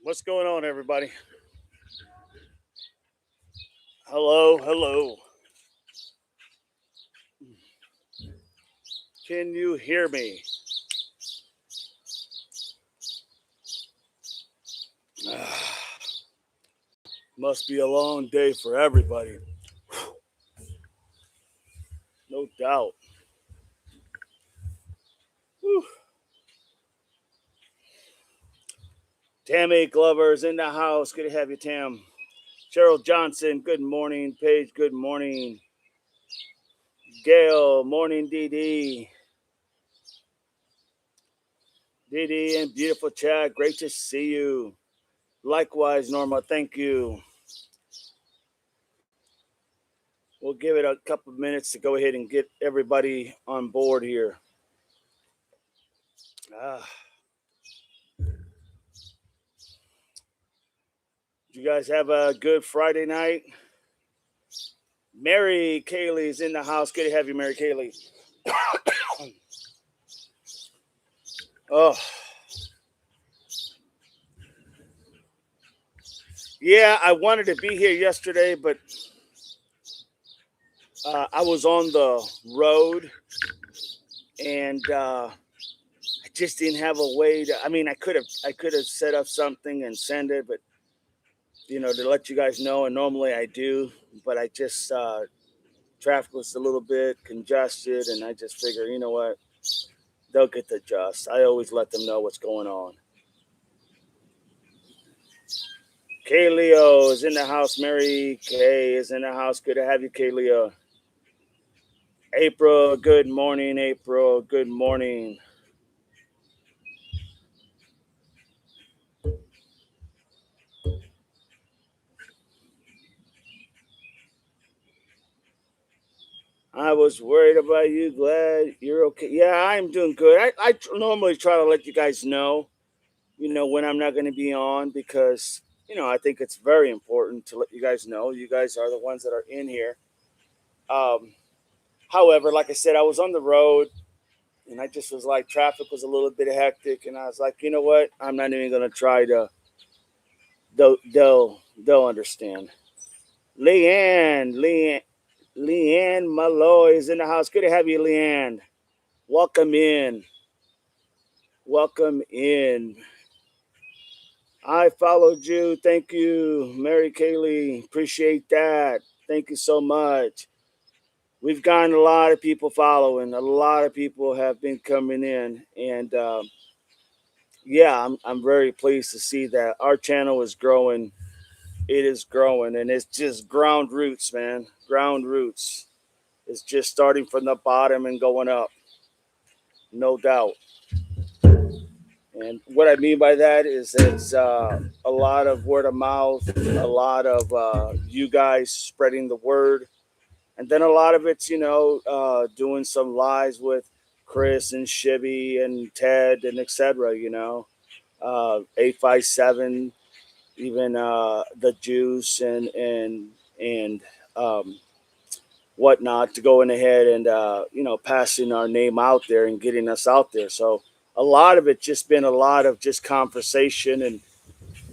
What's going on, everybody? Hello, hello. Can you hear me? Must be a long day for everybody. No doubt. Whew. Tammy Glover's in the house. Good to have you, Tam. Cheryl Johnson, good morning. Paige, good morning. Gail, morning, Dee Dee. Dee Dee and beautiful chat. Great to see you. Likewise, Norma, thank you. We'll give it a couple of minutes to go ahead and get everybody on board here. Ah. Did you guys have a good Friday night? Mary Kaylee's in the house. Good to have you, Mary Kaylee. Oh, yeah, I wanted to be here yesterday, but I was on the road and I just didn't have a way to. I mean, I could have set up something and send it, but to let you guys know. And normally I do, but I just traffic was a little bit congested, and I just figure, you know what, they'll get the adjust. I always let them know what's going on. K Leo is in the house. Mary K is in the house. Good to have you, K Leo. April, good morning. April, good morning. I was worried about you. Glad you're okay. Yeah, I'm doing good. I normally try to let you guys know, when I'm not going to be on because, I think it's very important to let you guys know. You guys are the ones that are in here. Um, However, like I said, I was on the road and I just was like, traffic was a little bit hectic. And I was like, you know what? I'm not even going to try to, they'll understand. Leanne Malloy is in the house. Good to have you, Leanne. Welcome in. Welcome in. I followed you. Thank you, Mary Kaylee. Appreciate that. Thank you so much. We've gotten a lot of people following. A lot of people have been coming in, and yeah, I'm very pleased to see that our channel is growing. It is growing, and it's just ground roots, man. Ground roots. It's just starting from the bottom and going up, no doubt. And what I mean by that is it's a lot of word of mouth, a lot of you guys spreading the word, and then a lot of it's doing some lives with Chris and Shibby and Ted and etc. 857, even the Juice and um, whatnot, to going ahead and passing our name out there and getting us out there. So a lot of it just been a lot of just conversation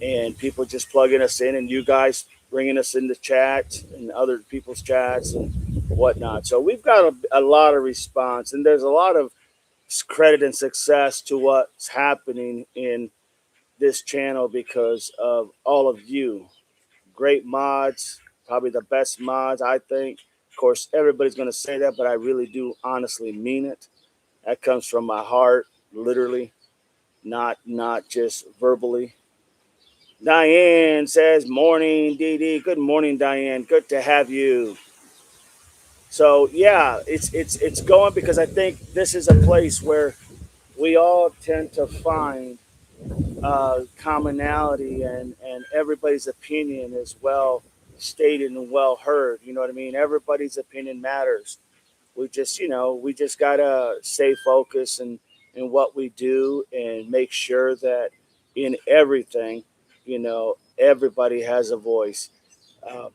and people just plugging us in, and you guys bringing us into chats and other people's chats and whatnot. So we've got a lot of response, and there's a lot of credit and success to what's happening in this channel because of all of you. Great mods, probably the best mods, I think. Of course, everybody's going to say that, but I really do honestly mean it. That comes from my heart, literally, not just verbally. Diane says, "Morning, Dee Dee. Good morning, Diane. Good to have you." So yeah, it's going because I think this is a place where we all tend to find commonality, and everybody's opinion is well stated and well heard. You know what I mean? Everybody's opinion matters. We just gotta stay focused in what we do and make sure that in everything, everybody has a voice, um,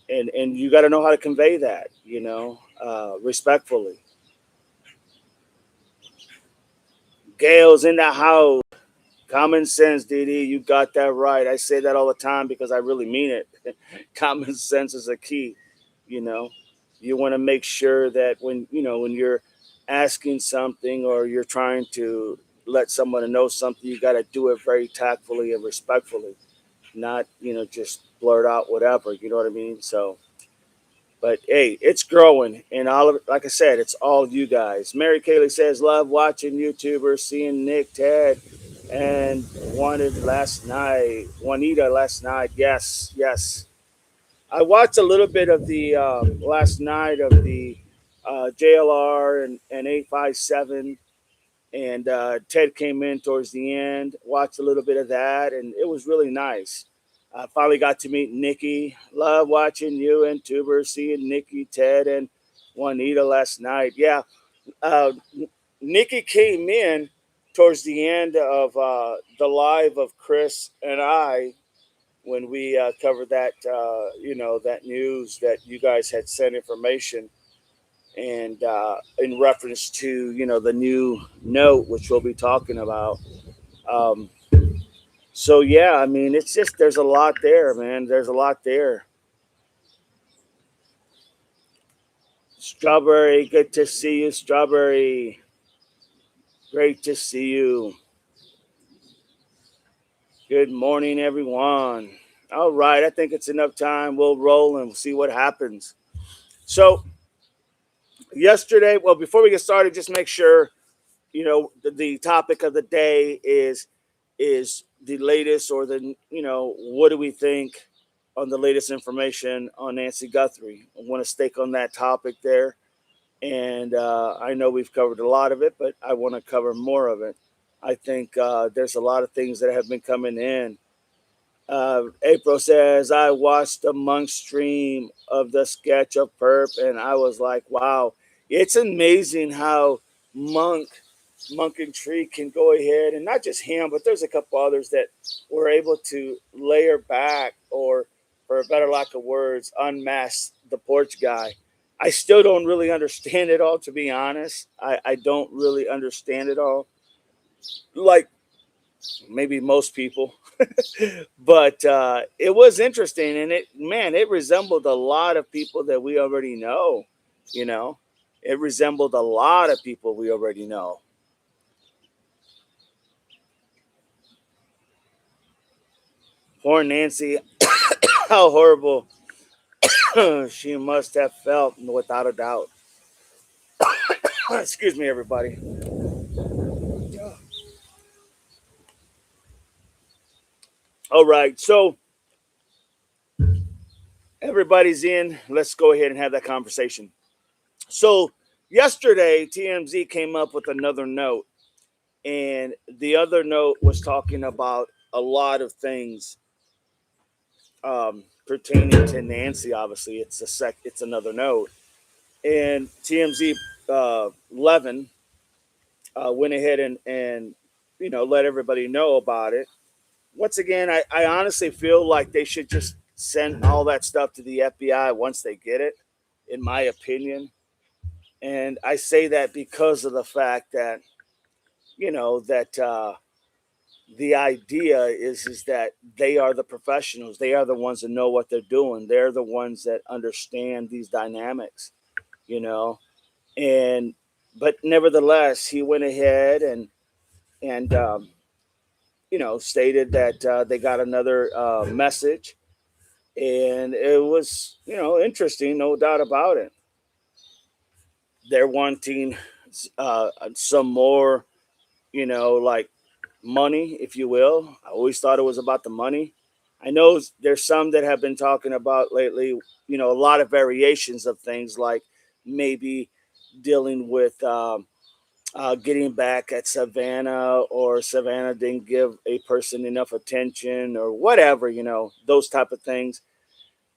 and you got to know how to convey that, respectfully. Gail's in the house. Common sense, DD. You got that right. I say that all the time because I really mean it. Common sense is a key. You know, you want to make sure that when you're asking something or you're trying to let someone know something, you got to do it very tactfully and respectfully, not just blurt out whatever. You know what I mean? So, but hey, it's growing, and all of it, like I said, it's all you guys. Mary Kaylee says, "Love watching YouTubers, seeing Nick, Ted, and wanted last night. Juanita last night. Yes, yes. I watched a little bit of the last night of the JLR and 857, and Ted came in towards the end. Watched a little bit of that, and it was really nice. I finally got to meet Nikki. Love watching you and Tuber, seeing Nikki, Ted, and Juanita last night. Yeah, uh, Nikki came in towards the end of the live of Chris and I when we covered that, that news that you guys had sent information and in reference to the new note which we'll be talking about. um, so yeah, I mean, it's just there's a lot there, man. There's a lot there. Strawberry, good to see you. Strawberry, great to see you. Good morning, everyone. All right, I think it's enough time. We'll roll and see what happens. So yesterday, well, before we get started, just make sure the topic of the day is the latest, or the what do we think on the latest information on Nancy Guthrie. I want to stake on that topic there, and I know we've covered a lot of it, but I want to cover more of it. I think there's a lot of things that have been coming in. April says, I watched the Monk stream of the sketch of Perp, and I was like, wow, it's amazing how Monk, Monk and Tree can go ahead, and not just him, but there's a couple others that were able to layer back, or, for a better lack of words, unmask the porch guy. I still don't really understand it all, to be honest. I don't really understand it all. Like maybe most people, but it was interesting, and it resembled a lot of people that we already know. You know, it resembled a lot of people we already know. Poor Nancy, how horrible she must have felt, without a doubt. Excuse me, everybody. All right, so everybody's in. Let's go ahead and have that conversation. So yesterday, TMZ came up with another note, and the other note was talking about a lot of things pertaining to Nancy. Obviously, it's another note, and TMZ 11 went ahead and let everybody know about it. Once again, I honestly feel like they should just send all that stuff to the FBI once they get it, in my opinion. And I say that because of the fact that that the idea is that they are the professionals. They are the ones that know what they're doing. They're the ones that understand these dynamics, you know. And but nevertheless, he went ahead and stated that they got another message, and it was interesting, no doubt about it. They're wanting some more, like money, if you will. I always thought it was about the money. I know there's some that have been talking about lately, a lot of variations of things, like maybe dealing with getting back at Savannah, or Savannah didn't give a person enough attention, or whatever, those type of things.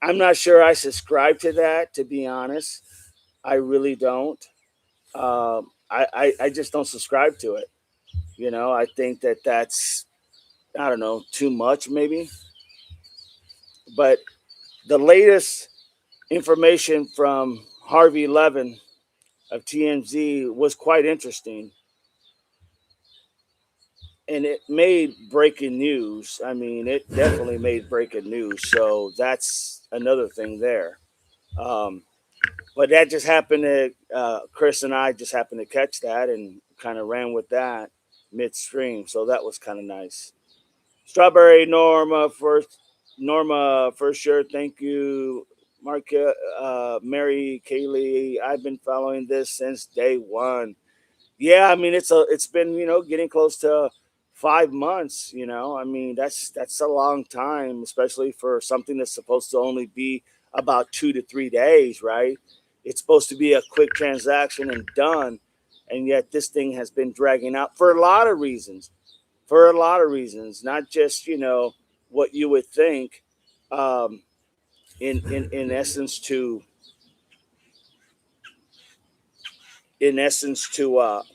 I'm not sure I subscribe to that, to be honest. I really don't. I just don't subscribe to it. I think that that's, I don't know, too much maybe. But the latest information from Harvey Levin of TMZ was quite interesting. and it made breaking news. I mean, it definitely made breaking news. So that's another thing there. Um, but that just happened to Chris and I just happened to catch that and kind of ran with that midstream. So that was kind of nice. Strawberry Norma for sure. Thank you, Marka, Mary, Kaylee. I've been following this since day one. Yeah, I mean it's been getting close to 5 months. I mean that's a long time, especially for something that's supposed to only be about 2 to 3 days, right? It's supposed to be a quick transaction and done, and yet this thing has been dragging out for a lot of reasons. For a lot of reasons, not just what you would think. Um, in essence to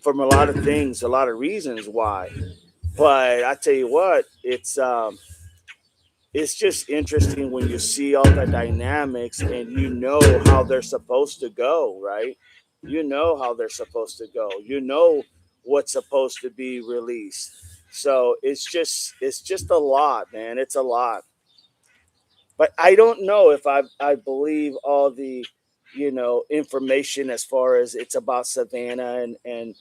from a lot of things, a lot of reasons why. But I tell you what, it's just interesting when you see all the dynamics and you know how they're supposed to go, right? You know how they're supposed to go. You know what's supposed to be released. So it's just a lot, man. It's a lot. But I don't know if I believe all the information as far as it's about Savannah and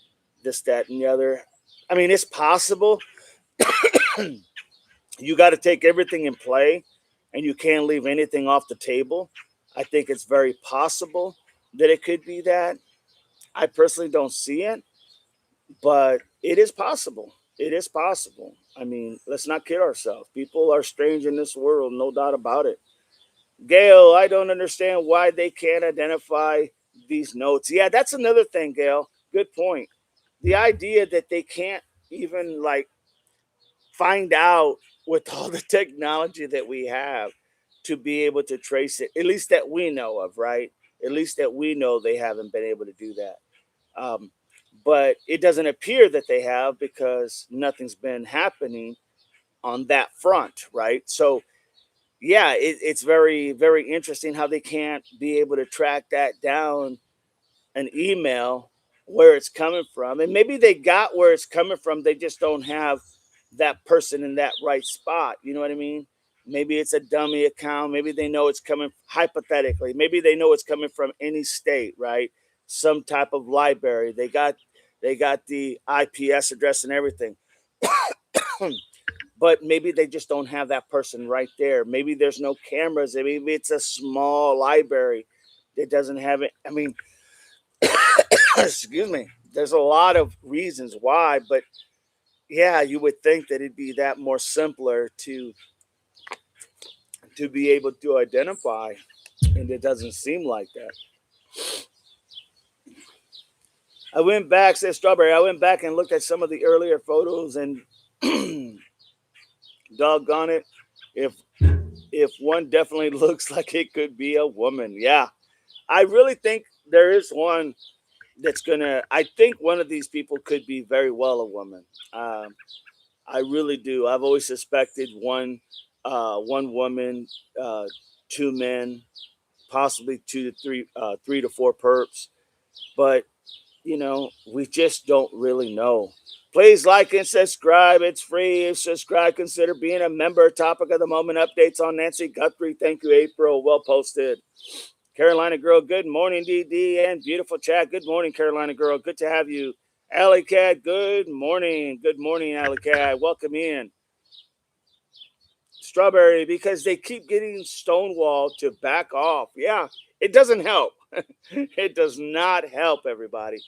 this, that, and the other. I mean, it's possible. You got to take everything in play, and you can't leave anything off the table. I think it's very possible that it could be that. I personally don't see it, but it is possible. It is possible. I mean, let's not kid ourselves. People are strange in this world, no doubt about it. Gail, I don't understand why they can't identify these notes. Yeah, that's another thing, Gail. Good point. The idea that they can't even like find out with all the technology that we have to be able to trace it, at least that we know of, right? At least that we know they haven't been able to do that. Um, but it doesn't appear that they have because nothing's been happening on that front, right? So, yeah, it's very, very interesting how they can't be able to track that down an email where it's coming from. And maybe they got where it's coming from. They just don't have that person in that right spot. You know what I mean? Maybe it's a dummy account. Maybe they know it's coming hypothetically. Maybe they know it's coming from any state, right? Some type of library. They got the IPS address and everything. But maybe they just don't have that person right there. Maybe there's no cameras. Maybe it's a small library that doesn't have it. I mean, excuse me. There's a lot of reasons why, but yeah, you would think that it'd be that more simpler to be able to identify, and it doesn't seem like that. I went back, said Strawberry. I went back and looked at some of the earlier photos, and doggone it, if if one definitely looks like it could be a woman. Yeah, I really think there is one that's gonna. I think one of these people could be very well a woman. I really do. I've always suspected one woman, uh, two men, possibly 2 to 3, 3 to 4 perps. But we just don't really know. Please like and subscribe. It's free. Subscribe. Consider being a member. Topic of the moment updates on Nancy Guthrie. Thank you, April. Well posted. Carolina girl, good morning, DD, and beautiful chat. Good morning, Carolina girl. Good to have you. Alley Cat, good morning. Good morning, Alley Cat. Welcome in. Strawberry, because they keep getting Stonewall to back off. Yeah, it doesn't help. It does not help everybody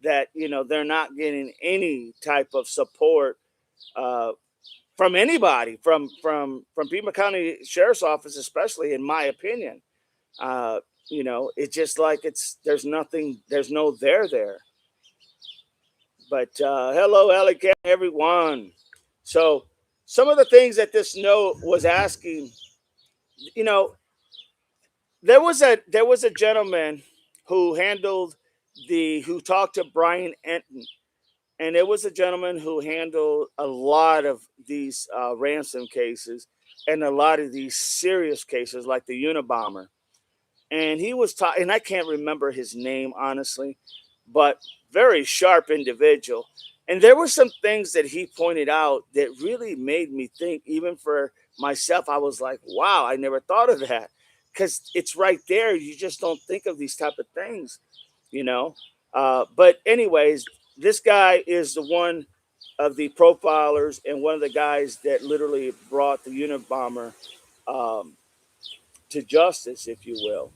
that they're not getting any type of support uh, from anybody, from Pima County Sheriff's Office, especially in my opinion. Uh, it's just like there's nothing, there's no there. But hello, Alec, everyone. So some of the things that this note was asking, you know, there was a gentleman who handled who talked to Brian Enton, and it was a gentleman who handled a lot of these ransom cases and a lot of these serious cases like the Unabomber. And he was talking, and I can't remember his name honestly, but very sharp individual. And there were some things that he pointed out that really made me think, even for myself. I was like, wow, I never thought of that. Because it's right there. You just don't think of these type of things, you know. But anyways, this guy is the one of the profilers and one of the guys that literally brought the Unabomber um, to justice, if you will.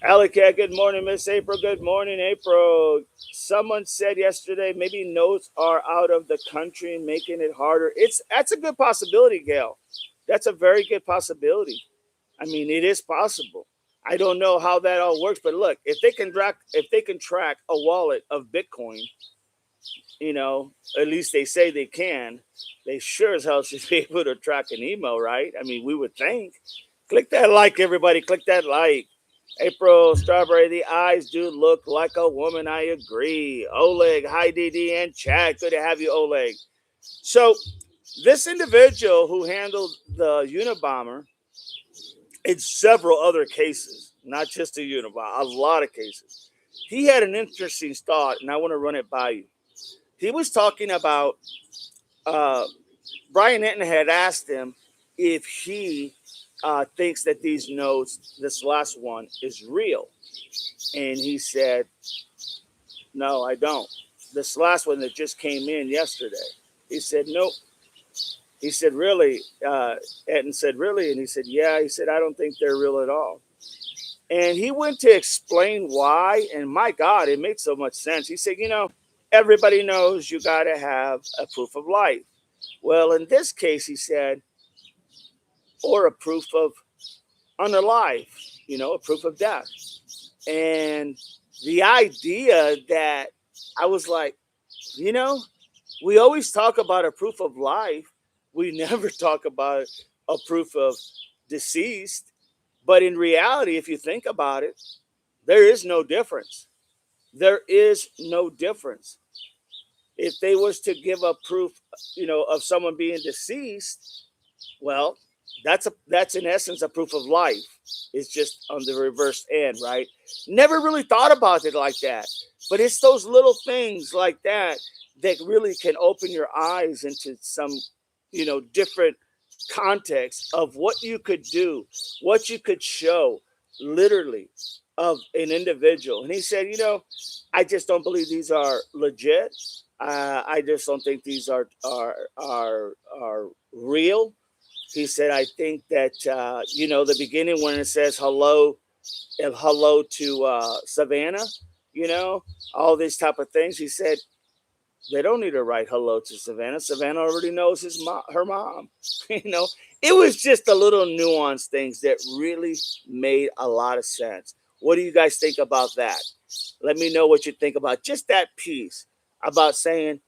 Alicat, good morning, Miss April. Good morning, April. Someone said yesterday maybe notes are out of the country, making it harder. That's a good possibility, Gail. That's a very good possibility. I mean, it is possible. I don't know how that all works, but look, if they can track a wallet of Bitcoin, at least they say they can. They sure as hell should be able to track an email, right? I mean, we would think. Click that like, everybody. Click that like. April Strawberry, the eyes do look like a woman. I agree. Oleg, hi DD and chat. Good to have you, Oleg. So, this individual who handled the Unabomber in several other cases, not just the Unabomber, a lot of cases, he had an interesting thought, and I want to run it by you. He was talking about uh, Brian Enton had asked him if he thinks that these notes, this last one, is real. And he said, no, I don't. This last one that just came in yesterday. He said, nope. He said, really? Enton said, really? And he said, yeah. He said, I don't think they're real at all. And he went to explain why. And my God, it made so much sense. He said, everybody knows you got to have a proof of life. Well, in this case, he said, or a proof of unalive, a proof of death. And the idea that I was like, we always talk about a proof of life. We never talk about a proof of deceased. But in reality, if you think about it, there is no difference. There is no difference. If they was to give a proof, of someone being deceased, well, that's in essence a proof of life. It's just on the reverse end, right? Never really thought about it like that. But it's those little things like that that really can open your eyes into some, different context of what you could do, what you could show, literally, of an individual. And he said, I just don't believe these are legit. I just don't think these are real. He said, I think that, the beginning when it says hello to Savannah, all these type of things. He said, they don't need to write hello to Savannah. Savannah already knows her mom. It was just the little nuanced things that really made a lot of sense. What do you guys think about that? Let me know what you think about just that piece about saying,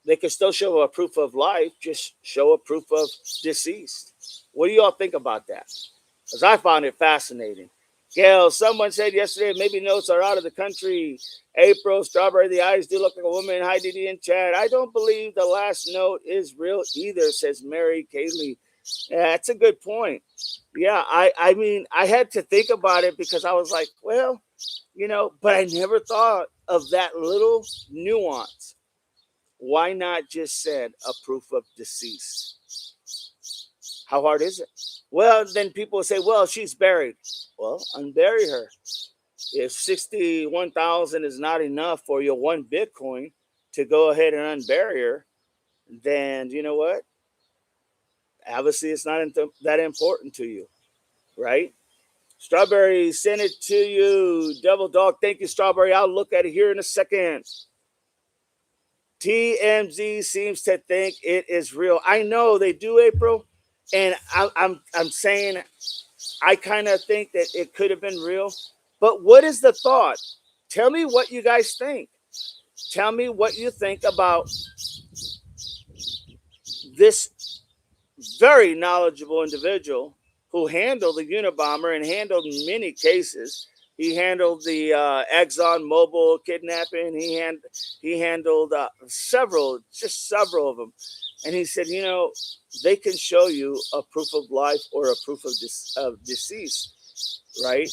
they can still show a proof of life, just show a proof of deceased. What do y'all think about that? Because I found it fascinating. Gail, someone said yesterday maybe notes are out of the country. April, Strawberry, the eyes do look like a woman. Hi, Didi and Chad. I don't believe the last note is real either, says Mary Kaylee. Yeah, that's a good point. Yeah, I mean, I had to think about it because I was like, well, but I never thought of that little nuance. Why not just send a proof of deceased? How hard is it? Well, then people say, well, she's buried. Well, unbury her. If 61,000 is not enough for your one Bitcoin to go ahead and unbury her, then you know what? Obviously, it's not that important to you, right? Strawberry, send it to you. Devil Dog, thank you, Strawberry. I'll look at it here in a second. TMZ seems to think it is real. I know they do, April, and I'm saying I kind of think that it could have been real. But what is the thought? Tell me what you guys think. Tell me what you think about this very knowledgeable individual who handled the Unabomber and handled many cases. He handled the Exxon Mobil kidnapping. He handled several of them. And he said, they can show you a proof of life or a proof of decease, right?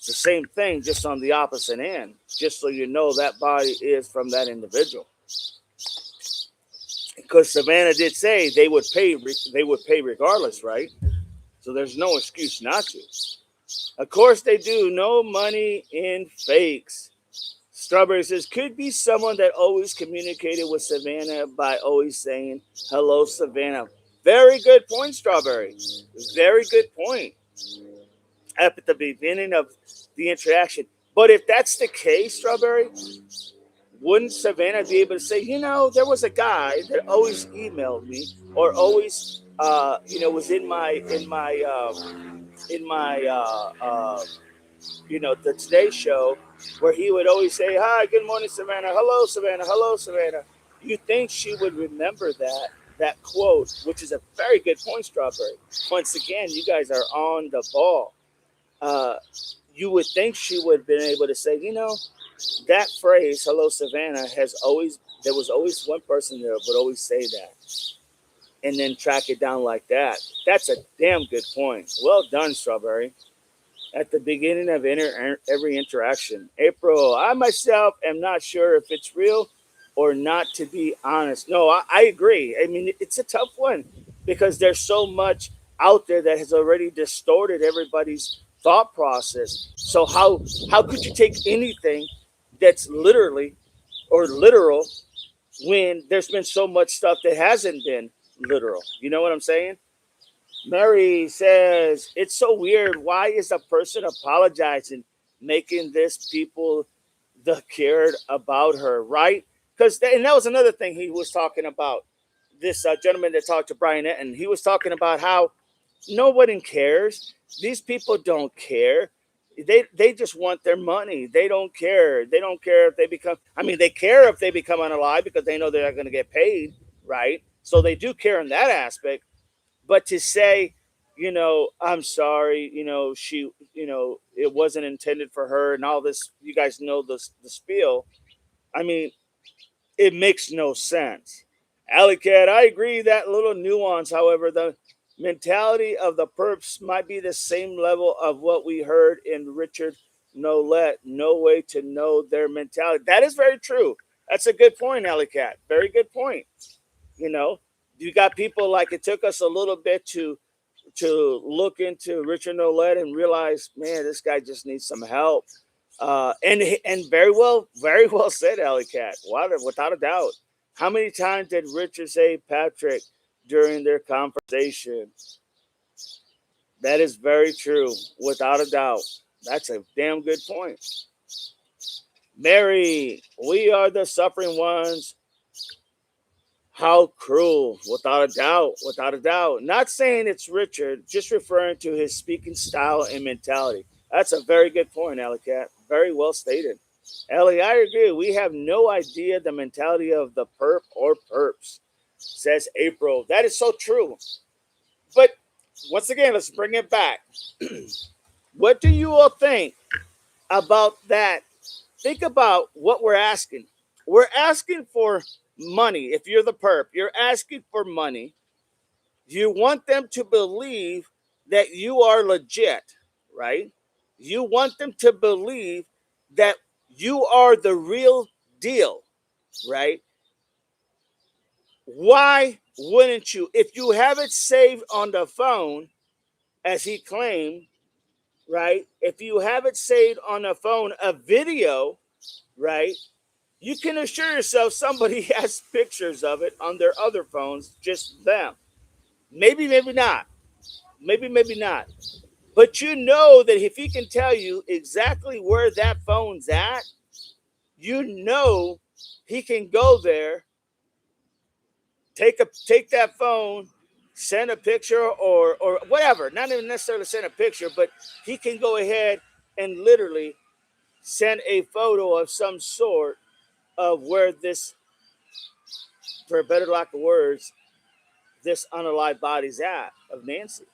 It's the same thing, just on the opposite end. Just so you know, that body is from that individual. Because Savannah did say they would pay. They would pay regardless, right? So there's no excuse not to. Of course they do. No money in fakes. Strawberry says, could be someone that always communicated with Savannah by always saying, hello, Savannah. Very good point, Strawberry. Very good point at the beginning of the interaction. But if that's the case, Strawberry, wouldn't Savannah be able to say, there was a guy that always emailed me or always, was in my the Today Show, where he would always say, "Hi, good morning, Savannah. Hello, Savannah. Hello, Savannah." You think she would remember that quote, which is a very good point, Strawberry. Once again, you guys are on the ball. Uh, you would think she would have been able to say, that phrase, "Hello, Savannah," has always there was always one person that would always say that, and then track it down like that. That's a damn good point. Well done, Strawberry. At the beginning of every interaction. April, I myself am not sure if it's real or not, to be honest. No, I agree. I mean, it's a tough one because there's so much out there that has already distorted everybody's thought process. So how could you take anything that's literally or literal when there's been so much stuff that hasn't been literal? You know what I'm saying? Mary says, it's so weird. Why is a person apologizing, making this people the cared about her, right? And that was another thing he was talking about. This gentleman that talked to Brian Etten, he was talking about how nobody cares. These people don't care. They just want their money. They don't care. They don't care if they become. I mean, they care if they become unalive because they know they're not going to get paid, right? So they do care in that aspect. But to say, I'm sorry, it wasn't intended for her and all this, you guys know the spiel. I mean, it makes no sense. Alley Cat, I agree that little nuance. However, the mentality of the perps might be the same level of what we heard in Richard Nolette. No way to know their mentality. That is very true. That's a good point, Alley Cat. Very good point. You know, you got people like it took us a little bit to look into Richard Nolette and realize, man, this guy just needs some help. And very well said, Alley Cat. Without a doubt. How many times did Richard say Patrick during their conversation? That is very true, without a doubt. That's a damn good point. Mary, we are the suffering ones. How cruel, without a doubt, without a doubt. Not saying it's Richard, just referring to his speaking style and mentality. That's a very good point, Alley Cat. Very well stated. Ellie, I agree. We have no idea the mentality of the perp or perps, says April. That is so true. But once again, let's bring it back. What do you all think about that? Think about what we're asking. We're asking for money. If you're the perp, you're asking for money. You want them to believe that you are legit, right? You want them to believe that you are the real deal, right? Why wouldn't you? If you have it saved on the phone, as he claimed, right? If you have it saved on the phone, a video, right? You can assure yourself somebody has pictures of it on their other phones, just them. Maybe, maybe not. Maybe not. But you know that if he can tell you exactly where that phone's at, you know he can go there, take that phone, send a picture or whatever. Not even necessarily send a picture, but he can go ahead and literally send a photo of some sort of where this, for a better lack of words, this unalive body's at of Nancy.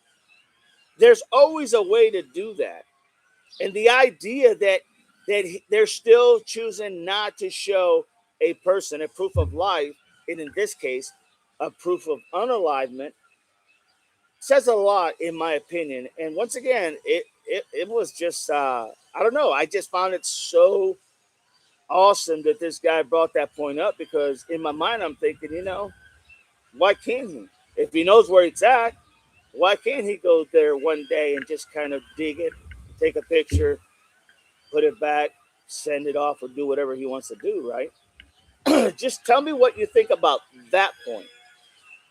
There's always a way to do that. And the idea that they're still choosing not to show a person a proof of life, and in this case, a proof of unalivement, says a lot, in my opinion. And once again, it was just I don't know. I just found it so awesome that this guy brought that point up because in my mind I'm thinking, why can't he? If he knows where it's at, why can't he go there one day and just kind of dig it, take a picture, put it back, send it off, or do whatever he wants to do, right? Just tell me what you think about that point.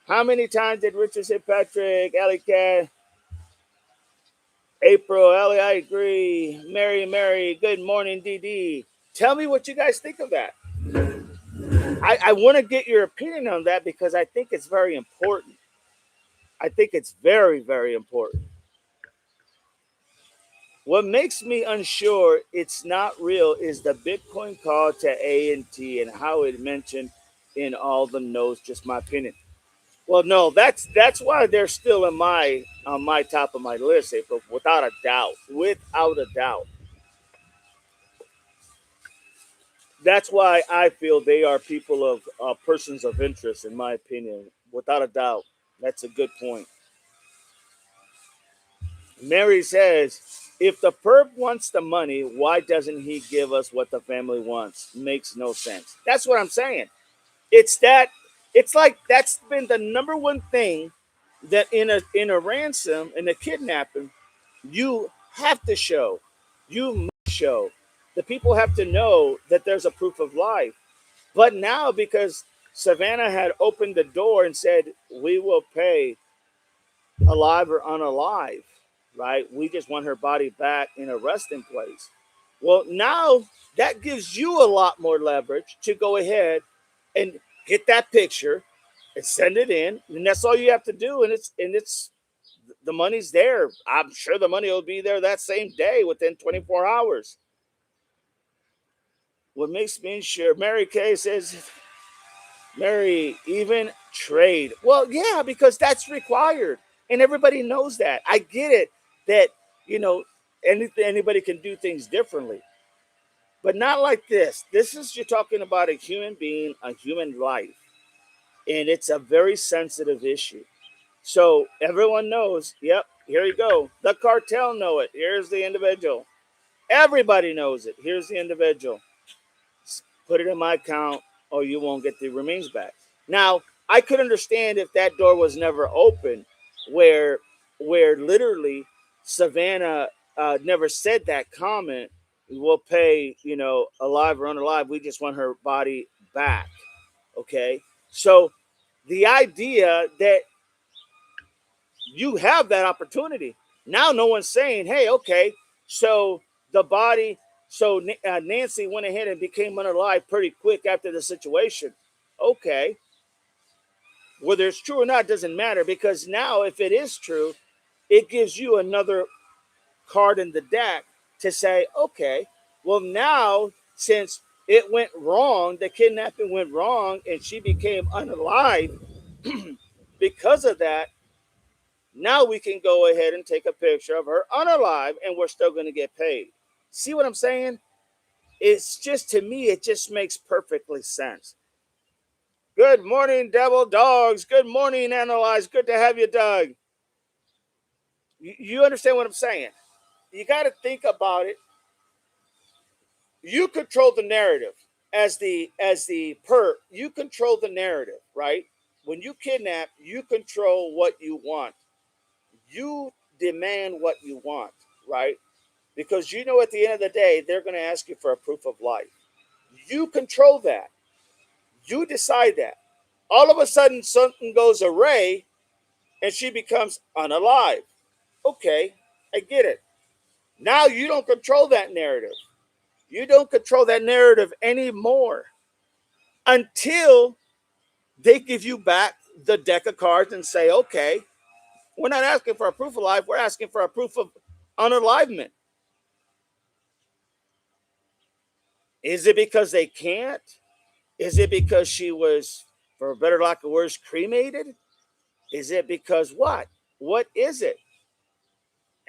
How many times did Richard say Patrick, Alley Cat, April, Ellie, I agree. Mary, good morning, DD. Tell me what you guys think of that. I want to get your opinion on that because I think it's very important. I think it's very, very important. What makes me unsure it's not real is the Bitcoin call to A&T and how it mentioned in all the notes. Just my opinion. Well, no, that's why they're still in my on my top of my list, April, without a doubt. Without a doubt. That's why I feel they are people of persons of interest, in my opinion, without a doubt. That's a good point. Mary says, if the perp wants the money, why doesn't he give us what the family wants? Makes no sense. That's what I'm saying. It's that it's like that's been the number one thing that in a ransom in a kidnapping, you have to show. You must show. The people have to know that there's a proof of life. But now because Savannah had opened the door and said, we will pay alive or unalive, right? We just want her body back in a resting place. Well, now that gives you a lot more leverage to go ahead and get that picture and send it in, and that's all you have to do. And it's the money's there. I'm sure the money will be there that same day within 24 hours. What makes me sure? Mary Kay says, Mary, even trade. Well, yeah, because that's required. And everybody knows that. I get it that, you know, anybody can do things differently, but not like this. This is, you're talking about a human being, a human life, and it's a very sensitive issue. So everyone knows, yep, here you go. The cartel know it. Here's the individual. Everybody knows it. Here's the individual. Put it in my account or you won't get the remains back. Now, I could understand if that door was never open, where literally Savannah never said that comment. We'll pay, alive or unalive. We just want her body back. Okay, so the idea that you have that opportunity now, no one's saying, "Hey, okay, so the body." So Nancy went ahead and became unalive pretty quick after the situation. Okay, whether it's true or not doesn't matter because now, if it is true, it gives you another card in the deck to say, okay, well, now since it went wrong, the kidnapping went wrong, and she became unalive because of that, now we can go ahead and take a picture of her unalive and we're still going to get paid. See what I'm saying? It's just, to me, it just makes perfectly sense. Good morning, Devil Dogs. Good morning, Analyze. Good to have you, Doug. You understand what I'm saying? You got to think about it. You control the narrative as the perp. You control the narrative, right? When you kidnap, you control what you want. You demand what you want, right? Because you know at the end of the day, they're going to ask you for a proof of life. You control that. You decide that. All of a sudden, something goes array and she becomes unalive. Okay, I get it. Now you don't control that narrative. You don't control that narrative anymore until they give you back the deck of cards and say, okay, we're not asking for a proof of life. We're asking for a proof of unalivement. Is it because they can't? Is it because she was, for a better lack of words, cremated? Is it because what? What is it?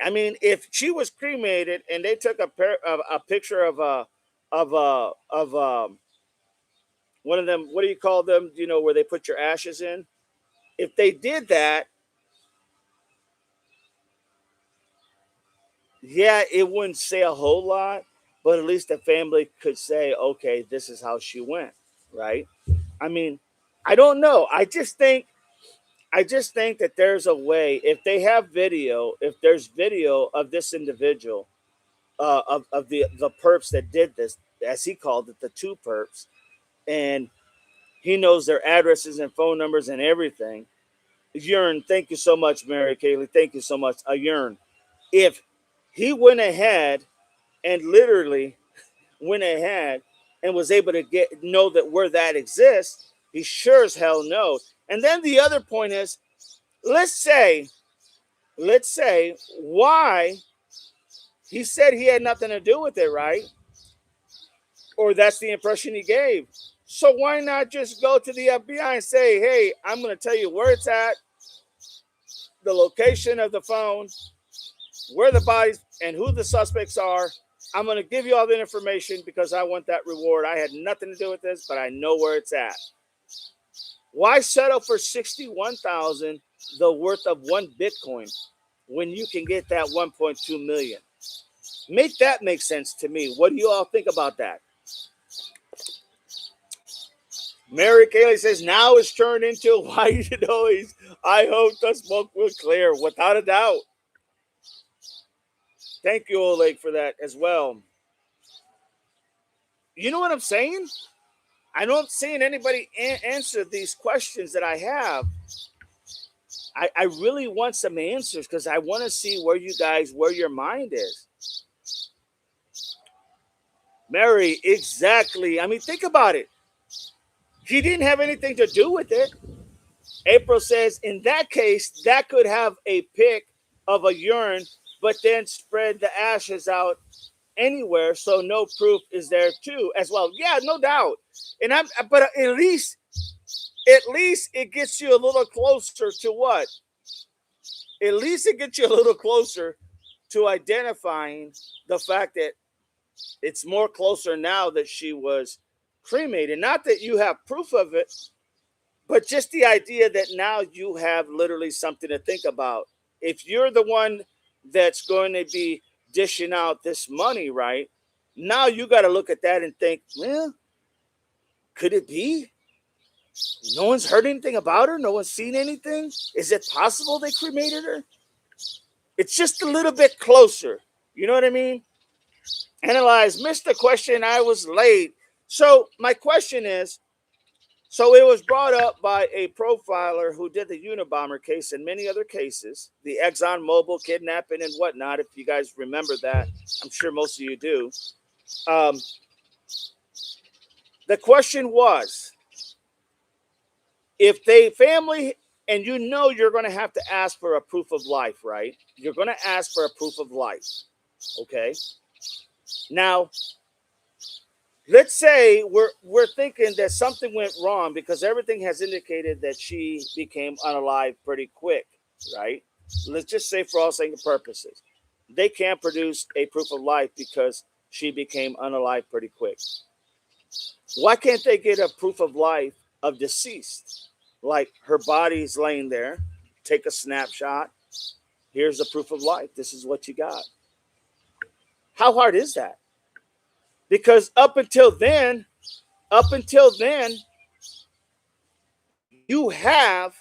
I mean, if she was cremated and they took a picture of one of them, what do you call them? Where they put your ashes in? If they did that, Yeah, it wouldn't say a whole lot, but at least the family could say, okay, this is how she went, right? I mean, I don't know. I just think that there's a way. If they have video, if there's video of this individual, of the perps that did this, as he called it, the two perps, and he knows their addresses and phone numbers and everything. Yearn, thank you so much, Mary Kaylee. Thank you so much. A Yearn. If he went ahead and literally went ahead and was able to know that where that exists, he sure as hell knows. And then the other point is, let's say, let's say why he said he had nothing to do with it, right? Or that's the impression he gave. So why not just go to the FBI and say, hey, I'm going to tell you where it's at, the location of the phone, where the bodies, and who the suspects are. I'm going to give you all the information because I want that reward. I had nothing to do with this, but I know where it's at. Why settle for 61,000, the worth of one Bitcoin, when you can get that 1.2 million? Make that make sense to me. What do you all think about that? Mary Kaylee says, now it's turned into a white noise. I hope the smoke will clear, without a doubt. Thank you, Oleg, for that as well. You know what I'm saying? I don't seeing anybody answer these questions that I have. I really want some answers because I want to see where your mind is. Mary, exactly. I mean, think about it. He didn't have anything to do with it. April says, in that case, that could have a pic of a urine, but then spread the ashes out anywhere, so no proof is there too as well. Yeah, no doubt. But at least it gets you a little closer to what? At least it gets you a little closer to identifying the fact that it's more closer now that she was cremated. Not that you have proof of it, but just the idea that now you have literally something to think about. If you're the one that's going to be dishing out this money, right? Now you got to look at that and think, well, could it be? No one's heard anything about her. No one's seen anything. Is it possible they cremated her? It's just a little bit closer. You know what I mean? Analyze, missed the question. I was late. So my question is, so it was brought up by a profiler who did the Unabomber case and many other cases, the ExxonMobil kidnapping and whatnot. If you guys remember that, I'm sure most of you do. Um, the question was, if they family, and you know you're going to have to ask for a proof of life, right? You're going to ask for a proof of life, okay? Now, let's say we're thinking that something went wrong because everything has indicated that she became unalive pretty quick, right? Let's just say, for all sake and purposes, they can't produce a proof of life because she became unalive pretty quick. Why can't they get a proof of life of deceased? Like her body's laying there, take a snapshot. Here's the proof of life. This is what you got. How hard is that? Because up until then, you have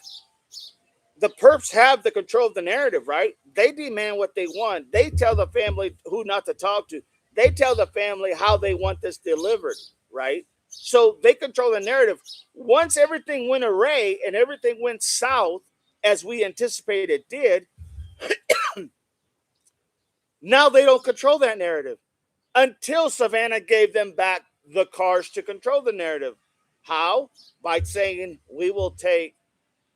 the perps have the control of the narrative, right? They demand what they want. They tell the family who not to talk to. They tell the family how they want this delivered, right? So they control the narrative. Once everything went awry and everything went south, as we anticipated it did, now they don't control that narrative until Savannah gave them back the cars to control the narrative. How? By saying, we will take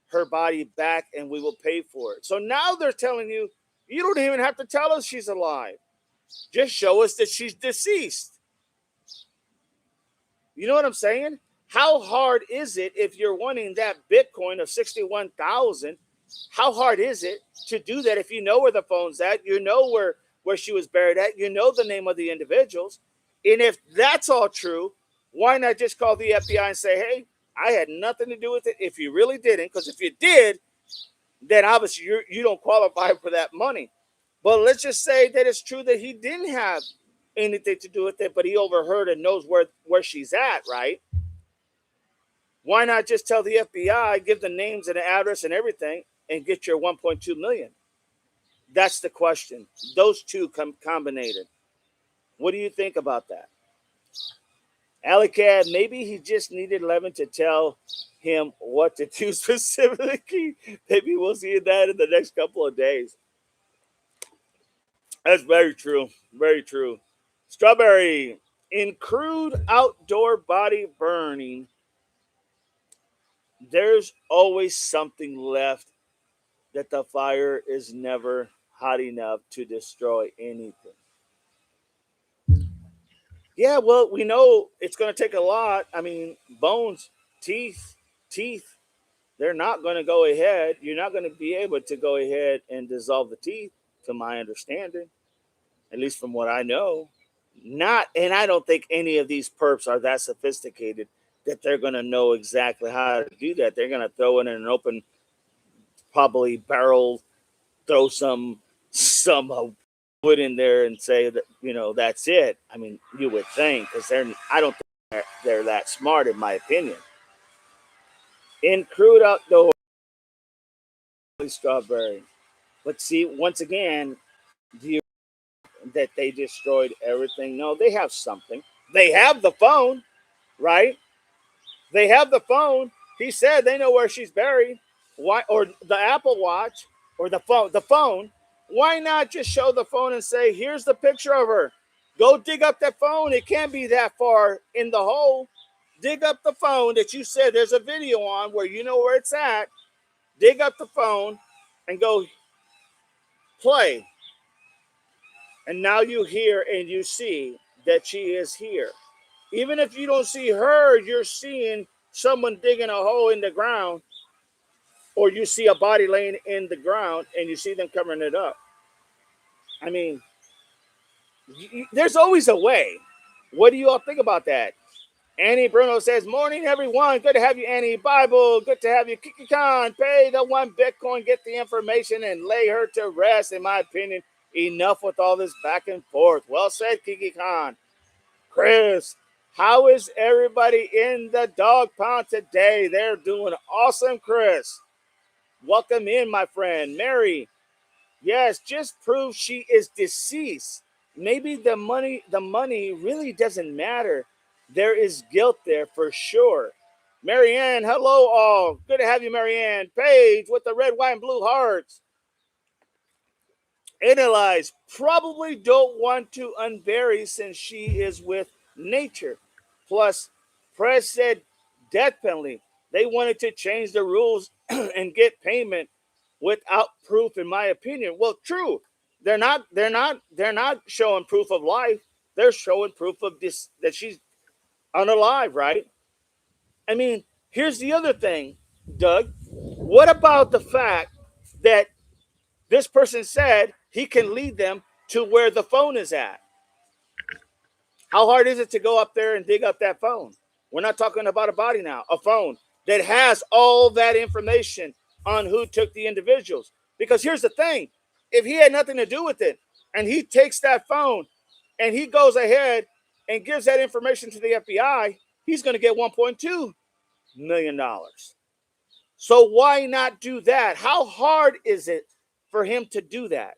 her body back and we will pay for it. So now they're telling you, you don't even have to tell us she's alive. Just show us that she's deceased. You know what I'm saying? How hard is it if you're wanting that Bitcoin of 61,000? How hard is it to do that if you know where the phone's at, you know where she was buried at, you know the name of the individuals? And if that's all true, why not just call the FBI and say, hey, I had nothing to do with it if you really didn't? Because if you did, then obviously you don't qualify for that money. But let's just say that it's true that he didn't have anything to do with it, but he overheard and knows where she's at, right? Why not just tell the FBI, give the names and the address and everything, and get your 1.2 million? That's the question. Those two combined. What do you think about that? Alicad, maybe he just needed Levin to tell him what to do specifically. Maybe we'll see that in the next couple of days. That's very true. Very true. Strawberry, in crude outdoor body burning, there's always something left that the fire is never hot enough to destroy anything. Yeah, well, we know it's going to take a lot. I mean, bones, teeth, they're not going to go ahead. You're not going to be able to go ahead and dissolve the teeth, to my understanding, at least from what I know. Not, and I don't think any of these perps are that sophisticated that they're going to know exactly how to do that. They're going to throw it in an open, probably barrel, throw some wood in there and say that that's it. I mean, you would think, because I don't think they're that smart, in my opinion. In crude outdoor strawberry, but see, once again, do you that they destroyed everything? No, they have something. They have the phone, right? They have the phone. He said they know where she's buried. Why? Or the Apple Watch or the phone. The phone. Why not just show the phone and say, "Here's the picture of her. Go dig up that phone. It can't be that far in the hole. Dig up the phone that you said there's a video on where you know where it's at. Dig up the phone and go play. And now you hear and you see that she is here. Even if you don't see her, you're seeing someone digging a hole in the ground, or you see a body laying in the ground and you see them covering it up. I mean, there's always a way. What do you all think about that? Annie Bruno says, morning, everyone. Good to have you, Annie. Bible, good to have you. Kiki Khan, pay the one Bitcoin, get the information, and lay her to rest, in my opinion. Enough with all this back and forth. Well said, Kiki Khan. Chris, how is everybody in the dog pound today? They're doing awesome, Chris. Welcome in, my friend. Mary, yes, just prove she is deceased. Maybe the money really doesn't matter. There is guilt there for sure. Marianne, hello all. Good to have you, Marianne. Paige with the red, white, and blue hearts. Analyze, probably don't want to unbury since she is with nature. Plus, press said death penalty. They wanted to change the rules and get payment without proof, in my opinion. Well, true. They're not showing proof of life. They're showing proof of this, that she's unalive, right? I mean, here's the other thing, Doug. What about the fact that this person said he can lead them to where the phone is at? How hard is it to go up there and dig up that phone? We're not talking about a body now, a phone that has all that information on who took the individuals. Because here's the thing, if he had nothing to do with it and he takes that phone and he goes ahead and gives that information to the FBI, he's going to get $1.2 million. So why not do that? How hard is it for him to do that?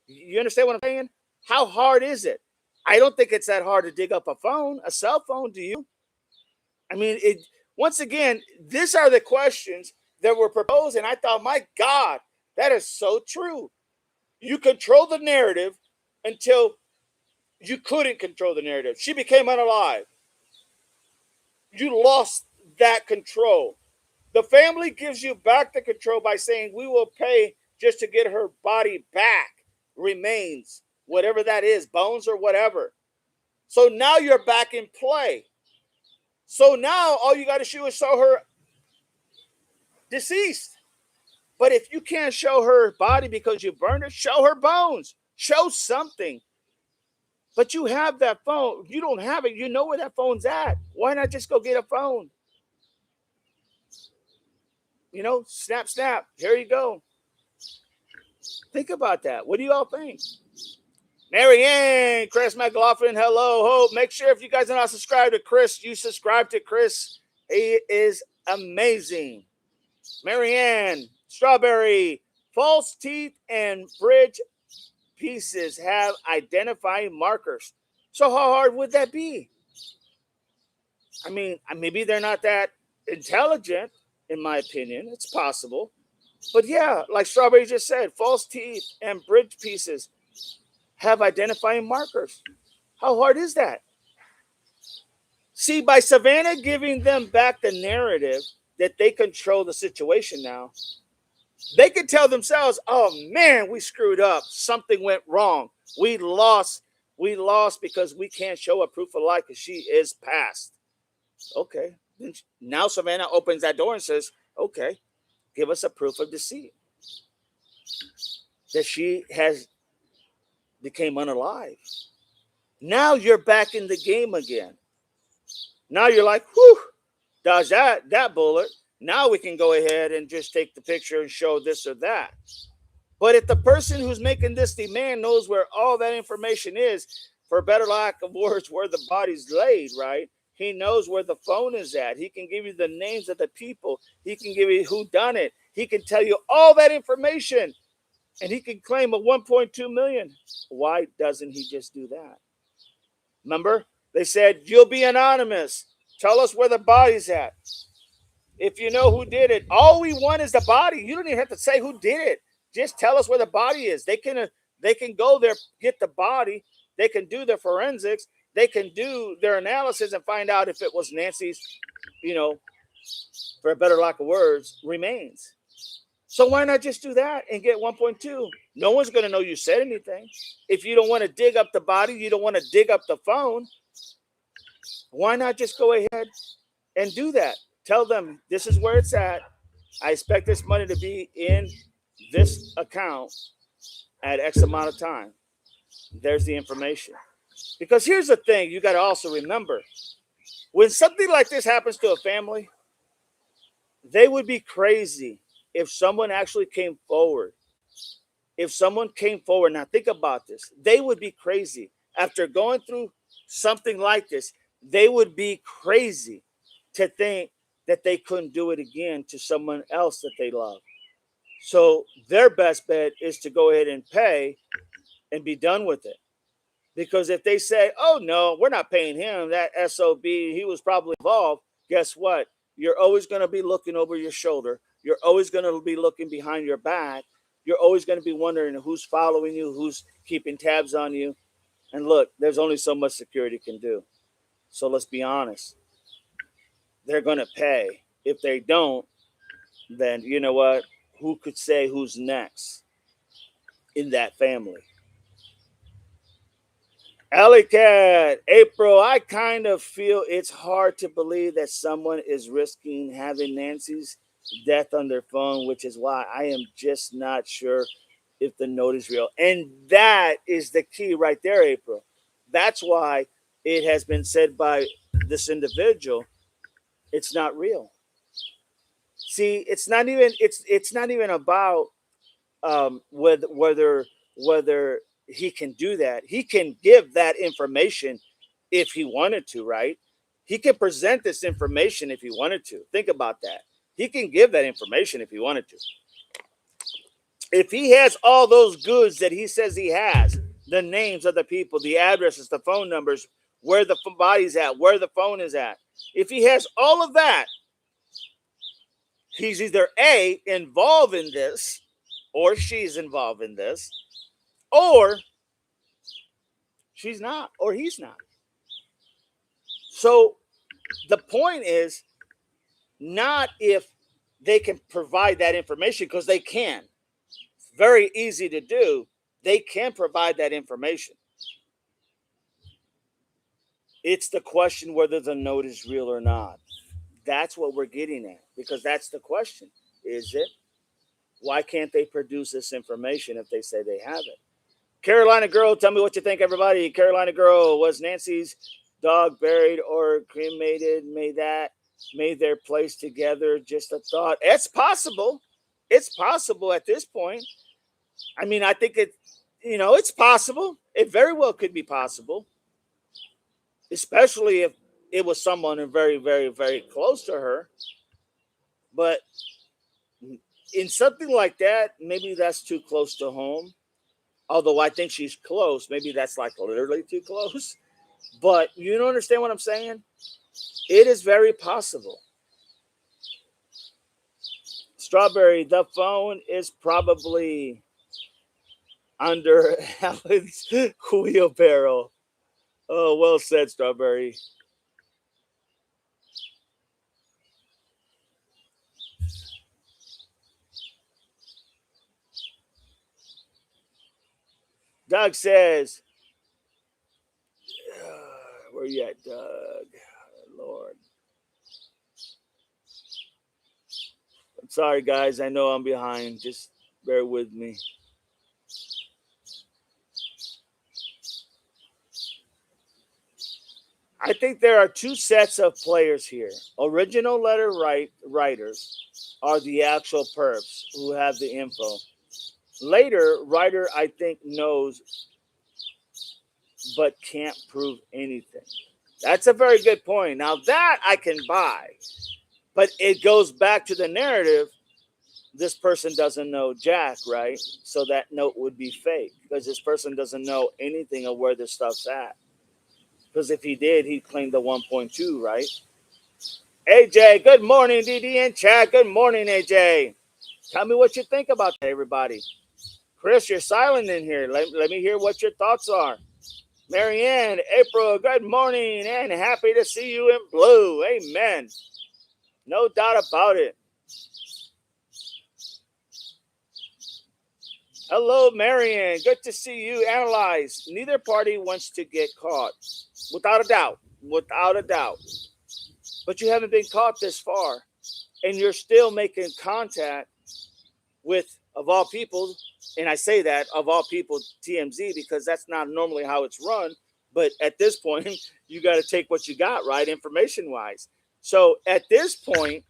You understand what I'm saying? How hard is it? I don't think it's that hard to dig up a phone, a cell phone. Do you? I mean, once again, these are the questions that were proposed, and I thought, my God, that is so true. You control the narrative until you couldn't control the narrative. She became unalive. You lost that control. The family gives you back the control by saying, we will pay just to get her body back, remains, whatever that is, bones or whatever. So now you're back in play. So now all you got to do is show her deceased. But if you can't show her body because you burned it, show her bones. Show something. But you have that phone. You don't have it. You know where that phone's at. Why not just go get a phone? Snap, snap. Here you go. Think about that. What do you all think? Marianne, Chris McLaughlin, hello, Hope. Make sure if you guys are not subscribed to Chris, you subscribe to Chris. He is amazing. Marianne, Strawberry, false teeth and bridge pieces have identifying markers. So how hard would that be? I mean, maybe they're not that intelligent, in my opinion. It's possible. But yeah, like Strawberry just said, false teeth and bridge pieces have identifying markers. How hard is that? See, by Savannah giving them back the narrative that they control the situation now, they can tell themselves, oh man, we screwed up. Something went wrong. We lost. We lost because we can't show a proof of life because she is passed. Okay. Now Savannah opens that door and says, okay, give us a proof of deceit. That she has became unalive. Now you're back in the game again. Now you're like, whew, dodge that bullet. Now we can go ahead and just take the picture and show this or that. But if the person who's making this demand knows where all that information is, for better lack of words, where the body's laid, right? He knows where the phone is at. He can give you the names of the people. He can give you who done it. He can tell you all that information. And he can claim a 1.2 million. Why doesn't he just do that? Remember, they said, you'll be anonymous. Tell us where the body's at. If you know who did it, all we want is the body. You don't even have to say who did it. Just tell us where the body is. They can go there, get the body. They can do their forensics. They can do their analysis and find out if it was Nancy's, for a better lack of words, remains. So why not just do that and get 1.2? No one's going to know you said anything. If you don't want to dig up the body, you don't want to dig up the phone, why not just go ahead and do that? Tell them this is where it's at. I expect this money to be in this account at X amount of time. There's the information. Because here's the thing you got to also remember. When something like this happens to a family, they would be crazy if someone actually came forward. If someone came forward, now think about this. They would be crazy. After going through something like this, they would be crazy to think that they couldn't do it again to someone else that they love. So their best bet is to go ahead and pay and be done with it. Because if they say, oh, no, we're not paying him, that SOB, he was probably involved, guess what? You're always going to be looking over your shoulder. You're always going to be looking behind your back. You're always going to be wondering who's following you, who's keeping tabs on you. And look, there's only so much security can do. So let's be honest. They're going to pay. If they don't, then you know what? Who could say who's next in that family? Alley Cat, April, I kind of feel it's hard to believe that someone is risking having Nancy's death on their phone, which is why I am just not sure if the note is real. And that is the key right there, April. That's why it has been said by this individual, it's not real. See, it's not even about whether he can do that. He can give that information if he wanted to, right? He can present this information if he wanted to. Think about that. He can give that information if he wanted to. If he has all those goods that he says he has, the names of the people, the addresses, the phone numbers, where the body's at, where the phone is at. If he has all of that, he's either A, involved in this, or she's involved in this, or she's not, or he's not. So the point is not if they can provide that information, because they can. Very easy to do. They can provide that information. It's the question whether the note is real or not. That's what we're getting at, because that's the question. Is it? Why can't they produce this information if they say they have it? Carolina Girl, tell me what you think, everybody. Carolina Girl, was Nancy's dog buried or cremated? Made their place together? Just a thought. It's possible. It's possible at this point. I mean, I think it's possible. It very well could be possible, especially if it was someone very, very, very close to her. But in something like that, maybe that's too close to home. Although I think she's close, maybe that's like literally too close. But you don't understand what I'm saying? It is very possible. Strawberry, the phone is probably under Alan's wheelbarrow. Oh, well said, Strawberry. Doug says, where you at, Doug? Lord. I'm sorry, guys. I know I'm behind. Just bear with me. I think there are two sets of players here. Original letter writers are the actual perps who have the info. Later, writer I think knows but can't prove anything. That's a very good point. Now that I can buy, but it goes back to the narrative. This person doesn't know Jack, right? So that note would be fake because this person doesn't know anything of where this stuff's at. Because if he did, he'd claim the 1.2, right? AJ, good morning, DD and Chad. Good morning, AJ. Tell me what you think about that, everybody. Chris, you're silent in here. Let me hear what your thoughts are. Marianne, April, good morning and happy to see you in blue. Amen. No doubt about it. Hello, Marianne. Good to see you. Analyze. Neither party wants to get caught. Without a doubt. Without a doubt. But you haven't been caught this far. And you're still making contact with, of all people, and I say that, of all people, TMZ, because that's not normally how it's run. But at this point, you got to take what you got, right, information-wise. So at this point,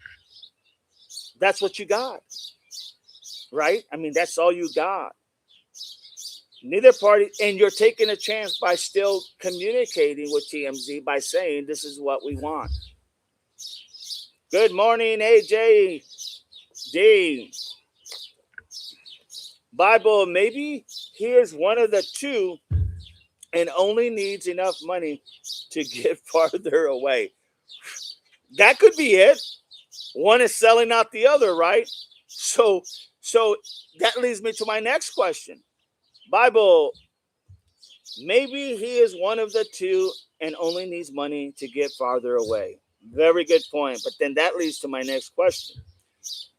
that's what you got, right? I mean, that's all you got. Neither party, and you're taking a chance by still communicating with TMZ by saying this is what we want. Good morning, AJ D. Bible, maybe here's one of the two and only needs enough money to get farther away. That could be it. One is selling out the other, right? So that leads me to my next question. Bible, maybe he is one of the two and only needs money to get farther away. Very good point. But then that leads to my next question.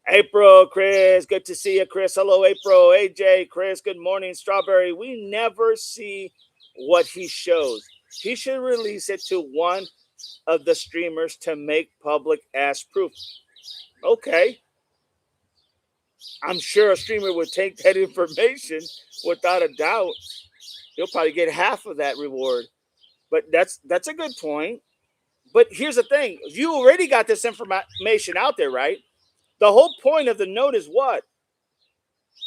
April, Chris, good to see you, Chris. Hello, April, AJ, Chris, good morning, Strawberry. We never see what he shows. He should release it to one of the streamers to make public as proof. Okay. I'm sure a streamer would take that information without a doubt. He'll probably get half of that reward. But that's a good point. But here's the thing. You already got this information out there, right? The whole point of the note is what?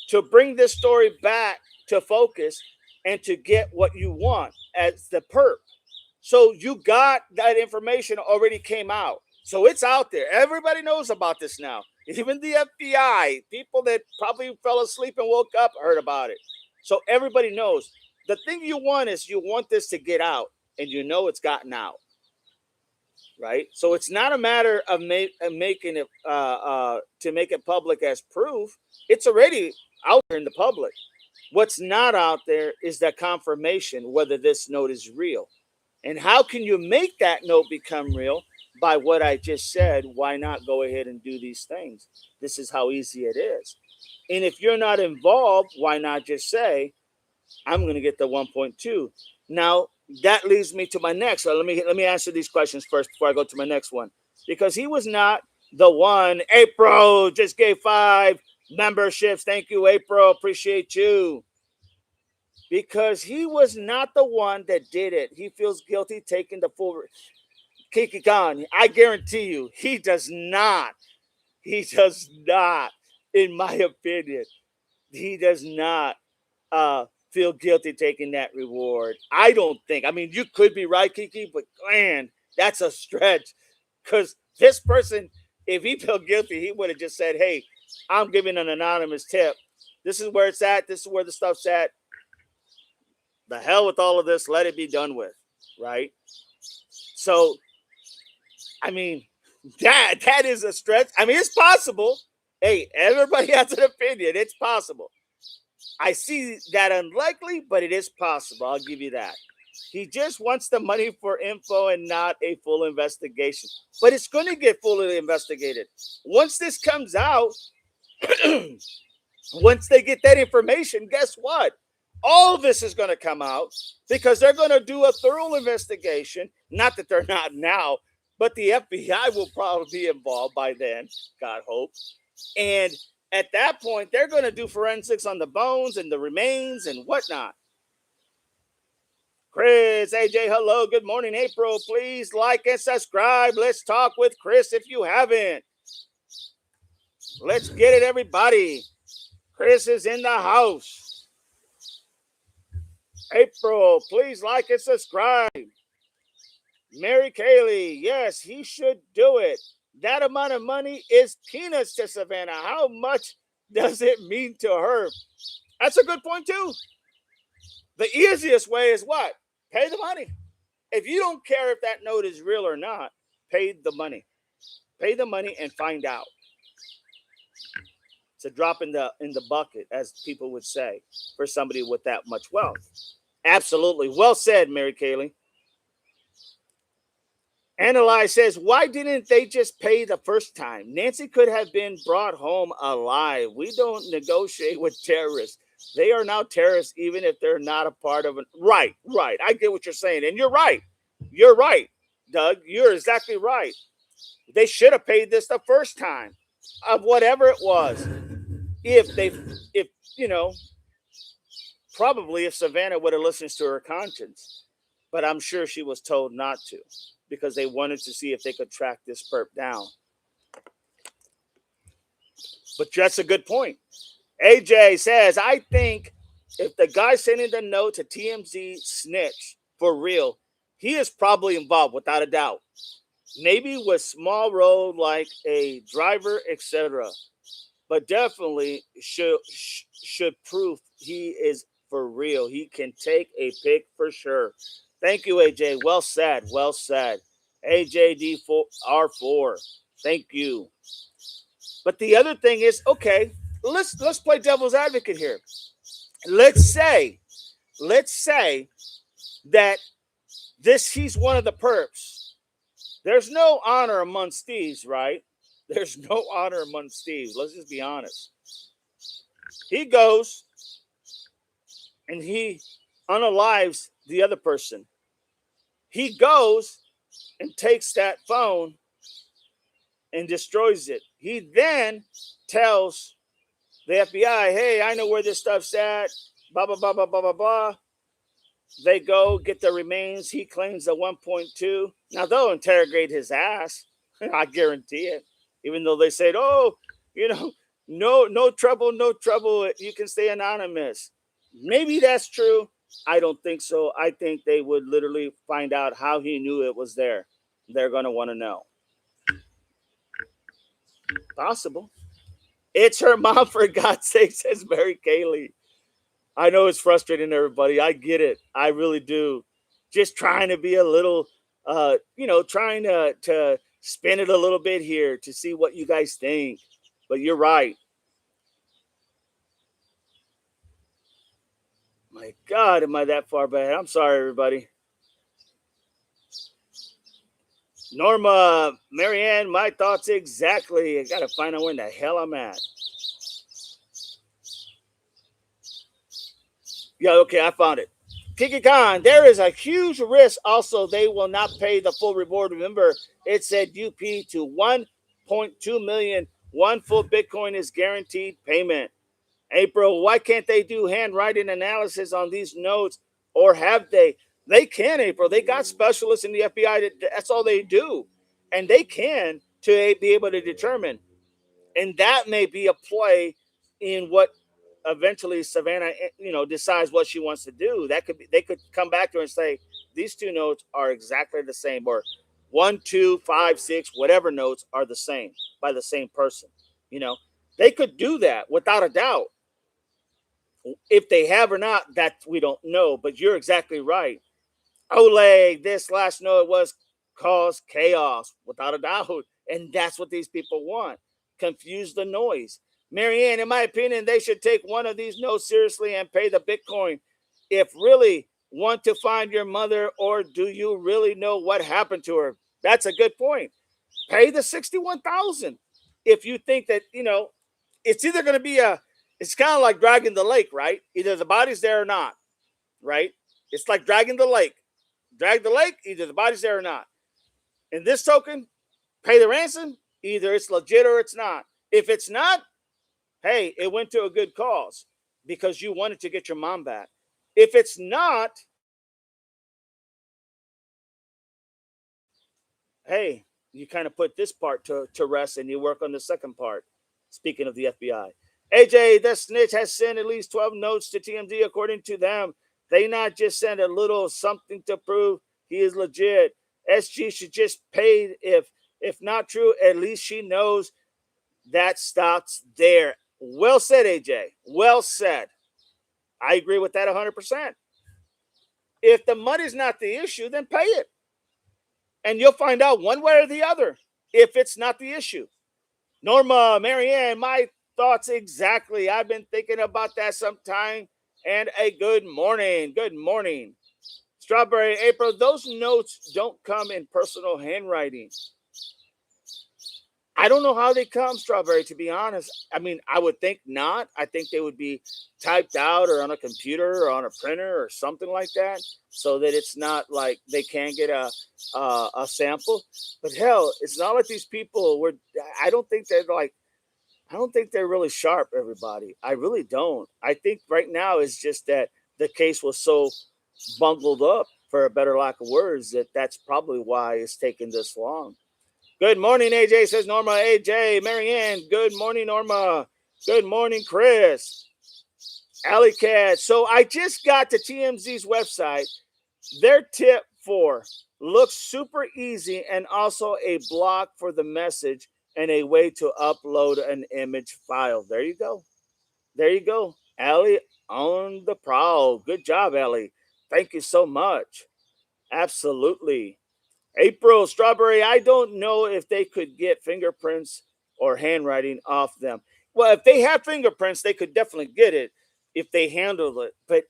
To bring this story back to focus and to get what you want as the perp. So you got that information already came out. So it's out there. Everybody knows about this now. Even the FBI, people that probably fell asleep and woke up heard about it. So everybody knows. The thing you want is you want this to get out, and you know it's gotten out. Right? So it's not a matter of making it to make it public as proof. It's already out there in the public. What's not out there is that confirmation whether this note is real. And how can you make that note become real? By what I just said. Why not go ahead and do these things? This is how easy it is. And if you're not involved, why not just say, I'm going to get the 1.2. Now, that leads me to my next. So let me answer these questions first before I go to my next one. Because he was not the one. April just gave 5 memberships. Thank you, April. Appreciate you. Because he was not the one that did it. He feels guilty taking the full. Kiki Khan, I guarantee you, he does not. He does not, in my opinion. he does not feel guilty taking that reward. I don't think. I mean, you could be right, Kiki, but man, that's a stretch. Because this person, if he felt guilty, he would have just said, "Hey, I'm giving an anonymous tip. This is where it's at. This is where the stuff's at. The hell with all of this. Let it be done with." Right. So, I mean, that is a stretch. I mean, it's possible. Hey, everybody has an opinion. It's possible. I see that unlikely, but it is possible. I'll give you that. He just wants the money for info and not a full investigation. But it's going to get fully investigated. Once this comes out, once they get that information, guess what? All of this is going to come out because they're going to do a thorough investigation. Not that they're not now, but the FBI will probably be involved by then, God hope. And at that point, they're going to do forensics on the bones and the remains and whatnot. Chris, AJ, hello, good morning, April. Please like and subscribe. Let's talk with Chris if you haven't. Let's get it, everybody. Chris is in the house. April, please like and subscribe. Mary Kaylee, yes, he should do it. That amount of money is peanuts to Savannah. How much does it mean to her? That's a good point, too. The easiest way is what? Pay the money. If you don't care if that note is real or not, pay the money. Pay the money and find out. It's a drop in the bucket, as people would say, for somebody with that much wealth. Absolutely. Well said, Mary Kaylee. Analyze says, why didn't they just pay the first time? Nancy could have been brought home alive. We don't negotiate with terrorists. They are now terrorists, even if they're not a part of it. Right. I get what you're saying. And you're right. You're right, Doug. You're exactly right. They should have paid this the first time of whatever it was. Probably if Savannah would have listened to her conscience. But I'm sure she was told not to, because they wanted to see if they could track this perp down. But that's a good point. AJ says, I think if the guy sending the note to TMZ snitch for real, he is probably involved without a doubt. Maybe with small role like a driver, etc. But definitely should prove he is for real. He can take a pic for sure. Thank you, AJ. Well said. Well said. AJD4R4. Thank you. But the other thing is, okay, let's play devil's advocate here. Let's say that he's one of the perps. There's no honor amongst thieves, right? There's no honor amongst thieves. Let's just be honest. He goes and he unalives the other person. He goes and takes that phone and destroys it. He then tells the FBI, hey, I know where this stuff's at, blah, blah, blah, blah, blah, blah, blah. They go get the remains. He claims the 1.2. Now, they'll interrogate his ass. I guarantee it. Even though they said, oh, no trouble, no trouble. You can stay anonymous. Maybe that's true. I don't think so. I think they would literally find out how he knew it was there. They're going to want to know. Possible. It's her mom, for God's sake, says Mary Kaylee. I know it's frustrating, everybody. I get it. I really do. Just trying to be a little, trying to spin it a little bit here to see what you guys think. But you're right. My God, am I that far back? I'm sorry, everybody. Norma, Marianne, my thoughts exactly. I got to find out where in the hell I'm at. Yeah, okay, I found it. Kiki Khan, there is a huge risk. Also, they will not pay the full reward. Remember, it said UP to 1.2 million. One full Bitcoin is guaranteed payment. April, why can't they do handwriting analysis on these notes? Or have they? They can, April. They got specialists in the FBI. That's all they do. And they can to be able to determine. And that may be a play in what eventually Savannah, decides what she wants to do, that could be, they could come back to her and say, these two notes are exactly the same, or 1, 2, 5, 6, whatever notes are the same by the same person. You know, they could do that without a doubt. If they have or not, that we don't know. But you're exactly right. Oleg, this last note was cause chaos without a doubt. And that's what these people want. Confuse the noise. Marianne, in my opinion, they should take one of these notes seriously and pay the Bitcoin. If really want to find your mother, or do you really know what happened to her? That's a good point. Pay the 61,000. If you think that, it's either going to be it's kind of like dragging the lake, right? Either the body's there or not, right? It's like dragging the lake. Drag the lake, either the body's there or not. In this token, pay the ransom, either it's legit or it's not. If it's not, hey, it went to a good cause because you wanted to get your mom back. If it's not, hey, you kind of put this part to rest and you work on the second part. Speaking of the FBI, AJ, the snitch has sent at least 12 notes to TMZ. According to them, they not just send a little something to prove he is legit. SG should just pay. If not true, at least she knows that stops there. Well said, AJ. Well said. I agree with that 100%. If the money's not the issue, then pay it. And you'll find out one way or the other if it's not the issue. Norma, Marianne, my thoughts exactly. I've been thinking about that sometime. And a good morning. Good morning. Strawberry April, those notes don't come in personal handwriting. I don't know how they come, Strawberry, to be honest. I mean, I would think not. I think they would be typed out or on a computer or on a printer or something like that, so that it's not like they can't get a sample. But hell, it's not like these people were. I don't think they're like. I don't think they're really sharp, everybody. I really don't. I think right now it's just that the case was so bungled up, for a better lack of words, that's probably why it's taking this long. Good morning, AJ, says Norma. AJ, Marianne, good morning, Norma. Good morning, Chris. Alley Cat. So I just got to TMZ's website. Their tip for looks super easy and also a block for the message and a way to upload an image file. There you go. There you go. Allie on the prowl. Good job, Allie. Thank you so much. Absolutely. April, Strawberry, I don't know if they could get fingerprints or handwriting off them. Well, if they have fingerprints, they could definitely get it if they handle it. But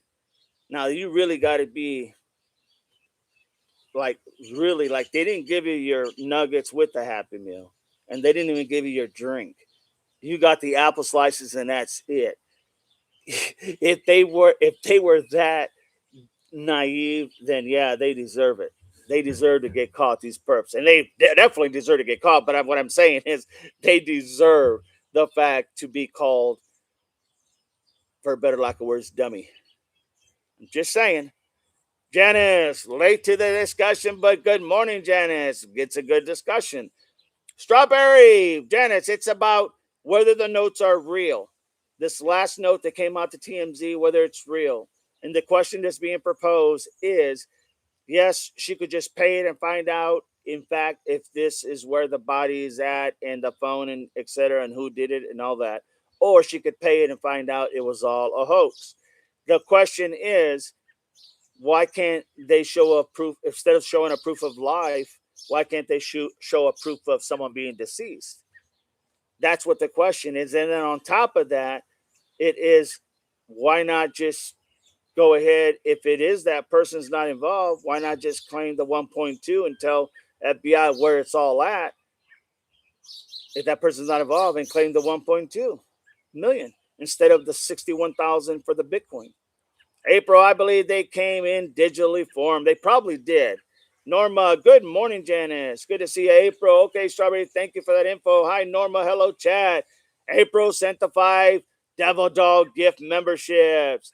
now you really got to be like, really, like they didn't give you your nuggets with the Happy Meal, and they didn't even give you your drink. You got the apple slices, and that's it. If they were that naive, then yeah, they deserve it. They deserve to get caught, these perps, and they definitely deserve to get caught. But what I'm saying is, they deserve the fact to be called, for a better lack of words, dummy. I'm just saying. Janice, late to the discussion, but good morning, Janice. It's a good discussion. Strawberry, Janice, it's about whether the notes are real. This last note that came out to TMZ, whether it's real. And the question that's being proposed is, yes, she could just pay it and find out, in fact, if this is where the body is at and the phone and et cetera, and who did it and all that. Or she could pay it and find out it was all a hoax. The question is, why can't they show a proof, instead of showing a proof of life? Why can't they show a proof of someone being deceased? That's what the question is. And then on top of that, it is, why not just go ahead, if it is that person's not involved, why not just claim the 1.2 and tell FBI where it's all at, if that person's not involved, and claim the 1.2 million instead of the 61,000 for the Bitcoin? April, I believe they came in digitally form. They probably did. Norma, good morning, Janice. Good to see you, April. Okay, Strawberry, thank you for that info. Hi, Norma. Hello, Chad. April sent the 5 Devil Dog gift memberships.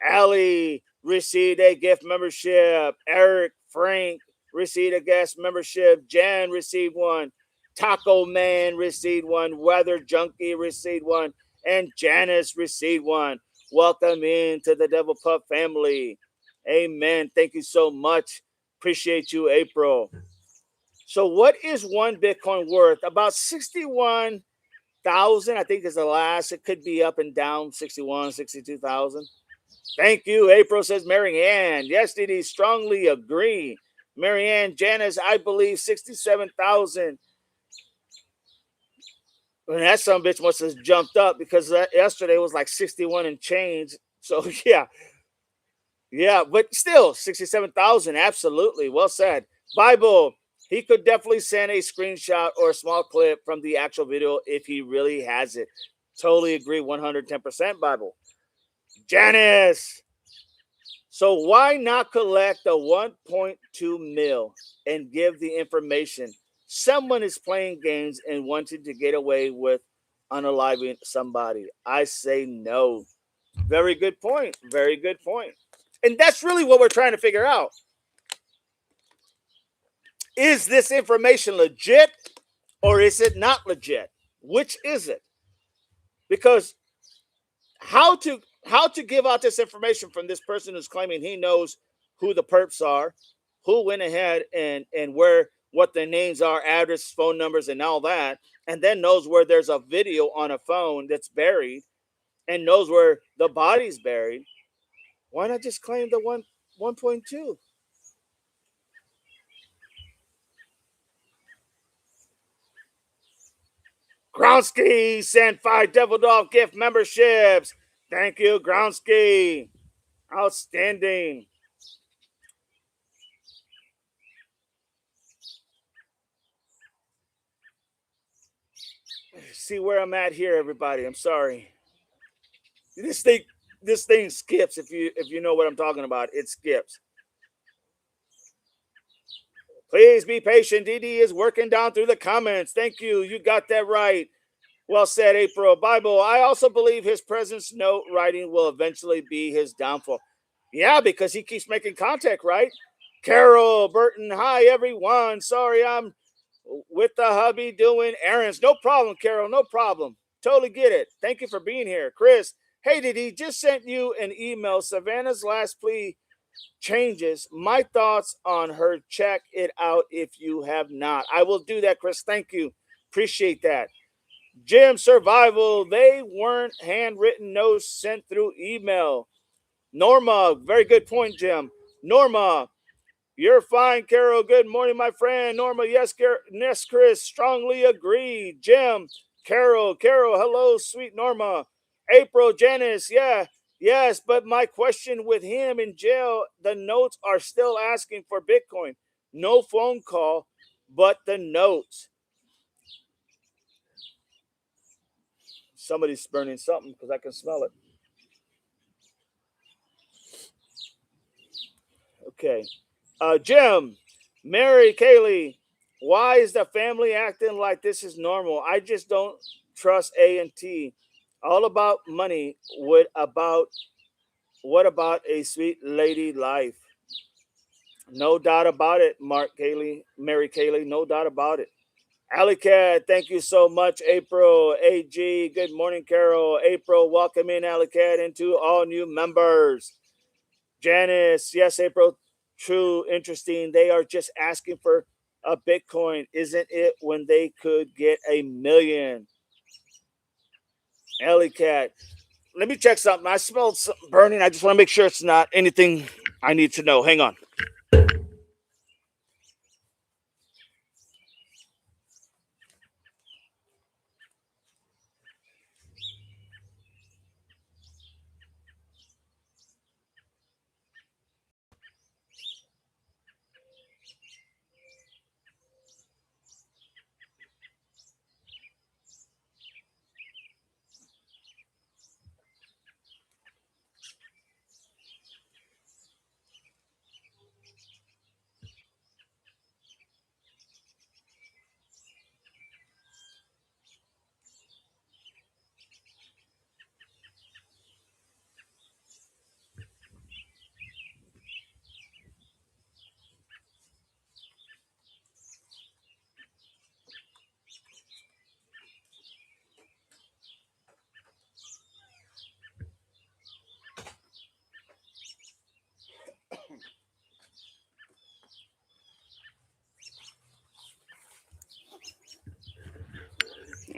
Allie received a gift membership. Eric, Frank received a guest membership. Jan received one. Taco Man received one. Weather Junkie received one. And Janice received one. Welcome into the Devil Pup family. Amen. Thank you so much. Appreciate you, April. So, what is one Bitcoin worth? About 61,000, I think is the last. It could be up and down 61, 62,000. Thank you. April says Mary Ann. Yes, did he strongly agree? Mary Ann, Janice, I believe 67,000. And that some bitch must have jumped up because yesterday was like 61 and change. So yeah, yeah, but still 67,000. Absolutely. Well said. Bible, he could definitely send a screenshot or a small clip from the actual video if he really has it. Totally agree. 110% Bible. Janice. So why not collect the 1.2 mil and give the information? Someone is playing games and wanting to get away with unaliving somebody. I say no. Very good point. Very good point. And that's really what we're trying to figure out. Is this information legit or is it not legit? Which is it? Because how to give out this information from this person who's claiming he knows who the perps are, who went ahead and where what their names are, address, phone numbers, and all that, and then knows where there's a video on a phone that's buried and knows where the body's buried. Why not just claim the 1.2? Groundsky sent 5 Devil Dog gift memberships. Thank you, Groundsky. Outstanding. See where I'm at here, everybody. I'm sorry. This thing this thing skips if you know what I'm talking about. It skips. Please be patient. DD is working down through the comments. Thank you. You got that right. Well said, April. Bible. I also believe his presence note writing will eventually be his downfall. Yeah, because he keeps making contact, right? Carol Burton. Hi, everyone. Sorry, I'm with the hubby doing errands. No problem, Carol. No problem. Totally get it. Thank you for being here. Chris. Hey, did he just sent you an email? Savannah's last plea changes. My thoughts on her. Check it out if you have not. I will do that, Chris. Thank you. Appreciate that. Jim Survival. They weren't handwritten notes sent through email. Norma. Very good point, Jim. Norma. You're fine, Carol. Good morning, my friend. Norma, yes, Chris. Strongly agree. Jim, Carol, hello, sweet Norma. April, Janice, yeah, yes, but my question with him in jail, the notes are still asking for Bitcoin. No phone call, but the notes. Somebody's burning something because I can smell it. Okay. Jim, Mary, Kaylee, why is the family acting like this is normal? I just don't trust A and T. All about money. What about a sweet lady life? No doubt about it, Mark Kaylee, Mary Kaylee, no doubt about it. Alley Cat, thank you so much, April. AG, good morning, Carol. April, welcome in Alley Cat into all new members. Janice, yes, April, true, interesting. They are just asking for a Bitcoin, isn't it? When they could get 1 million. Ellie Cat, let me check something. I smelled something burning. I just want to make sure it's not anything I need to know. Hang on.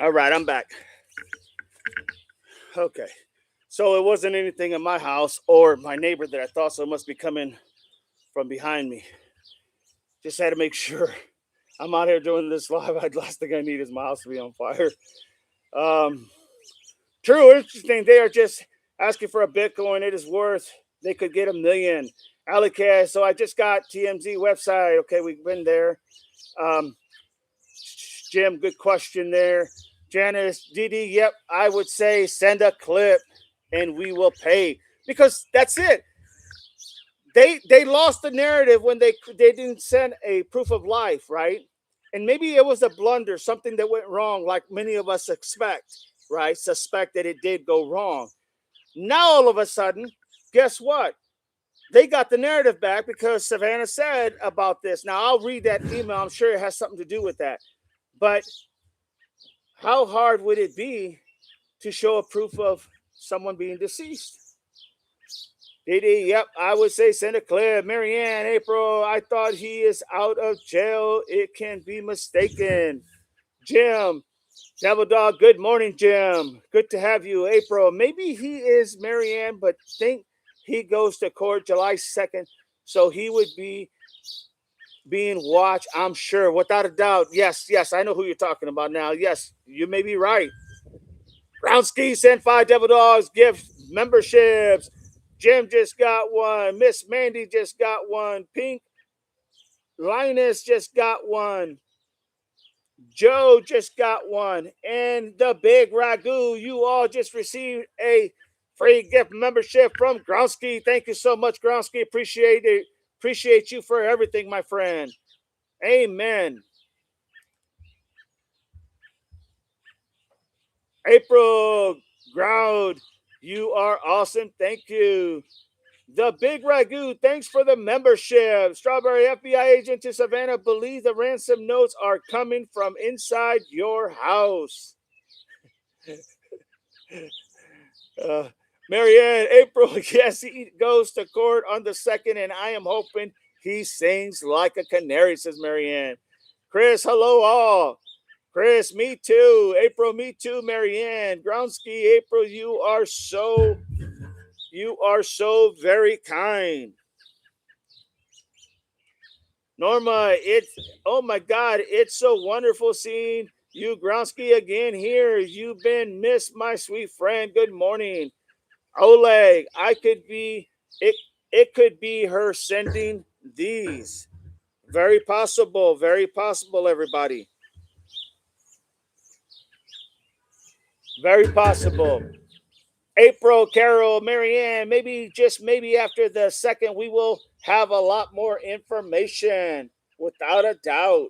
All right, I'm back. Okay. So it wasn't anything in my house or my neighbor that I thought so. It must be coming from behind me. Just had to make sure. I'm out here doing this live. The last thing I need is my house to be on fire. Um, True, interesting. They are just asking for a Bitcoin. It is worth. They could get 1 million. Alley. So I just got TMZ website. Okay, we've been there. Um, Jim, good question there. Janice, DD, yep, I would say send a clip and we will pay because that's it. They lost the narrative when they didn't send a proof of life, right? And maybe it was a blunder, something that went wrong, like many of us expect, right? Suspect that it did go wrong. Now all of a sudden, guess what? They got the narrative back because Savannah said about this. Now I'll read that email. I'm sure it has something to do with that. But how hard would it be to show a proof of someone being deceased? DD, yep, I would say send a clip. Marianne, April, I thought he is out of jail. It can be mistaken. Jim, Devil Dog, good morning, Jim. Good to have you. April, maybe he is Marianne, but think he goes to court July 2nd, so he would be being watched, I'm sure, without a doubt. Yes, I know who you're talking about now. Yes, you may be right. Brownski sent 5 Devil Dogs gift memberships. Jim just got one. Miss Mandy just got one. Pink Linus just got one. Joe just got one. And the Big Ragu, you all just received a free gift membership from Groundsky. Thank you so much, Groundsky. Appreciate it. Appreciate you for everything, my friend. Amen. April Ground, you are awesome. Thank you. The Big Ragu, thanks for the membership. Strawberry FBI agent to Savannah, believe the ransom notes are coming from inside your house. Marianne, April, yes, he goes to court on the 2nd, and I am hoping he sings like a canary, says Marianne. Chris, hello all. Chris, me too. April, me too, Marianne. Groundsky, April, you are so very kind. Norma, it's oh my God, it's so wonderful seeing you, Groundsky, again here. You've been missed, my sweet friend. Good morning. Oleg, I could be it. It could be her sending these. Very possible. Very possible. Everybody. Very possible. April, Carol, Marianne, maybe just maybe after the 2nd, we will have a lot more information, without a doubt.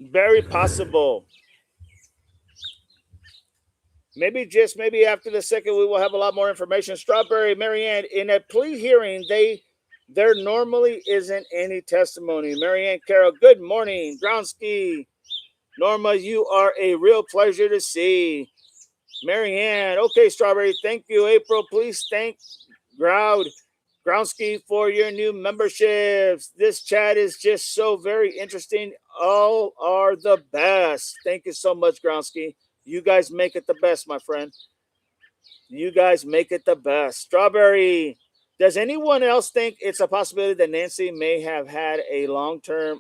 Very possible. Maybe just maybe after the 2nd, we will have a lot more information. Strawberry, Marianne, in a plea hearing, there normally isn't any testimony. Marianne Carroll, good morning. Groundsky, Norma, you are a real pleasure to see. Marianne, okay, Strawberry, thank you. April, please thank Groundsky for your new memberships. This chat is just so very interesting. All are the best. Thank you so much, Groundsky. You guys make it the best, my friend. You guys make it the best. Strawberry, does anyone else think it's a possibility that Nancy may have had a long-term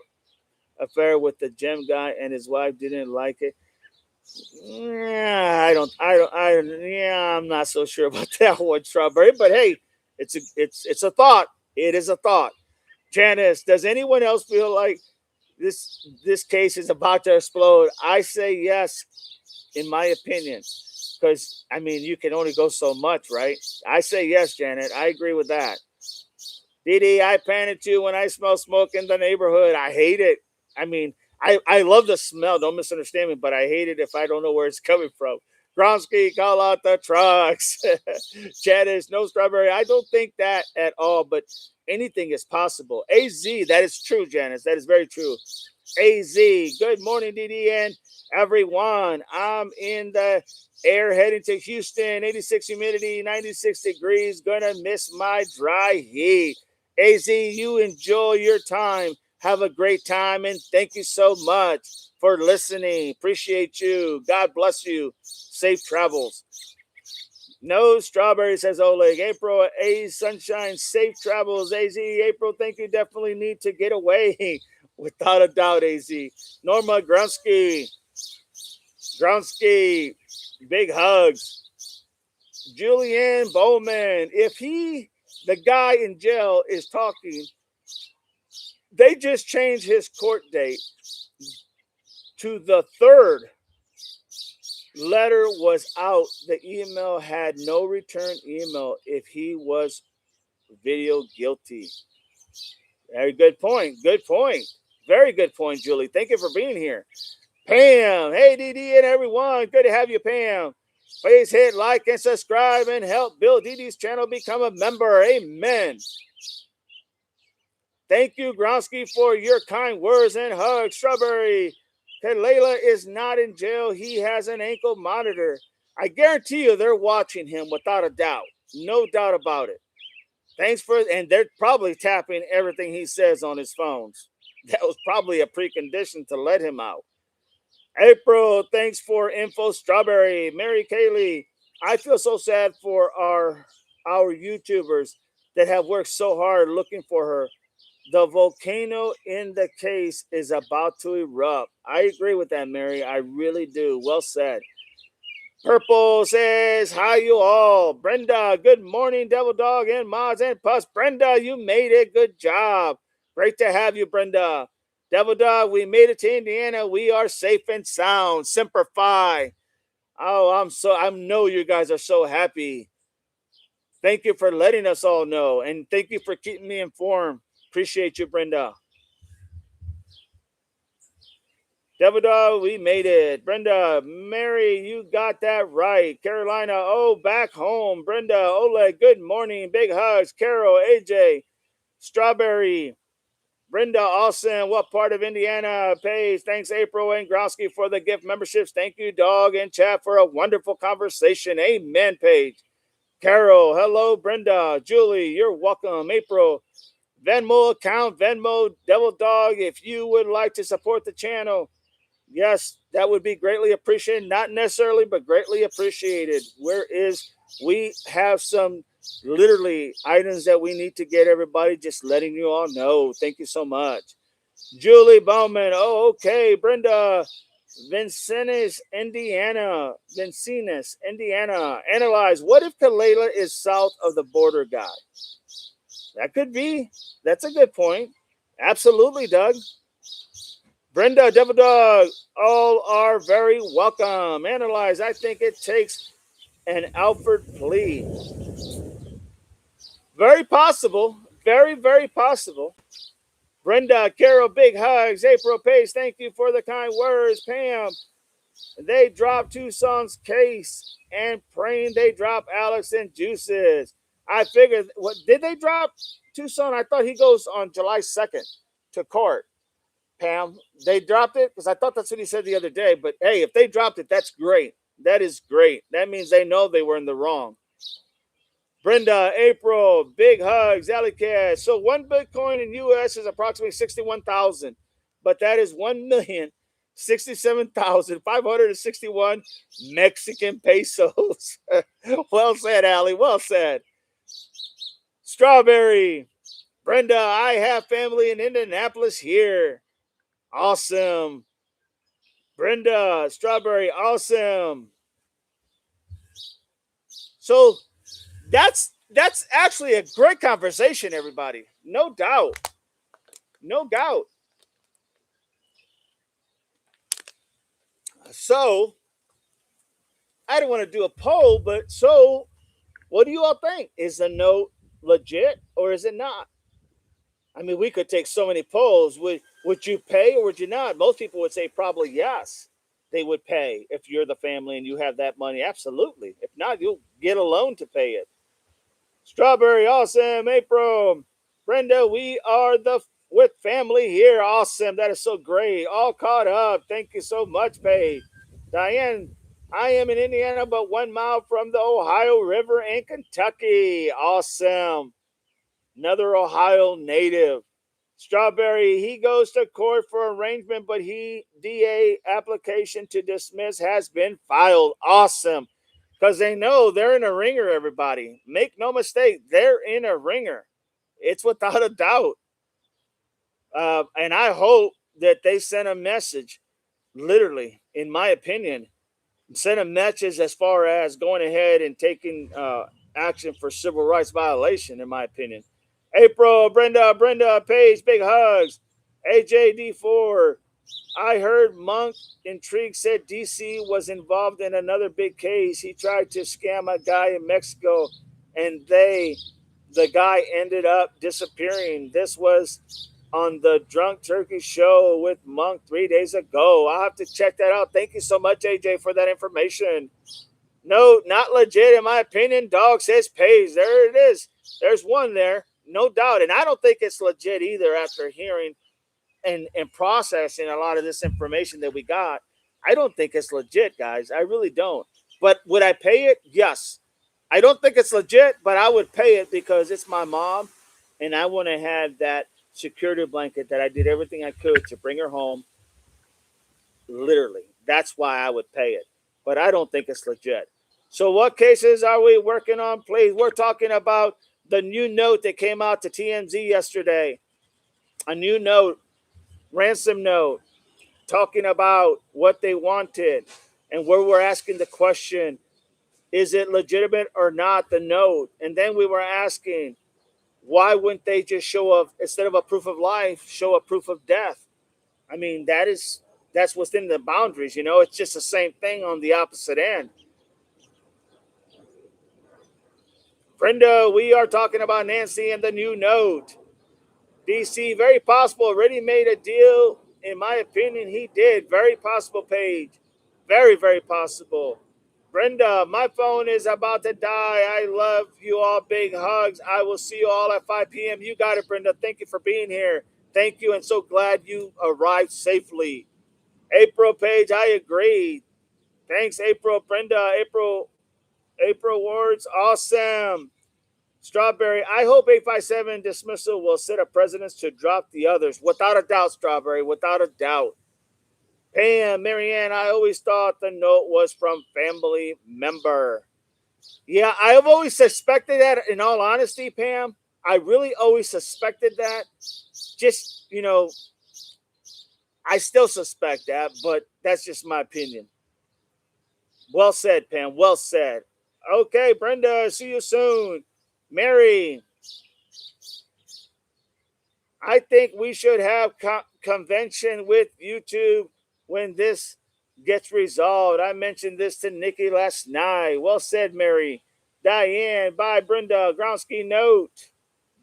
affair with the gym guy and his wife didn't like it? Yeah, yeah, I'm not so sure about that one, Strawberry. But hey, it's a thought. It is a thought. Janice, does anyone else feel like this case is about to explode? I say yes, in my opinion, because I mean you can only go so much, right? I say yes, Janet. I agree with that. Dee, I panic too when I smell smoke in the neighborhood. I hate it. I mean, I love the smell. Don't misunderstand me, but I hate it if I don't know where it's coming from. Gronsky, call out the trucks. Janice, no Strawberry. I don't think that at all, but anything is possible. AZ, that is true, Janice. That is very true. AZ. Good morning, DDN, everyone. I'm in the air heading to Houston. 86 humidity, 96 degrees. Gonna miss my dry heat. AZ, you enjoy your time. Have a great time, and thank you so much for listening. Appreciate you. God bless you. Safe travels. No strawberry, says Oleg. April, A sunshine, safe travels. AZ, April, thank you. Definitely need to get away. Without a doubt, AZ. Norma Gronsky, big hugs. Julianne Bowman, if the guy in jail, is talking, they just changed his court date to the 3rd. Letter was out. The email had no return email if he was video guilty. Very good point. Good point. Very good point, Julie. Thank you for being here. Pam. Hey, DD and everyone. Good to have you, Pam. Please hit like and subscribe and help build DD's channel. Become a member. Amen. Thank you, Gronsky, for your kind words and hugs. Strawberry. Kalela is not in jail. He has an ankle monitor. I guarantee you they're watching him without a doubt. No doubt about it. And they're probably tapping everything he says on his phones. That was probably a precondition to let him out. April, thanks for info. Strawberry. Mary Kaylee, I feel so sad for our YouTubers that have worked so hard looking for her. The volcano in the case is about to erupt. I agree with that, Mary. I really do. Well said. Purple says, hi, you all. Brenda, good morning, Devil Dog and Mods and Puss. Brenda, you made it. Good job. Great to have you, Brenda. Devil Dog, we made it to Indiana. We are safe and sound. Semper Fi. Oh, I know you guys are so happy. Thank you for letting us all know. And thank you for keeping me informed. Appreciate you, Brenda. Devil Dog, we made it. Brenda, Mary, you got that right. Carolina, back home. Brenda, Oleg, good morning. Big hugs. Carol, AJ, Strawberry, Brenda, Austin, what part of Indiana? Paige, thanks, April and Gronsky, for the gift memberships. Thank you, Dog and Chat, for a wonderful conversation. Amen, Paige. Carol, hello, Brenda. Julie, you're welcome. April, Venmo account, Venmo, Devil Dog, if you would like to support the channel. Yes, that would be greatly appreciated. Not necessarily, but greatly appreciated. We have some literally items that we need to get everybody, just letting you all know. Thank you so much. Julie Bowman. Oh, okay. Brenda, Vincennes, Indiana. Analyze. What if Kalela is south of the border, guy? That could be. That's a good point. Absolutely, Doug. Brenda, Devil Dog, all are very welcome. Analyze. I think it takes an Alfred plea. Very possible. Very, very possible. Brenda, Carol, big hugs. April Pace, thank you for the kind words. Pam, they dropped Tucson's case and praying they drop Alex and Juices. I figured, what did they drop Tucson? I thought he goes on July 2nd to court. Pam, they dropped it? Because I thought that's what he said the other day. But hey, if they dropped it, that's great. That is great. That means they know they were in the wrong. Brenda, April, big hugs, Alicat. So 1 Bitcoin in US is approximately 61,000, but that is 1,067,561 Mexican pesos. Well said, Ali. Well said. Strawberry, Brenda, I have family in Indianapolis here. Awesome. Brenda, Strawberry, awesome. So that's actually a great conversation, everybody. No doubt. No doubt. So I don't want to do a poll, but so what do you all think? Is the note legit or is it not? I mean, we could take so many polls. Would you pay or would you not? Most people would say probably yes. They would pay if you're the family and you have that money. Absolutely. If not, you'll get a loan to pay it. Strawberry, awesome. April, Brenda, we are with family here. Awesome. That is so great. All caught up. Thank you so much, Paige. Diane, I am in Indiana, but 1 mile from the Ohio River in Kentucky. Awesome. Another Ohio native. Strawberry, he goes to court for arrangement, but he DA application to dismiss has been filed. Awesome. Because they know they're in a ringer, everybody. Make no mistake, they're in a ringer. It's without a doubt. And I hope that they send a message, literally, in my opinion, send a message as far as going ahead and taking action for civil rights violation, in my opinion. April, Brenda, Paige, big hugs. AJD4, I heard Monk Intrigue said DC was involved in another big case. He tried to scam a guy in Mexico, and the guy ended up disappearing. This was on the Drunk Turkey show with Monk 3 days ago. I'll have to check that out. Thank you so much, AJ, for that information. No, not legit, in my opinion. Dog says pays. There it is. There's one there, no doubt. And I don't think it's legit either after hearing and processing a lot of this information that we got. I don't think it's legit, guys. I really don't. But would I pay it? Yes. I don't think it's legit, but I would pay it because it's my mom, and I want to have that security blanket that I did everything I could to bring her home. Literally, that's why I would pay it. But I don't think it's legit. So, what cases are we working on, please? We're talking about the new note that came out to TMZ yesterday. A new note, ransom note, talking about what they wanted and where we're asking the question, is it legitimate or not, the note? And then we were asking, why wouldn't they just show a, instead of a proof of life, show a proof of death? I mean, that's within the boundaries, it's just the same thing on the opposite end. Brenda, we are talking about Nancy and the new note. DC, very possible, already made a deal. In my opinion, he did. Very possible, Paige. Very, very possible. Brenda, my phone is about to die. I love you all. Big hugs. I will see you all at 5 p.m. You got it, Brenda. Thank you for being here. Thank you, and so glad you arrived safely. April, Page, I agree. Thanks, April. Brenda, April Words, awesome. Strawberry, I hope 857 dismissal will set a precedence to drop the others. Without a doubt, Strawberry, without a doubt. Pam, Marianne, I always thought the note was from family member. Yeah, I have always suspected that, in all honesty, Pam. I really always suspected that. Just, I still suspect that, but that's just my opinion. Well said, Pam. Well said. Okay, Brenda, see you soon. Mary, I think we should have convention with YouTube when this gets resolved. I mentioned this to Nikki last night. Well said, Mary. Diane, bye, Brenda. Groundsky note.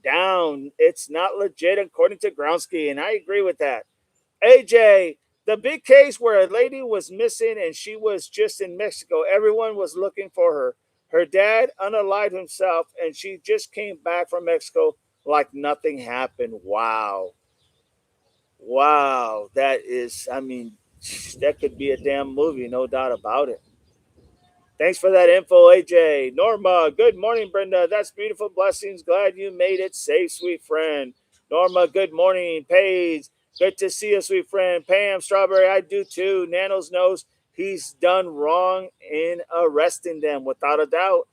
Down. It's not legit according to Groundsky, and I agree with that. AJ, the big case where a lady was missing and she was just in Mexico. Everyone was looking for her. Her dad unalived himself, and she just came back from Mexico like nothing happened. Wow. Wow. That is, I mean, that could be a damn movie, no doubt about it. Thanks for that info, AJ. Norma, good morning, Brenda. That's beautiful. Blessings. Glad you made it safe, sweet friend. Norma, good morning. Paige, good to see you, sweet friend. Pam, Strawberry, I do too. Nanos knows he's done wrong in arresting them, without a doubt.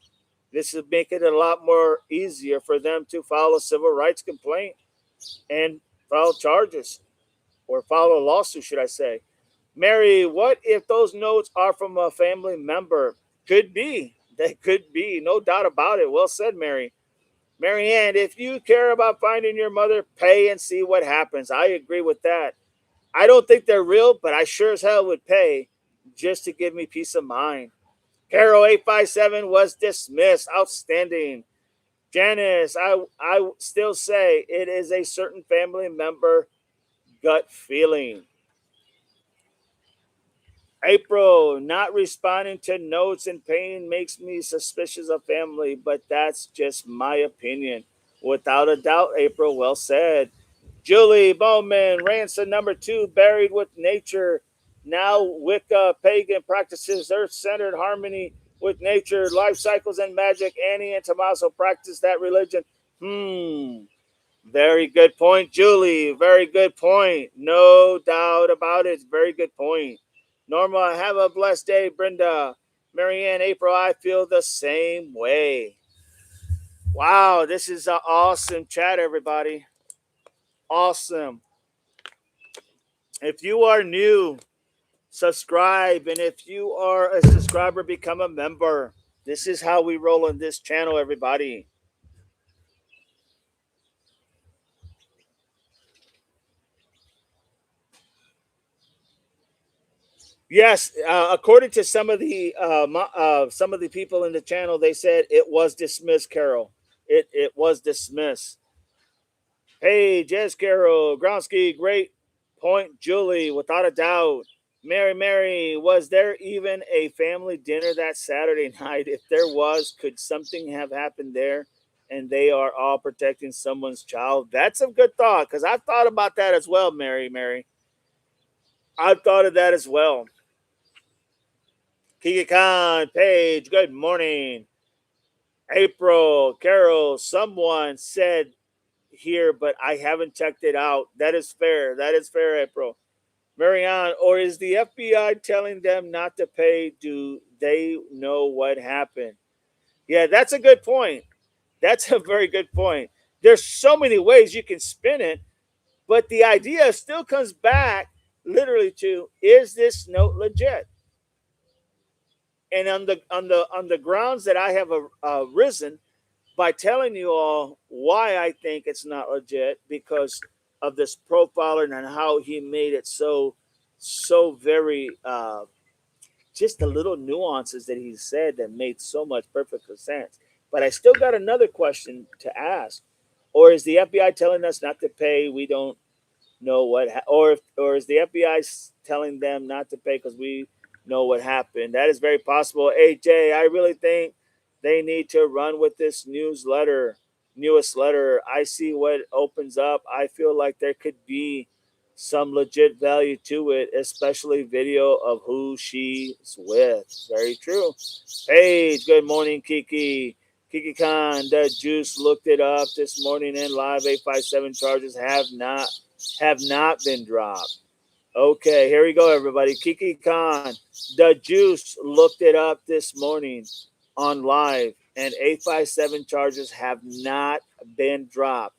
This is making it a lot more easier for them to file a civil rights complaint and file charges, or file a lawsuit, should I say. Mary, what if those notes are from a family member? Could be. They could be. No doubt about it. Well said, Mary. Marianne, if you care about finding your mother, pay and see what happens. I agree with that. I don't think they're real, but I sure as hell would pay just to give me peace of mind. Carol 857 was dismissed. Outstanding. Janice, I still say it is a certain family member gut feeling. April, not responding to notes and pain makes me suspicious of family, but that's just my opinion. Without a doubt, April, well said. Julie Bowman, Ransom number 2, buried with nature. Now Wicca, pagan practices, earth-centered harmony with nature, life cycles and magic. Annie and Tommaso practice that religion. Very good point, Julie. Very good point. No doubt about it. Very good point. Norma, have a blessed day, Brenda. Marianne, April, I feel the same way. Wow, this is an awesome chat, everybody. Awesome. If you are new, subscribe. And if you are a subscriber, become a member. This is how we roll on this channel, everybody. Yes, according to some of the people in the channel, they said it was dismissed. Carol, it was dismissed. Hey, Jess, Carol, Gronsky, great point, Julie, without a doubt. Mary, was there even a family dinner that Saturday night? If there was, could something have happened there? And they are all protecting someone's child. That's a good thought because I've thought about that as well, Mary. I've thought of that as well. Kiki Khan, Paige, good morning. April, Carol, someone said here, but I haven't checked it out. That is fair. That is fair, April. Marianne, or is the FBI telling them not to pay? Do they know what happened? Yeah, that's a good point. That's a very good point. There's so many ways you can spin it, but the idea still comes back literally to, is this note legit? And on the grounds that I have risen by telling you all why I think it's not legit, because of this profiler and how he made it so very just the little nuances that he said that made so much perfect sense. But I still got another question to ask. Or is the FBI telling us not to pay? We don't know what, or is the FBI telling them not to pay because we know what happened? That is very possible. AJ, I really think they need to run with this newest letter. I see what opens up. I feel like there could be some legit value to it, especially video of who she's with. Very true. Paige, good morning, Kiki. Kiki Khan, the Juice looked it up this morning in live. 857 charges have not been dropped. Okay, here we go, everybody. Kiki Khan, the Juice looked it up this morning on live, and 857 charges have not been dropped.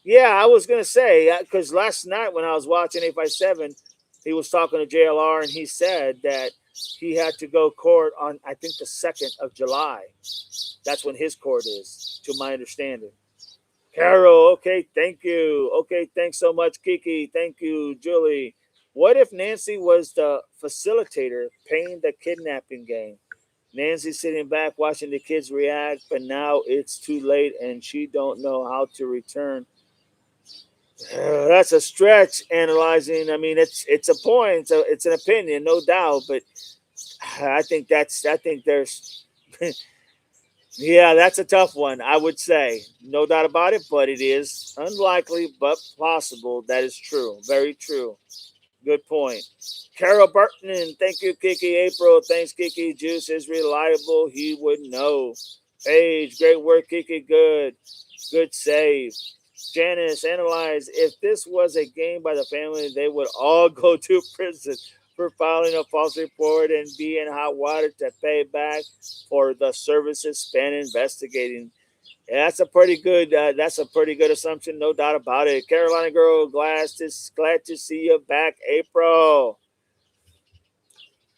Yeah, I was gonna say, because last night when I was watching 857, he was talking to JLR, and he said that he had to go court on, I think, the 2nd of July. That's when his court is, to my understanding. Carol, okay, thank you. Okay, thanks so much, Kiki. Thank you, Julie. What if Nancy was the facilitator paying the kidnapping game? Nancy sitting back watching the kids react, but now it's too late and she don't know how to return. That's a stretch analyzing. I mean, it's a point, so it's an opinion, no doubt, but I think there's yeah, that's a tough one, I would say. No doubt about it, but it is unlikely but possible. That is true. Very true. Good point. Carol Burton, thank you, Kiki. April, thanks, Kiki. Juice is reliable. He would know. Paige, great work, Kiki. Good save. Janice, analyze. If this was a game by the family, they would all go to prison for filing a false report and be in hot water to pay back for the services spent investigating. Yeah, that's a pretty good. That's a pretty good assumption, no doubt about it. Carolina girl, glad to see you back, April.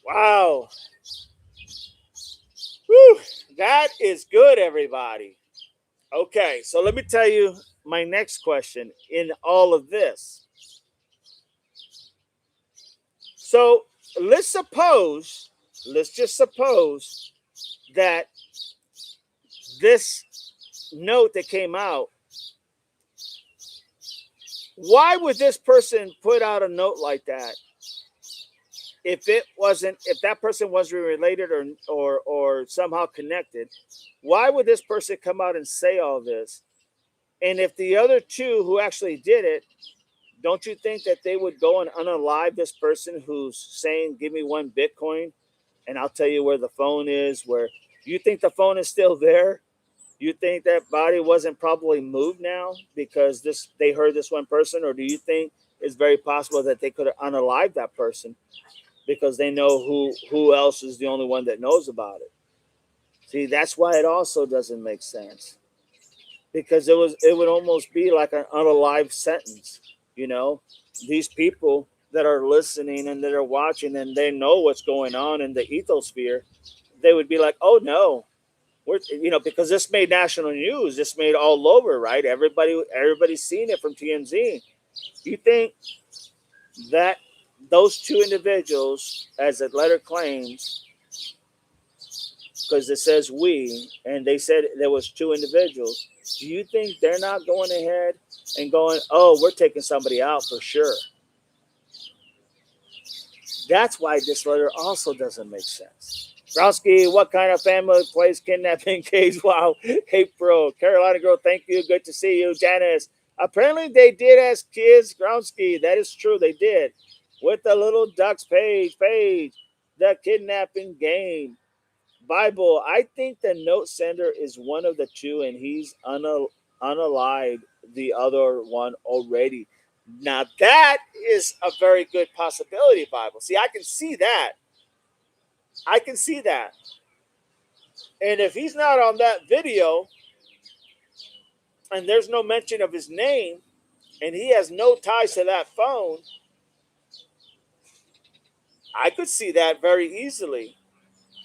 Wow, whew, that is good, everybody. Okay, so let me tell you my next question in all of this. So let's just suppose that this note that came out, why would this person put out a note like that if that person wasn't related or somehow connected? Why would this person come out and say all this? And if the other two who actually did it don't you think that they would go and unalive this person who's saying, "Give me 1 Bitcoin, and I'll tell you where the phone is"? Where you think the phone is still there? You think that body wasn't probably moved now because this they heard this one person, or do you think it's very possible that they could have unalived that person because they know who else is the only one that knows about it? See, that's why it also doesn't make sense, because it would almost be like an unalive sentence. You know, these people that are listening and that are watching and they know what's going on in the ethosphere, they would be like, "Oh no, we're because this made national news, this made all over, right? Everybody's seen it from TMZ. You think that those two individuals, as the letter claims, because it says we, and they said there was two individuals. Do you think they're not going ahead and going, "Oh, we're taking somebody out for sure"? That's why this letter also doesn't make sense. Browski, what kind of family plays kidnapping case? Wow. April, Carolina girl, thank you. Good to see you. Janice, apparently they did as kids. Groundsky, that is true. They did. With the little ducks page, the kidnapping game. Bible, I think the note sender is one of the two, and he's unalived the other one already. Now that is a very good possibility, Bible. See, I can see that. I can see that. And if he's not on that video and there's no mention of his name and he has no ties to that phone, I could see that very easily.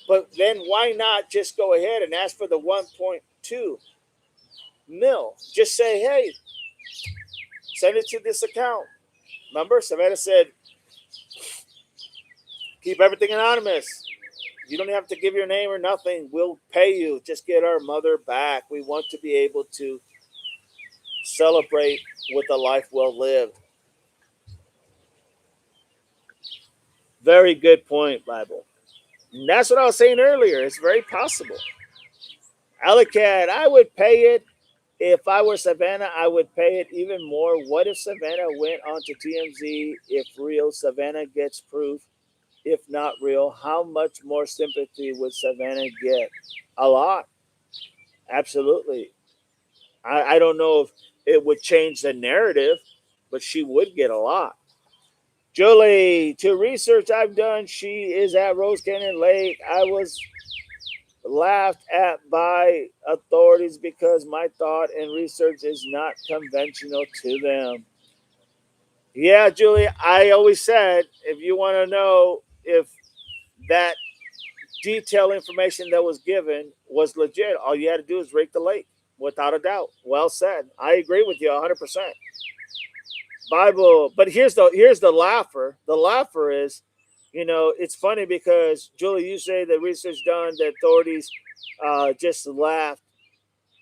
But then why not just go ahead and ask for the 1.2 mil? Just say, "Hey, send it to this account." Remember, Savannah said, "Keep everything anonymous. You don't have to give your name or nothing. We'll pay you. Just get our mother back. We want to be able to celebrate with a life well lived." Very good point, Bible. And that's what I was saying earlier. It's very possible. Alicat, I would pay it. If I were Savannah, I would pay it even more. What if Savannah went onto TMZ? If real, Savannah gets proof. If not real, how much more sympathy would Savannah get? A lot. Absolutely. I don't know if it would change the narrative, but she would get a lot. Julie, to research I've done, she is at Rose Canyon Lake. I was laughed at by authorities because my thought and research is not conventional to them. Yeah, Julie, I always said if you want to know if that detailed information that was given was legit, all you had to do is rake the lake, without a doubt. Well said. I agree with you 100%. Bible, but here's the laugher. The laugher is, it's funny because Julie, you say the research done, the authorities just laughed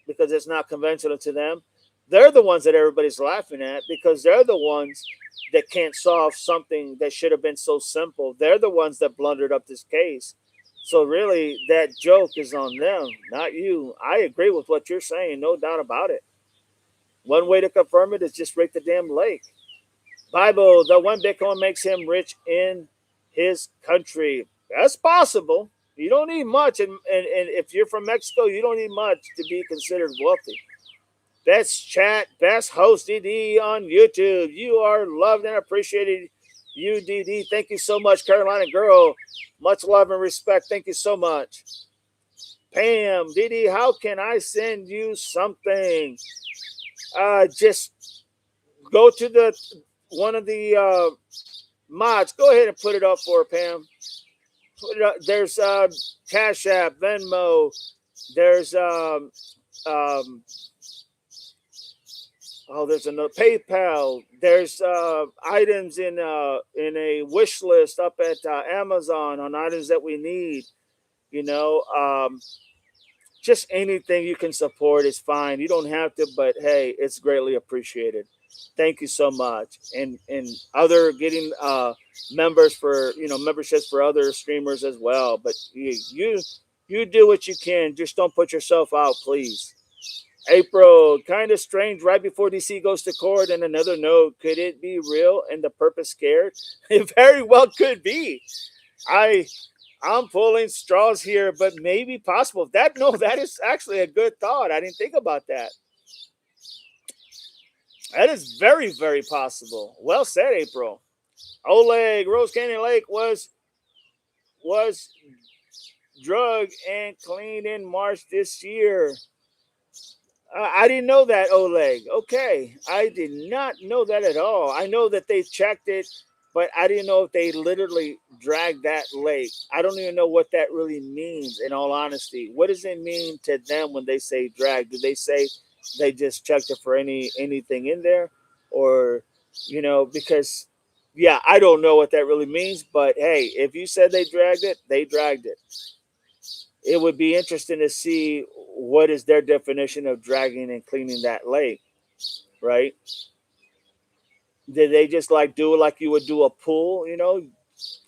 because it's not conventional to them. They're the ones that everybody's laughing at because they're the ones that can't solve something that should have been so simple. They're the ones that blundered up this case. So really, that joke is on them, not you. I agree with what you're saying, no doubt about it. One way to confirm it is just rake the damn lake. Bible, the 1 Bitcoin makes him rich in his country. That's possible. You don't need much. And if you're from Mexico, you don't need much to be considered wealthy. Best chat, best host DD on YouTube. You are loved and appreciated. You, DD. Thank you so much, Carolina girl. Much love and respect. Thank you so much. Pam, DD, how can I send you something? Just go to the one of the mods. Go ahead and put it up for her, Pam. Put it up. There's Cash App, Venmo. There's there's another PayPal. There's items in a wish list up at Amazon on items that we need. Just anything you can support is fine. You don't have to, but hey, it's greatly appreciated. Thank you so much. And other getting members for memberships for other streamers as well. But you do what you can. Just don't put yourself out, please. April, kind of strange right before DC goes to court. And another note, could it be real and the purpose scared? It very well could be. I I'm pulling straws here, but maybe possible. That no, that is actually a good thought. I didn't think about that. That is very, very possible. Well said, April. Oleg, Rose Canyon Lake was drugged and cleaned in March this year. I didn't know that, Oleg. Okay. I did not know that at all. I know that they checked it, but I didn't know if they literally dragged that lake. I don't even know what that really means, in all honesty. What does it mean to them when they say drag? Do they say they just checked it for anything in there? Or, because yeah, I don't know what that really means, but hey, if you said they dragged it, they dragged it. It would be interesting to see what is their definition of dragging and cleaning that lake, right? Did they just like do it like you would do a pool,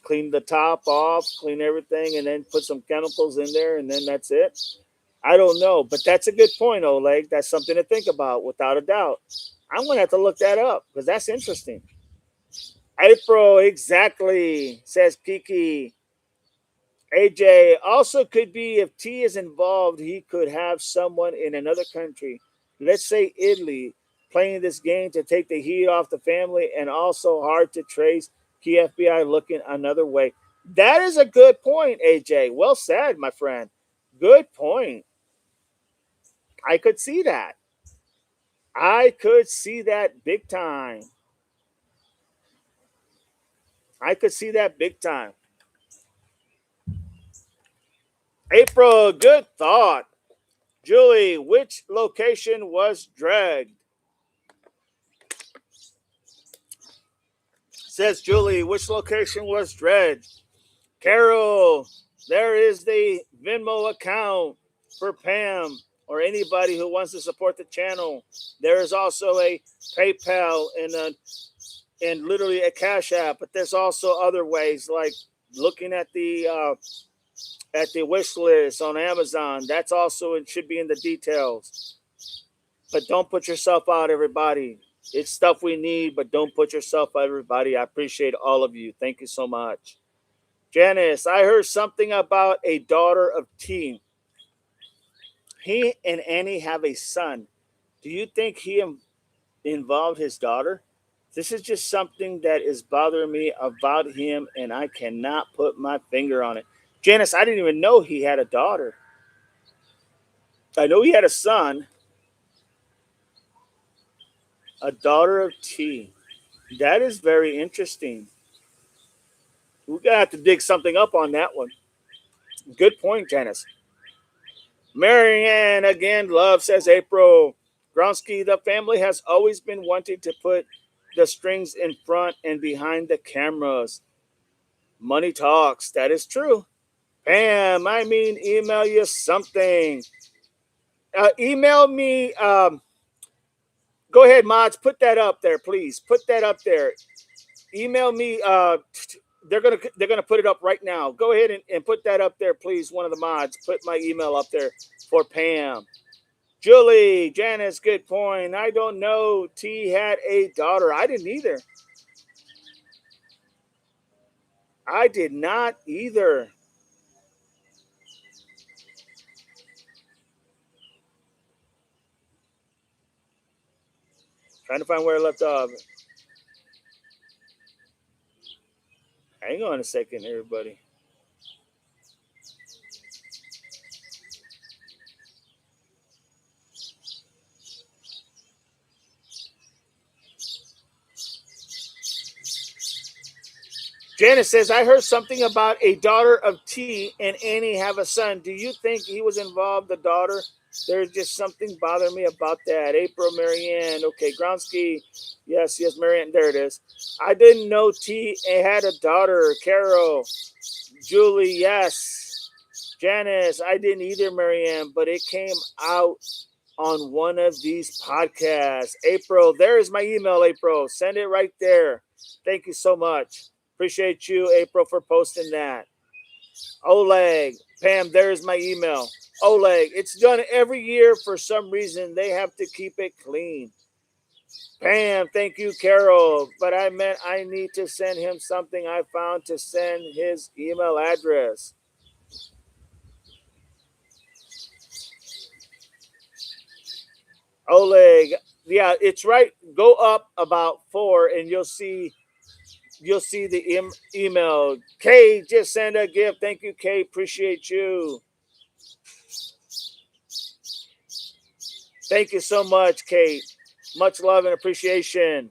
clean the top off, clean everything, and then put some chemicals in there, and then that's it? I don't know, but that's a good point, Oleg. That's something to think about, without a doubt. I'm gonna have to look that up because that's interesting. April, exactly, says Kiki. AJ also could be if T is involved, he could have someone in another country, let's say Italy, playing this game to take the heat off the family and also hard to trace. Key FBI looking another way. That is a good point, AJ. Well said, my friend. Good point. I could see that. I could see that big time. I could see that big time. April, good thought. Julie, which location was dragged? Says Julie, which location was dragged? Carol, there is the Venmo account for Pam or anybody who wants to support the channel. There is also a PayPal and literally a Cash App, but there's also other ways like looking at the wish list on Amazon. That's also, it should be in the details. But don't put yourself out, everybody. It's stuff we need, but don't put yourself out, everybody. I appreciate all of you. Thank you so much. Janice, I heard something about a daughter of T. He and Annie have a son. Do you think he involved his daughter? This is just something that is bothering me about him, and I cannot put my finger on it. Janice, I didn't even know he had a daughter. I know he had a son, a daughter of T. That is very interesting. We're going to have to dig something up on that one. Good point, Janice. Marianne, again, love, says April. Gronsky, the family has always been wanting to put the strings in front and behind the cameras. Money talks. That is true. Pam, email you something. Email me. Go ahead, mods. Put that up there, please. Put that up there. Email me. They're gonna put it up right now. Go ahead and put that up there, please. One of the mods. Put my email up there for Pam. Julie, Janice, good point. I don't know. T had a daughter. I didn't either. I did not either. Trying to find where I left off. Hang on a second, everybody. Janice says, I heard something about a daughter of T and Annie have a son. Do you think he was involved, the daughter? There's just something bothering me about that. April, Marianne. Okay, Gronsky. Yes, Marianne. There it is. I didn't know T had a daughter. Carol. Julie, yes. Janice, I didn't either, Marianne, but it came out on one of these podcasts. April, there is my email, April. Send it right there. Thank you so much. Appreciate you, April, for posting that. Oleg, Pam, there's my email. Oleg, it's done every year for some reason. They have to keep it clean. Pam, thank you, Carol. But I meant I need to send him something I found to send his email address. Oleg, yeah, it's right. Go up about four, and you'll see the email. Kay, just send a gift. Thank you, Kay. Appreciate you. Thank you so much, Kate. Much love and appreciation.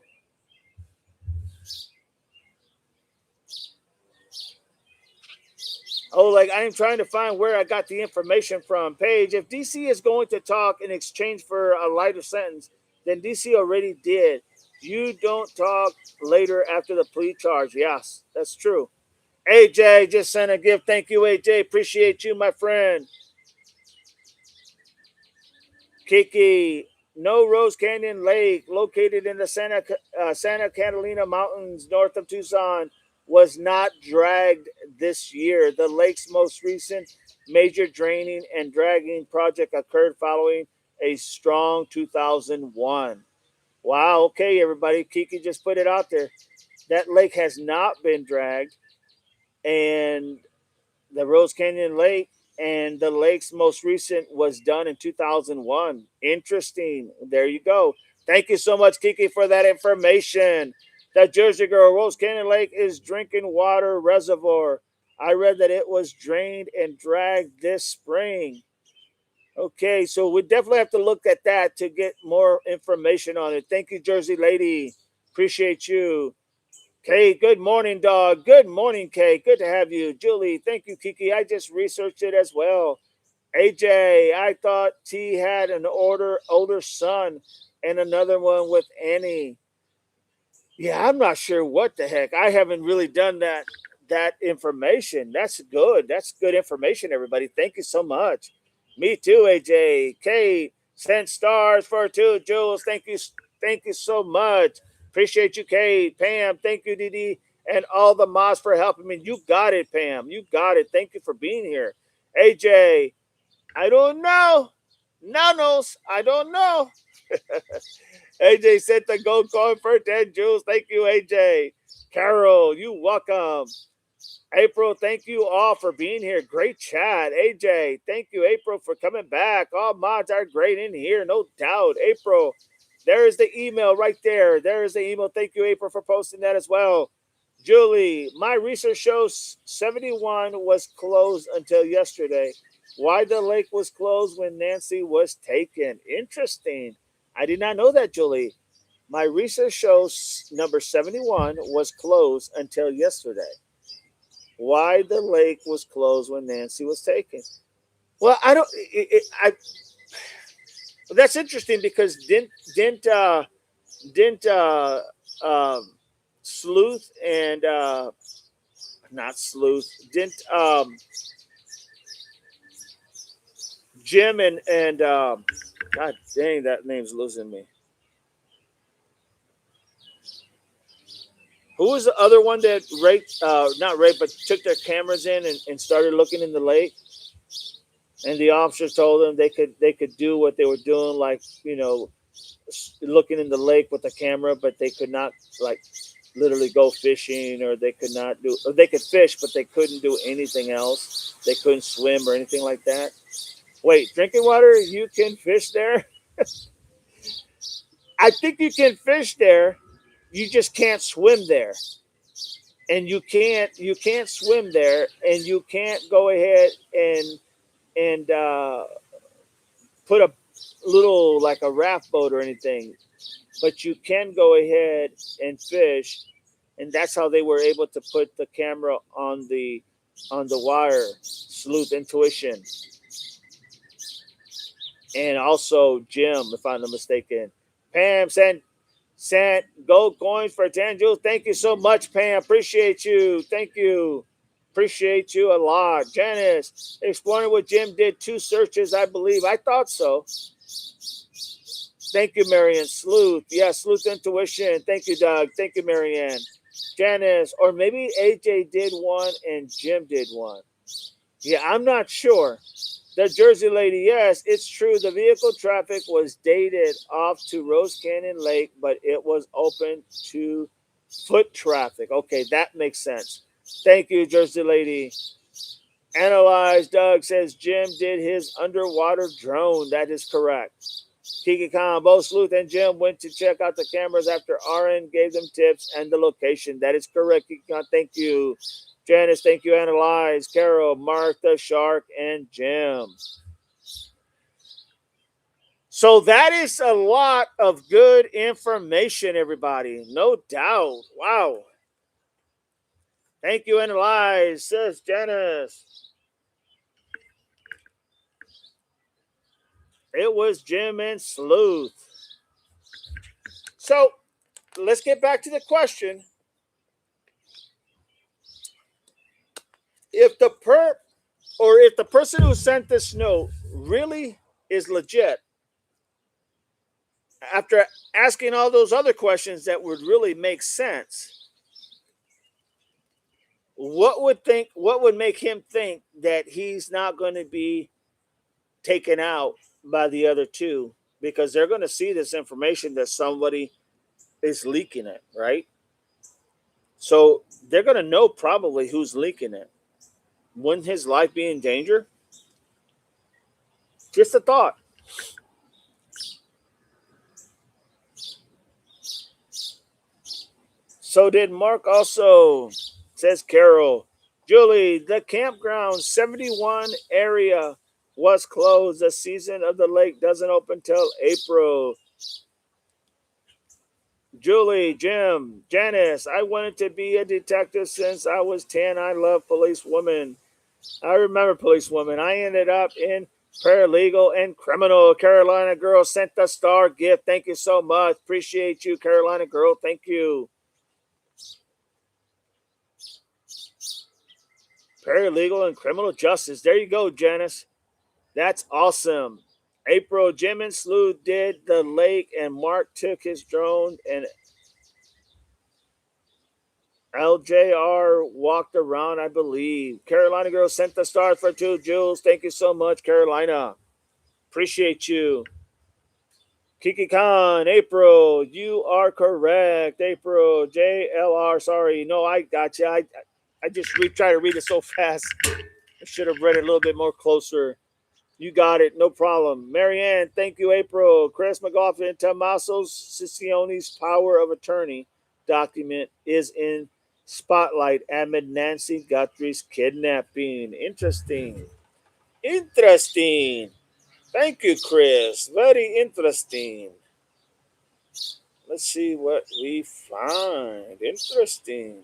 Oh, like I am trying to find where I got the information from. Paige, if DC is going to talk in exchange for a lighter sentence, then DC already did. You don't talk later after the plea charge. Yes, that's true. AJ just sent a gift. Thank you, AJ. Appreciate you, my friend. Kiki, no Rose Canyon Lake, located in the Santa Catalina Mountains north of Tucson, was not dragged this year. The lake's most recent major draining and dragging project occurred following a strong 2001. Wow, okay, everybody. Kiki just put it out there. That lake has not been dragged, and the Rose Canyon Lake and the lake's most recent was done in 2001. Interesting. There you go. Thank you so much, Kiki, for that information. The Jersey Girl Rose Canyon Lake is drinking water reservoir. I read that it was drained and dragged this spring. Okay, so we definitely have to look at that to get more information on it. Thank you, Jersey Lady. Appreciate you. Kay, good morning, dog. Good morning, Kay. Good to have you. Julie, thank you, Kiki. I just researched it as well. AJ, I thought T had an older son and another one with Annie. Yeah, I'm not sure what the heck. I haven't really done that information. That's good. That's good information, everybody. Thank you so much. Me too, AJ. Kate sent stars for two. Jules, thank you so much. Appreciate you, Kate. Pam, thank you, Didi, and all the mods for helping me. You got it, Pam. You got it. Thank you for being here. AJ, I don't know. Nanos, I don't know. AJ sent the gold coin for 10 Jules. Thank you, AJ. Carol, you welcome. April, thank you all for being here. Great chat. AJ, thank you, April, for coming back. All mods are great in here, no doubt. April, there is the email right there. There is the email. Thank you, April, for posting that as well. Julie, my research shows 71 was closed until yesterday. Why the lake was closed when Nancy was taken? Interesting. I did not know that, Julie. My research shows number 71 was closed until yesterday. Why the lake was closed when Nancy was taken? Well, I don't. That's interesting because didn't Sleuth and not Sleuth didn't Jim and God dang, that name's losing me. Who was the other one that raped, not raped, but took their cameras in and started looking in the lake? And the officers told them they could do what they were doing, like looking in the lake with a camera, but they could not like literally go fishing, or they could not do, or they could fish, but they couldn't do anything else. They couldn't swim or anything like that. Wait, drinking water, you can fish there? I think you can fish there. You just can't swim there. And you can't swim there, and you can't go ahead and put a little like a raft boat or anything, but you can go ahead and fish, and that's how they were able to put the camera on the wire. Sleuth Intuition, and also Jim, if I'm not mistaken. Pam sent gold coins for 10 Jules. Thank you so much, Pam. Appreciate you. Thank you. Appreciate you a lot. Janice, exploring what Jim did 2 searches, I believe. I thought so. Thank you, Marianne. Sleuth. Yeah, Sleuth Intuition. Thank you, Doug. Thank you, Marianne. Janice, or maybe AJ did one and Jim did one. Yeah, I'm not sure. The Jersey lady, yes, it's true. The vehicle traffic was dated off to Rose Canyon Lake, but it was open to foot traffic. Okay, that makes sense. Thank you, Jersey lady. Analyze, Doug says Jim did his underwater drone. That is correct. Kiki Khan, both Sleuth and Jim went to check out the cameras after RN gave them tips and the location. That is correct, Kiki Khan. Thank you. Janice, thank you. Analyze, Carol, Martha, Shark, and Jim. So that is a lot of good information, everybody. No doubt. Wow. Thank you, Analyze, says Janice. It was Jim and Sleuth. So let's get back to the question. If the perp or if the person who sent this note really is legit, after asking all those other questions that would really make sense, what would make him think that he's not going to be taken out by the other two because they're going to see this information that somebody is leaking it, right? So they're going to know probably who's leaking it. Wouldn't his life be in danger? Just a thought. So did Mark also, says Carol. Julie, the campground 71 area was closed. The season of the lake doesn't open till April. Julie, Jim, Janice, I wanted to be a detective since I was 10. I love police women. I remember police women. I ended up in paralegal and criminal. Carolina girl sent the star gift. Thank you so much. Appreciate you, Carolina girl. Thank you. Paralegal and criminal justice. There you go, Janice. That's awesome. April, Jim and Sleuth did the lake, and Mark took his drone, and LJR walked around, I believe. Carolina girl sent the stars for two. Jules, thank you so much, Carolina. Appreciate you. Kiki Khan, April, you are correct. April, JLR, sorry. No, I got you. I just try to read it so fast. I should have read it a little bit more closer. You got it. No problem. Marianne, thank you, April. Chris McGoffin, Tommaso Ciccione's power of attorney document is in spotlight amid Nancy Guthrie's kidnapping. Interesting. Interesting. Thank you, Chris. Very interesting. Let's see what we find. Interesting.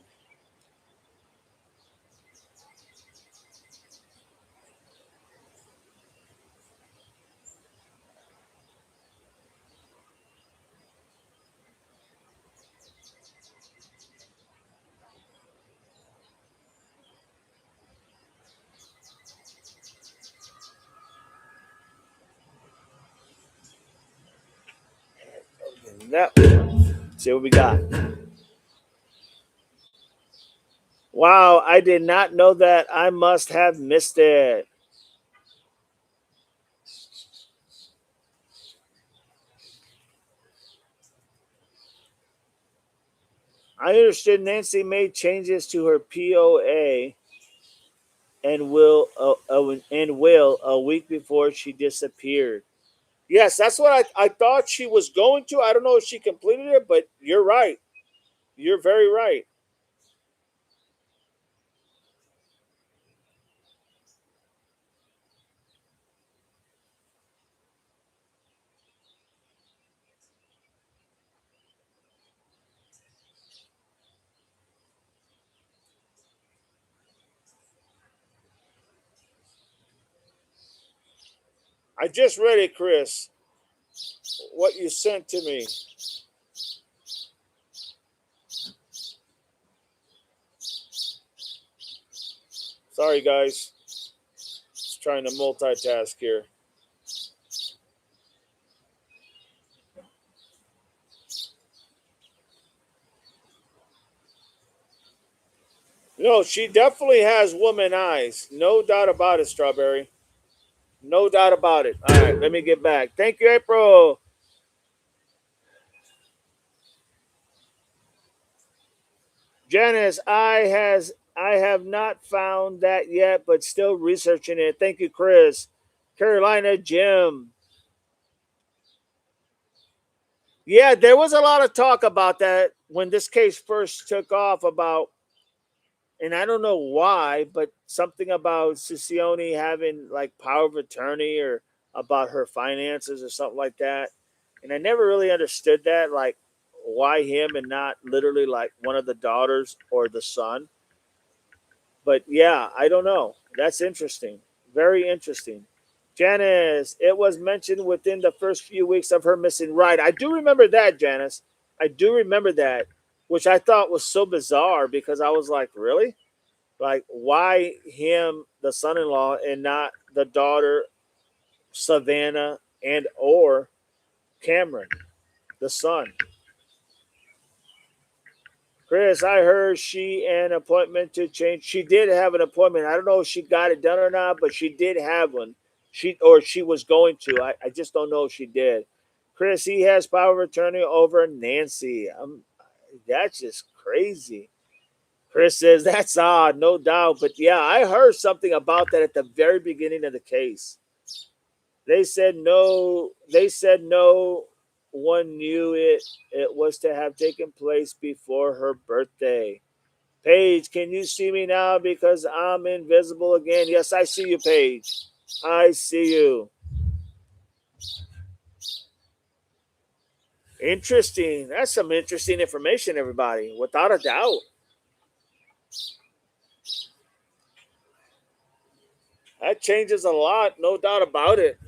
That Let's see what we got. Wow, I did not know that. I must have missed it. I understood Nancy made changes to her POA and will a week before she disappeared. Yes, that's what I thought she was going to. I don't know if she completed it, but you're right. You're very right. I just read it, Chris. What you sent to me. Sorry, guys. Just trying to multitask here. No, she definitely has woman eyes. No doubt about it, Strawberry. No doubt about it. All right, let me get back. Thank you, April. Janice, I have not found that yet, but still researching it. Thank you, Chris. Carolina Jim. Yeah, there was a lot of talk about that when this case first took off about, and I don't know why, but something about Sicione having like power of attorney or about her finances or something like that. And I never really understood that, like why him and not literally like one of the daughters or the son. But yeah, I don't know. That's interesting. Very interesting. Janice, it was mentioned within the first few weeks of her missing. Right. I do remember that, Janice. I do remember that, which I thought was so bizarre because I was like, really? Like, why him, the son in law, and not the daughter, Savannah, and or Cameron, the son? Chris, I heard she an appointment to change. She did have an appointment. I don't know if she got it done or not, but she did have one. She was going to. I just don't know if she did. Chris, he has power of attorney over Nancy. That's just crazy. Chris says that's odd, no doubt. But yeah, I heard something about that at the very beginning of the case. They said no. They said no one knew it. It was to have taken place before her birthday. Paige, can you see me now because I'm invisible again? Yes, I see you, Paige. I see you. Interesting. That's some interesting information, everybody. Without a doubt. That changes a lot, no doubt about it.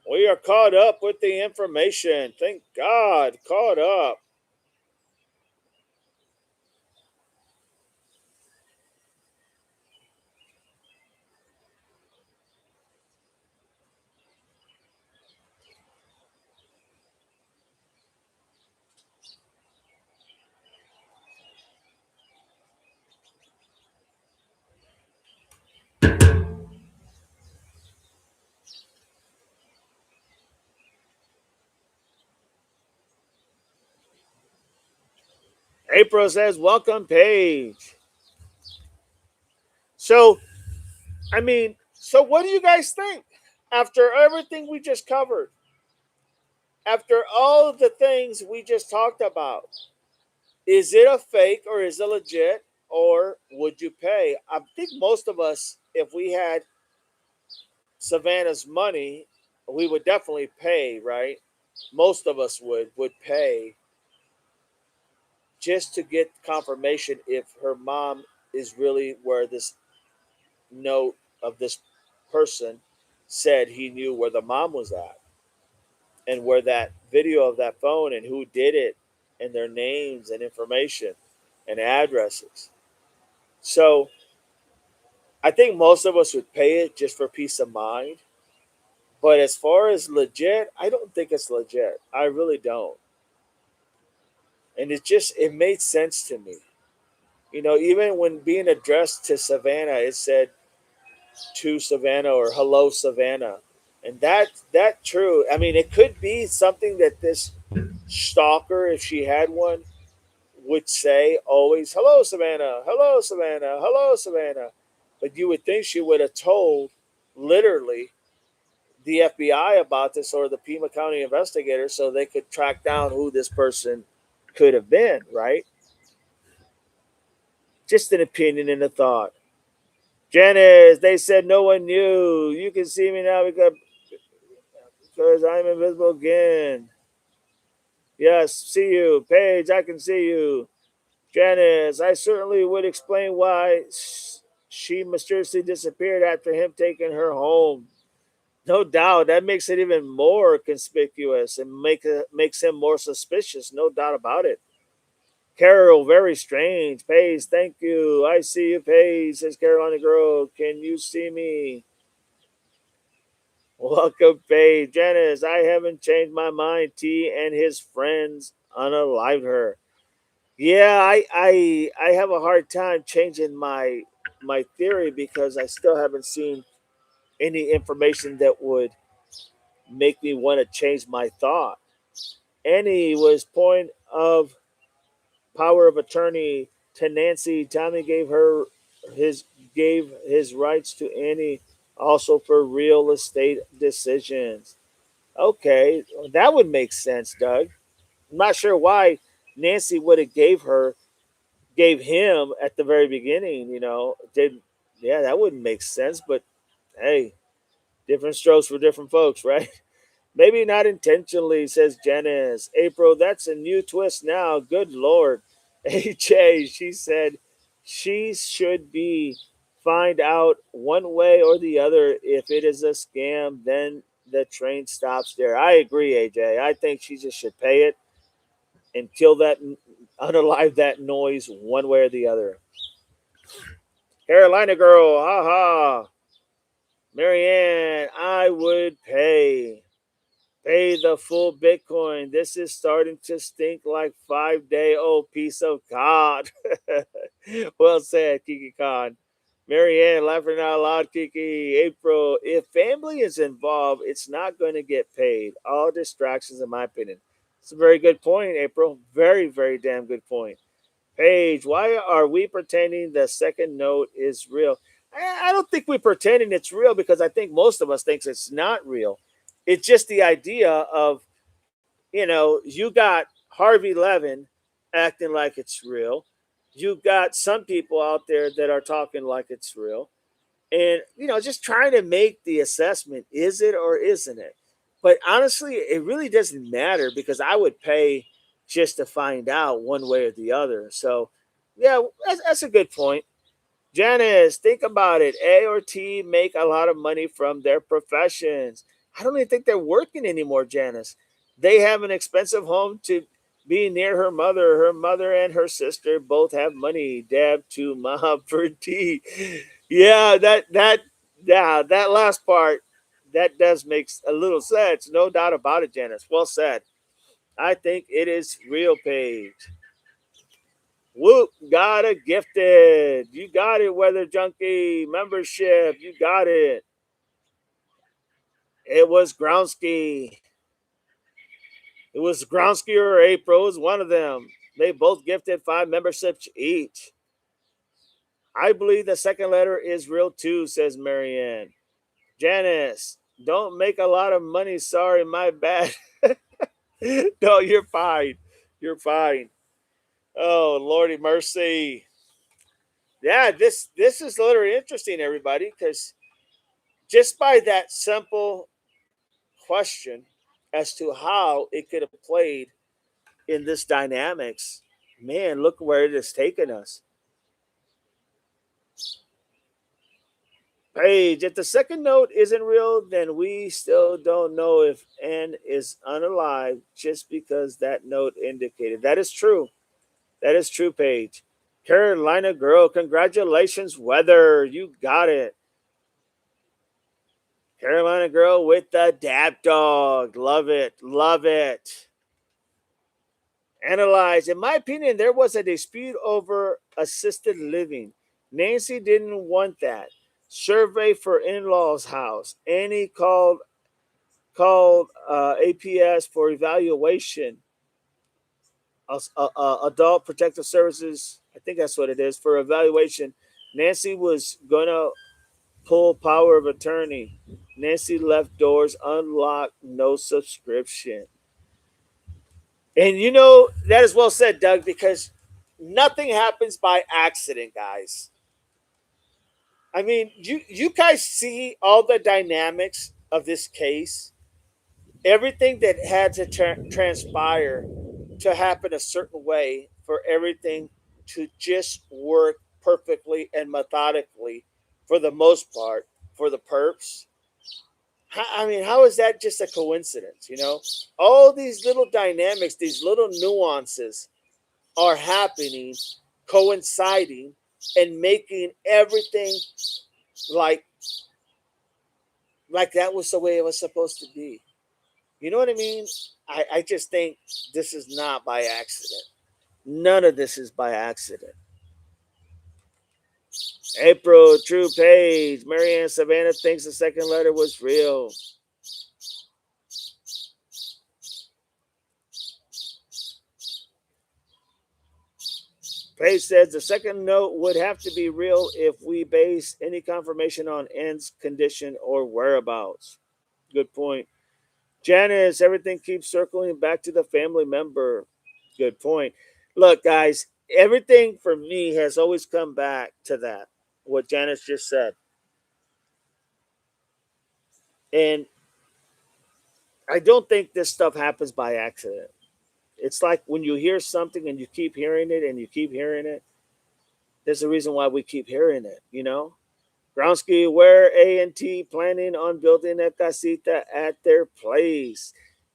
We are caught up with the information. Thank God, caught up. April says, welcome, Paige. So, so what do you guys think? After everything we just covered, after all of the things we just talked about, is it a fake or is it legit or would you pay? I think most of us, if we had Savannah's money, we would definitely pay, right? Most of us would pay just to get confirmation if her mom is really where this note of this person said he knew where the mom was at and where that video of that phone and who did it and their names and information and addresses. So I think most of us would pay it just for peace of mind. But as far as legit, I don't think it's legit. I really don't. And it made sense to me. Even when being addressed to Savannah, it said to Savannah or hello Savannah. And that true. I mean, it could be something that this stalker, if she had one, would say always, hello Savannah, hello Savannah, hello Savannah. But you would think she would have told literally the FBI about this or the Pima County investigators so they could track down who this person could have been, right? Just an opinion and a thought. Janice, they said no one knew. You can see me now because I'm invisible again. Yes, see you. Paige, I can see you. Janice, I certainly would explain why she mysteriously disappeared after him taking her home. No doubt, that makes it even more conspicuous and makes him more suspicious. No doubt about it. Carol, very strange. Paige, thank you. I see you, Paige, says Carolina Girl. Can you see me? Welcome, Paige. Janice, I haven't changed my mind. T and his friends unalived her. Yeah, I have a hard time changing my my theory because I still haven't seen any information that would make me want to change my thought. Annie was point of power of attorney to Nancy. Tommy his gave his rights to Annie also for real estate decisions. Okay, that would make sense, Doug. I'm not sure why Nancy would have gave him at the very beginning. Did yeah, that wouldn't make sense. But hey, different strokes for different folks, right? Maybe not intentionally, says Janice. April, that's a new twist now. Good Lord. HA, she said she should be find out one way or the other. If it is a scam, then the train stops there. I agree, AJ. I think she just should pay it and kill that, unalive that noise one way or the other. Carolina girl, haha. Marianne, I would pay the full Bitcoin. This is starting to stink like 5-day old piece of God. Well said, Kiki Khan. Marianne, laughing out loud, Kiki. April, if family is involved, it's not going to get paid. All distractions, in my opinion. It's a very good point, April. Very, very damn good point. Paige, why are we pretending the second note is real? I don't think we're pretending it's real because I think most of us thinks it's not real. It's just the idea of, you got Harvey Levin acting like it's real. You got some people out there that are talking like it's real. And, just trying to make the assessment, is it or isn't it? But honestly, it really doesn't matter because I would pay just to find out one way or the other. So, yeah, that's a good point. Janice, think about it. A or T make a lot of money from their professions. I don't even think they're working anymore, Janice. They have an expensive home to be near her mother. Her mother and her sister both have money. Dab to mom for T. Yeah, that last part, that does make a little sense. No doubt about it, Janice. Well said. I think it is real, Paige. Whoop, got it gifted. You got it, Weather Junkie membership. You got it. It was Groundsky. It was Groundsky or April. It was one of them. They both gifted 5 memberships each. I believe the second letter is real too, says Marianne. Janice, don't make a lot of money. Sorry, my bad. No, you're fine. You're fine. Oh, Lordy mercy. Yeah, this is literally interesting, everybody, because just by that simple question as to how it could have played in this dynamics, man, look where it has taken us. Page, if the second note isn't real, then we still don't know if N is unalive just because that note indicated. That is true. That is true, Paige. Carolina girl, congratulations, Weather. You got it. Carolina girl with the dap dog. Love it. Love it. Analyze. In my opinion, there was a dispute over assisted living. Nancy didn't want that. Survey for in-laws house. Annie called APS for evaluation. Adult Protective Services. I think that's what it is for evaluation. Nancy was gonna pull power of attorney. Nancy left doors unlocked. No subscription. And that is well said, Doug, because nothing happens by accident, guys. I mean, you guys see all the dynamics of this case, everything that had to transpire to happen a certain way for everything to just work perfectly and methodically for the most part for the perps. I mean, how is that just a coincidence? All these little dynamics, these little nuances are happening, coinciding, and making everything like that was the way it was supposed to be. You know what I mean? I just think this is not by accident. None of this is by accident. April, true page. Marianne Savannah thinks the second letter was real. Paige says the second note would have to be real if we base any confirmation on ends, condition, or whereabouts. Good point. Janice, everything keeps circling back to the family member. Good point. Look, guys, everything for me has always come back to that, what Janice just said. And I don't think this stuff happens by accident. It's like when you hear something and you keep hearing it and you keep hearing it, there's a reason why we keep hearing it, you know? Groundsky, where A&T planning on building a casita at their place.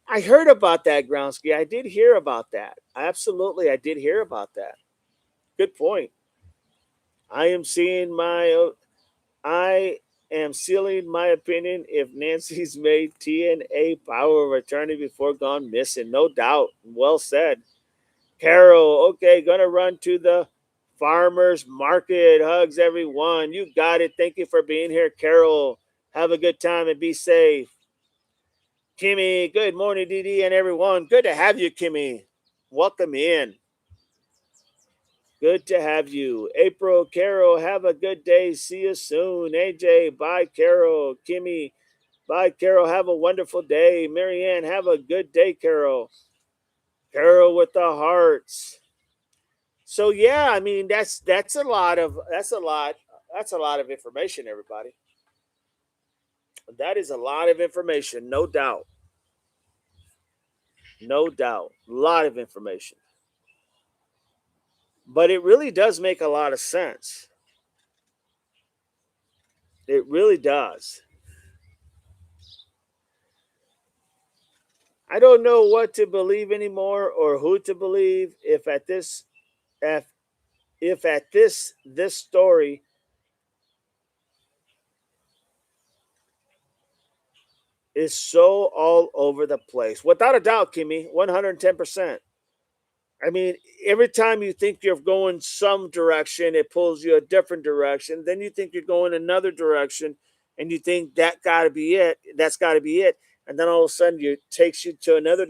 I heard about that, Groundsky. I did hear about that. Absolutely, I did hear about that. Good point. I am seeing my. I am sealing my opinion if Nancy's made TNA power of attorney before gone missing. No doubt. Well said. Carol, okay, gonna run to the farmers market. Hugs, everyone. You got it. Thank you for being here, Carol. Have a good time and be safe. Kimmy, good morning, Dee and everyone. Good to have you, Kimmy. Welcome in. Good to have you. April, Carol, have a good day. See you soon. AJ, bye, Carol. Kimmy, bye, Carol. Have a wonderful day. Marianne, have a good day, Carol. Carol with the hearts. So yeah, I mean that's a lot of information, everybody. That is a lot of information, no doubt. No doubt. A lot of information. But it really does make a lot of sense. It really does. I don't know what to believe anymore or who to believe if if at this story is so all over the place. Without a doubt, Kimmy, 110%. I mean, every time you think you're going some direction, it pulls you a different direction. Then you think you're going another direction, and you think that got to be it. That's got to be it. And then all of a sudden, it takes you to another.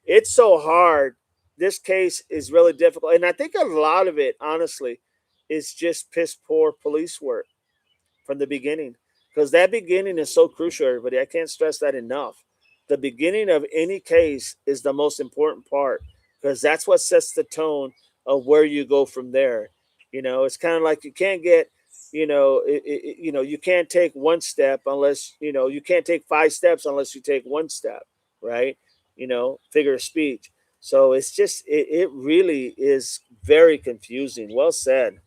It's so hard. This case is really difficult, and I think a lot of it, honestly, is just piss poor police work from the beginning, because that beginning is so crucial, everybody. I can't stress that enough. The beginning of any case is the most important part, because that's what sets the tone of where you go from there. It's kind of like you can't get, you can't take one step unless, you can't take five steps unless you take one step, right? Figure of speech. So it's just, it really is very confusing. Well said.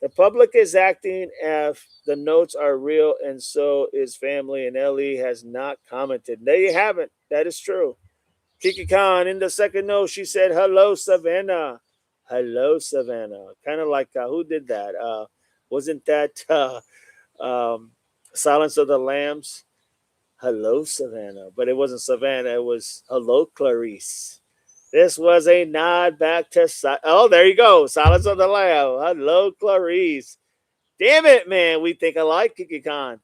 The public is acting if the notes are real, and so is family, and Ellie has not commented. No, you haven't. That is true. Kiki Khan, in the second note, she said, hello, Savannah. Hello, Savannah. Kind of like, who did that? Wasn't that Silence of the Lambs? Hello, Savannah. But it wasn't Savannah, it was hello, Clarice. This was a nod back to. Oh, there you go. Silence of the Lamb. Hello, Clarice. Damn it, man. We think alike, Kiki Khan.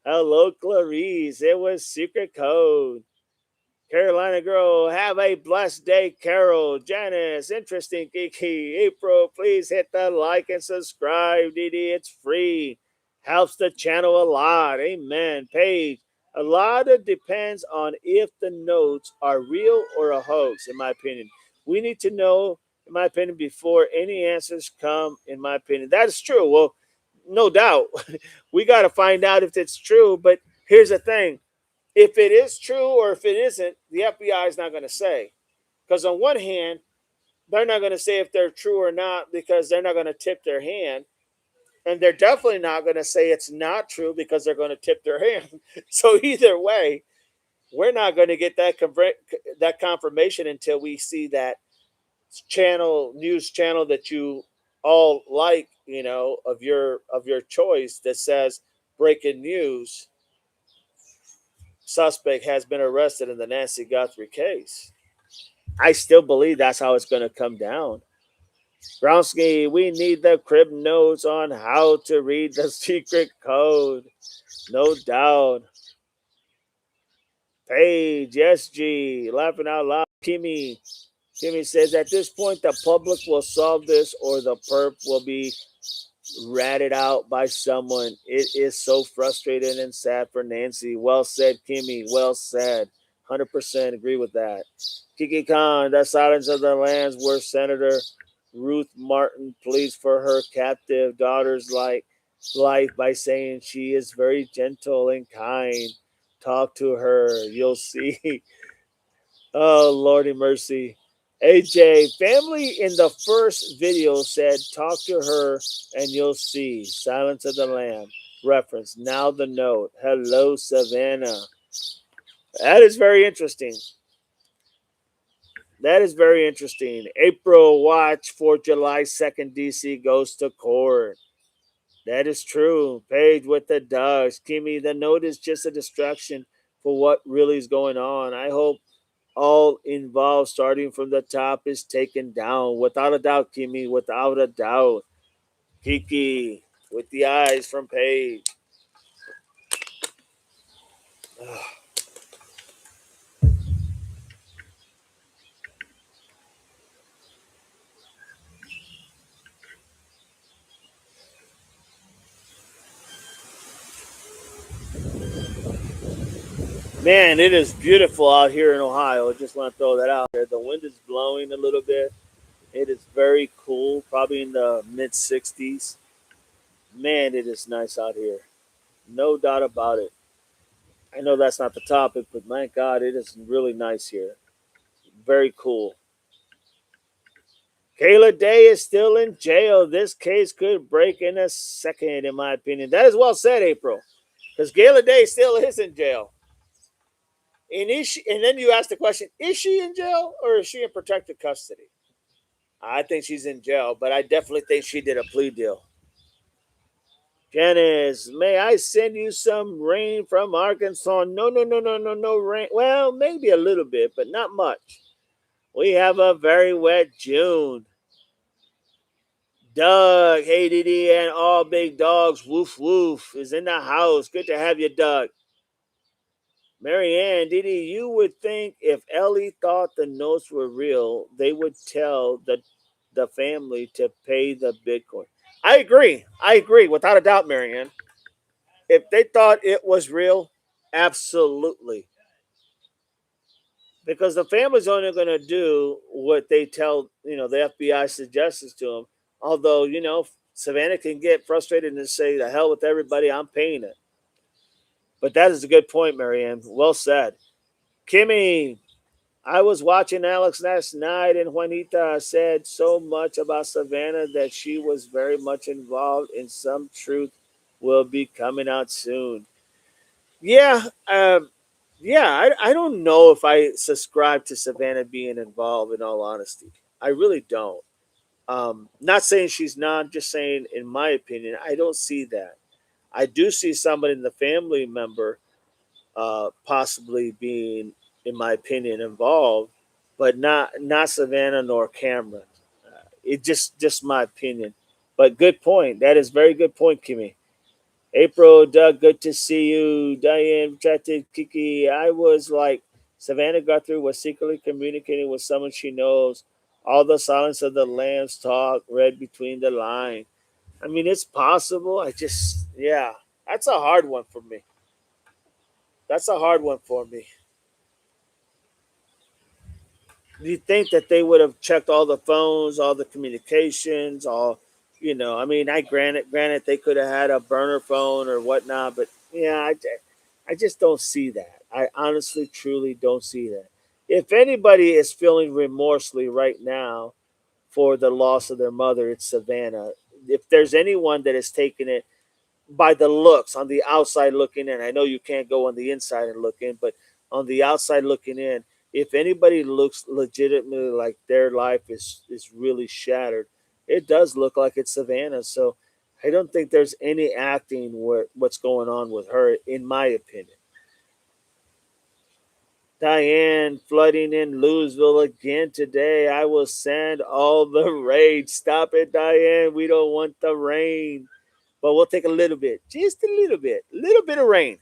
Hello, Clarice. It was secret code. Carolina Girl, have a blessed day, Carol. Janice, interesting, Kiki. April, please hit the like and subscribe, Didi. It's free. Helps the channel a lot. Amen. Paige, a lot of depends on if the notes are real or a hoax, in my opinion. We need to know, in my opinion, before any answers come, in my opinion. That is true. Well, no doubt. We got to find out if it's true. But here's the thing, if it is true or if it isn't, the FBI is not going to say. Because on one hand, they're not going to say if they're true or not because they're not going to tip their hand. And they're definitely not going to say it's not true because they're going to tip their hand. So either way, we're not going to get that confirmation until we see that news channel that you all like, of your choice, that says breaking news, suspect has been arrested in the Nancy Gutherie case. I still believe that's how it's going to come down. Browski, we need the crib notes on how to read the secret code. No doubt. Paige, SG, laughing out loud. Kimmy says at this point the public will solve this or the perp will be ratted out by someone. It is so frustrating and sad for Nancy. Well said, Kimmy. Well said. 100% agree with that. Kiki Khan, the silence of the lambs where Senator Ruth Martin pleads for her captive daughter's life by saying she is very gentle and kind. Talk to her. You'll see. Oh, Lordy mercy. AJ, family in the first video said, talk to her and you'll see. Silence of the Lamb. Reference. Now the note. Hello, Savannah. That is very interesting. That is very interesting. April watch for July 2nd. DC goes to court. That is true. Paige with the dogs. Kimmy, the note is just a distraction for what really is going on. I hope all involved, starting from the top, is taken down. Without a doubt, Kimmy, without a doubt. Kiki, with the eyes from Paige. Man, it is beautiful out here in Ohio. I just want to throw that out there. The wind is blowing a little bit. It is very cool, probably in the mid 60s. Man, it is nice out here. No doubt about it. I know that's not the topic, but my God, it is really nice here. Very cool. Kayla Day is still in jail. This case could break in a second, in my opinion. That is well said, April. Because Kayla Day still is in jail. And then you ask the question, is she in jail or is she in protective custody? I think she's in jail, but I definitely think she did a plea deal. Janice, may I send you some rain from Arkansas? No, no, no, no, no, no rain. Well, maybe a little bit, but not much. We have a very wet June. Doug, hey Didi, and all big dogs, woof woof, is in the house. Good to have you, Doug. Marianne, Didi, you would think if Ellie thought the notes were real, they would tell the family to pay the Bitcoin. I agree. I agree, without a doubt, Marianne. If they thought it was real, absolutely. Because the family's only going to do what they tell, the FBI suggests to them. Although, Savannah can get frustrated and say, the hell with everybody, I'm paying it. But that is a good point, Marianne. Well said. Kimmy, I was watching Alex last night, and Juanita said so much about Savannah that she was very much involved, and some truth will be coming out soon. Yeah, yeah. I don't know if I subscribe to Savannah being involved. In all honesty, I really don't. Not saying she's not, just saying, in my opinion, I don't see that. I do see somebody in the family member possibly being, in my opinion, involved, but not Savannah nor Cameron. It just my opinion. But good point. That is very good point, Kimmy. April, Doug, good to see you. Diane, chatted Kiki. I was like, Savannah Guthrie was secretly communicating with someone she knows. All the silence of the lambs talk, read between the lines. I mean, it's possible. Yeah, that's a hard one for me. That's a hard one for me. Do you think that they would have checked all the phones, all the communications, I mean, granted, they could have had a burner phone or whatnot, but yeah, I just don't see that. I honestly, truly don't see that. If anybody is feeling remorsely right now for the loss of their mother, it's Savannah. If there's anyone that has taken it by the looks on the outside looking in. I know you can't go on the inside and look in, but on the outside looking in, if anybody looks legitimately like their life is really shattered, it does look like it's Savannah. So I don't think there's any acting what's going on with her, in my opinion. Diane, flooding in Louisville again today. I will send all the rain. Stop it, Diane. We don't want the rain. But we'll take a little bit, just a little bit of rain.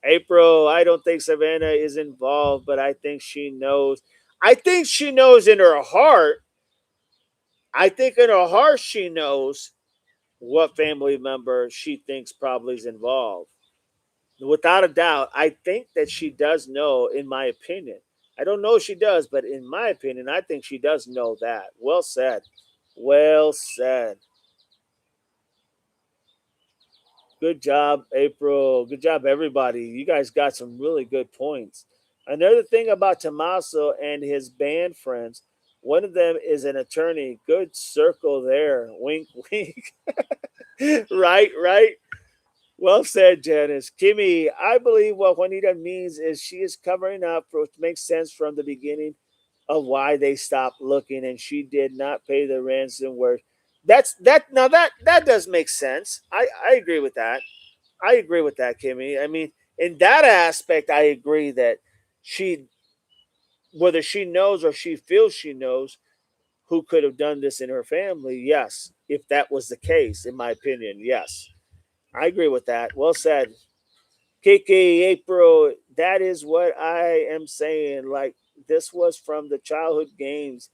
April, I don't think Savannah is involved, but I think she knows. I think she knows in her heart. I think in her heart she knows what family member she thinks probably is involved. Without a doubt, I think that she does know, in my opinion. I don't know if she does, but in my opinion, I think she does know that. Well said. Well said. Good job, April. Good job, everybody. You guys got some really good points. Another thing about Tommaso and his band friends, one of them is an attorney. Good circle there. Wink, wink. Right, right. Well said, Janice. Kimmy, I believe what Juanita means is she is covering up for which makes sense from the beginning of why they stopped looking and she did not pay the ransom where that does make sense. I agree with that. I agree with that, Kimmy. I mean, in that aspect, I agree that she, whether she knows or she feels she knows who could have done this in her family, yes. If that was the case, in my opinion, yes. I agree with that. Well said. Kiki, April, that is what I am saying. Like, this was from the childhood games.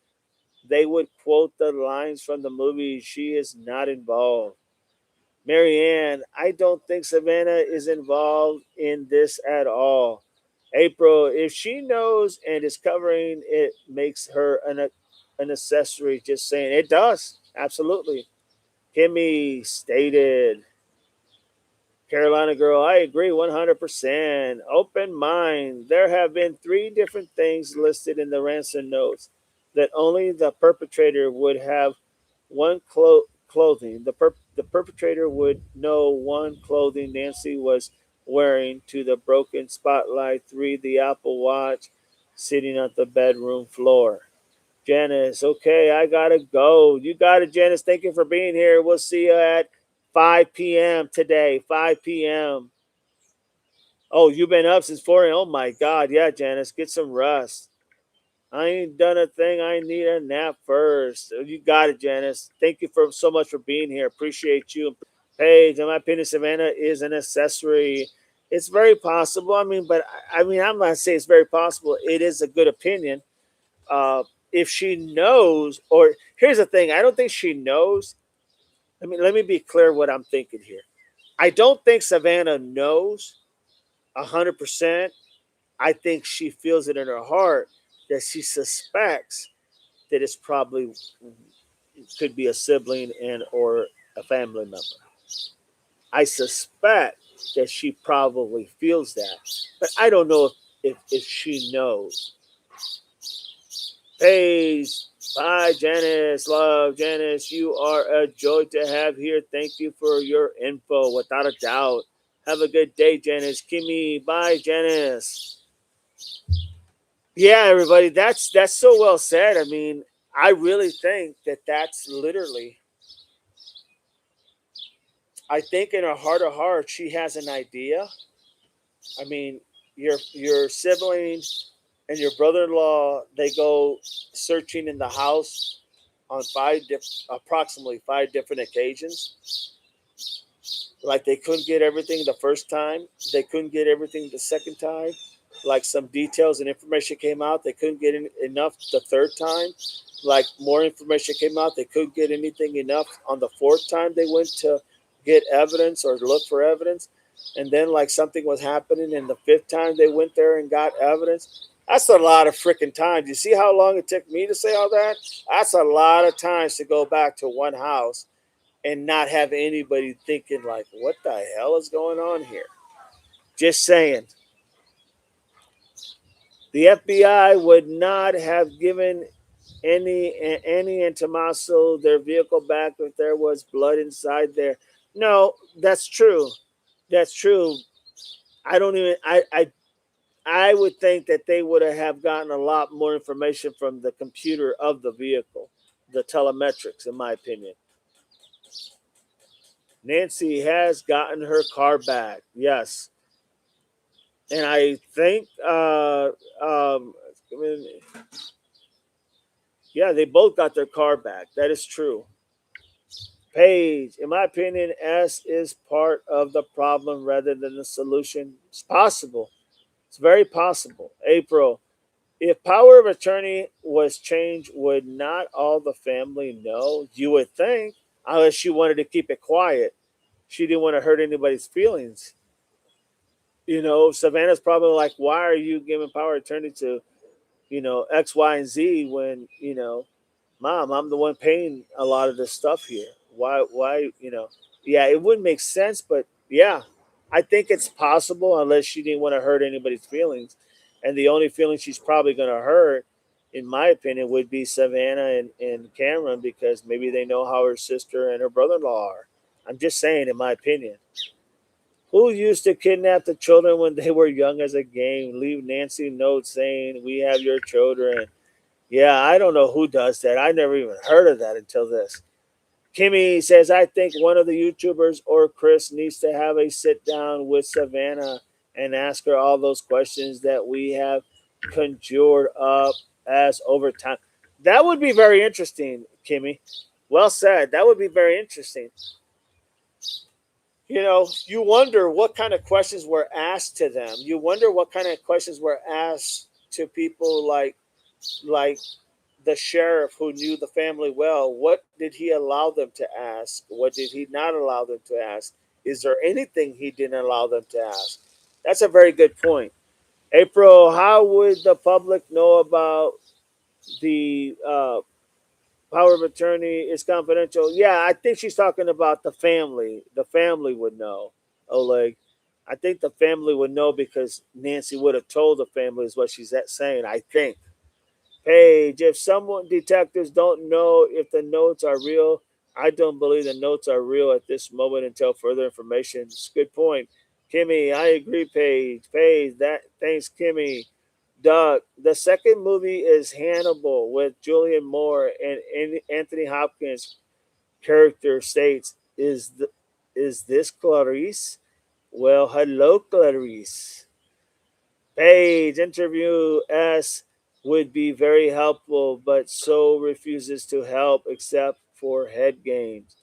They would quote the lines from the movie. She is not involved. Marianne, I don't think Savannah is involved in this at all. April, if she knows and is covering, it makes her an accessory. Just saying, it does absolutely. Kimmy stated, Carolina girl, I agree 100%. Open mind. There have been three different things listed in the ransom notes that only the perpetrator would have one clothing. The perpetrator would know one clothing Nancy was wearing to the broken spotlight. Three, the Apple Watch sitting on the bedroom floor. Janice, okay, I gotta go. You got it, Janice. Thank you for being here. We'll see you at 5 p.m. today. 5 p.m. Oh, you've been up since 4 a.m. Oh my God. Yeah, Janice, get some rest. I ain't done a thing. I need a nap first. You got it, Janice. Thank you for so much for being here. Appreciate you. Paige, in my opinion, Savannah is an accessory. It's very possible. I mean, but I mean, I'm not saying it's very possible. It is a good opinion. If she knows, or here's the thing, I don't think she knows. Let me be clear what I'm thinking here. I don't think Savannah knows 100%. I think she feels it in her heart that she suspects that it's probably could be a sibling and or a family member. I suspect that she probably feels that, but I don't know if she knows. Hey, bye, Janice. Love, Janice. You are a joy to have here. Thank you for your info, without a doubt. Have a good day, Janice. Kimmy, bye, Janice. Yeah, everybody, that's so well said. I mean, I really think that that's literally. I think in her heart of hearts, she has an idea. I mean, your sibling and your brother-in-law, they go searching in the house on approximately five different occasions. Like, they couldn't get everything the first time, they couldn't get everything the second time. Like, some details and information came out, they couldn't get enough the third time. Like, more information came out, they couldn't get anything enough on the fourth time they went to get evidence or look for evidence. And then, like, something was happening, and the fifth time they went there and got evidence. That's a lot of freaking time. Do you see how long it took me to say all that? That's a lot of times to go back to one house and not have anybody thinking like, what the hell is going on here? Just saying. The FBI would not have given Annie and Tommaso their vehicle back if there was blood inside there. No, that's true. That's true. I don't even I would think that they would have gotten a lot more information from the computer of the vehicle, the telemetrics, in my opinion. Nancy has gotten her car back. Yes. And I think, I mean, yeah, they both got their car back. That is true. Paige, in my opinion, S is part of the problem rather than the solution. It's possible. It's very possible. April, if power of attorney was changed, would not all the family know? You would think, unless she wanted to keep it quiet. She didn't want to hurt anybody's feelings. Savannah's probably like, why are you giving power of attorney to, X, Y, and Z when, Mom, I'm the one paying a lot of this stuff here. Why? Yeah, it wouldn't make sense, but yeah, I think it's possible unless she didn't want to hurt anybody's feelings. And the only feeling she's probably going to hurt, in my opinion, would be Savannah and Cameron because maybe they know how her sister and her brother in law are. I'm just saying, in my opinion. Who used to kidnap the children when they were young as a game? Leave Nancy notes saying, "We have your children." Yeah, I don't know who does that. I never even heard of that until this. Kimmy says, I think one of the YouTubers or Chris needs to have a sit down with Savannah and ask her all those questions that we have conjured up as over time. That would be very interesting, Kimmy. Well said. That would be very interesting. You wonder what kind of questions were asked to them. You wonder what kind of questions were asked to people like the sheriff who knew the family well. What did he allow them to ask? What did he not allow them to ask? Is there anything he didn't allow them to ask? That's a very good point. April, how would the public know about the power of attorney is confidential? Yeah, I think she's talking about the family. The family would know, Oleg. I think the family would know because Nancy would have told the family, is what she's saying, I think. Page, if someone detectives don't know if the notes are real, I don't believe the notes are real at this moment until further information. It's a good point. Kimmy, I agree, Paige. Paige, that thanks, Kimmy. Doug, the second movie is Hannibal with Julian Moore and Anthony Hopkins character states, is this Clarice? Well, hello, Clarice. Page interview S would be very helpful, but so refuses to help except for head games.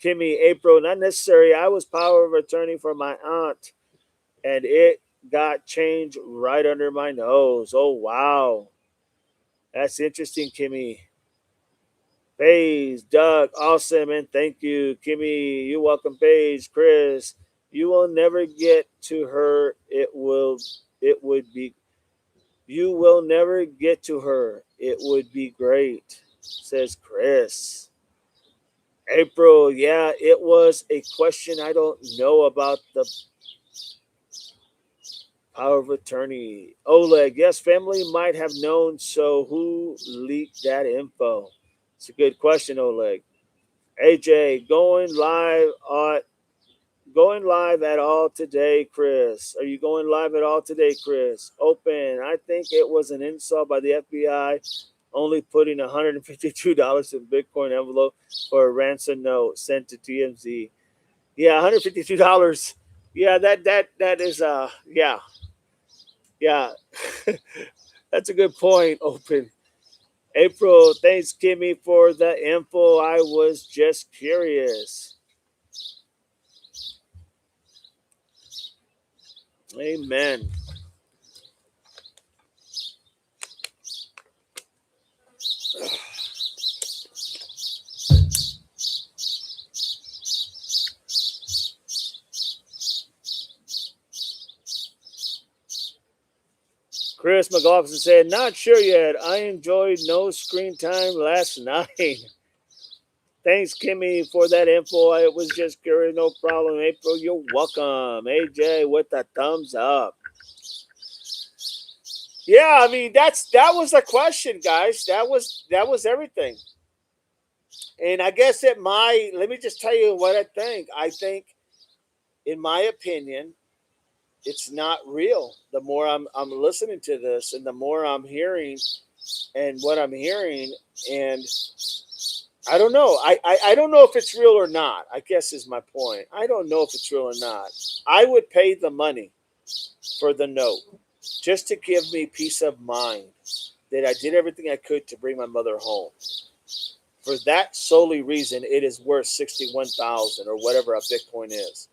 Kimmy, April, not necessary. I was power of attorney for my aunt, and it got changed right under my nose. Oh, wow. That's interesting, Kimmy. Paige, Doug, awesome, and thank you. Kimmy, you welcome, Paige. Chris, you will never get to her. It would be You will never get to her. It would be great, says Chris. April, yeah, it was a question I don't know about the power of attorney. Oleg, yes, family might have known, so who leaked that info? It's a good question, Oleg. AJ, going live at all today, Chris. Are you going live at all today, Chris? Open. I think it was an insult by the FBI only putting $152 in Bitcoin envelope for a ransom note sent to TMZ. Yeah, $152. Yeah, that is yeah. That's a good point. Open. April, thanks Kimmy for the info. I was just curious. Amen. Chris McLaughlin said, not sure yet. I enjoyed no screen time last night. Thanks, Kimmy, for that info. I was just curious. No problem. April, you're welcome. AJ with the thumbs up. Yeah, I mean that was the question, guys. That was everything. And I guess let me just tell you what I think. I think, in my opinion, it's not real. The more I'm listening to this and the more I'm hearing and what I'm hearing, and I don't know. I don't know if it's real or not. I guess is my point. I don't know if it's real or not. I would pay the money. for the note, just to give me peace of mind that I did everything I could to bring my mother home. For that solely reason, it is worth 61,000 or whatever a Bitcoin is.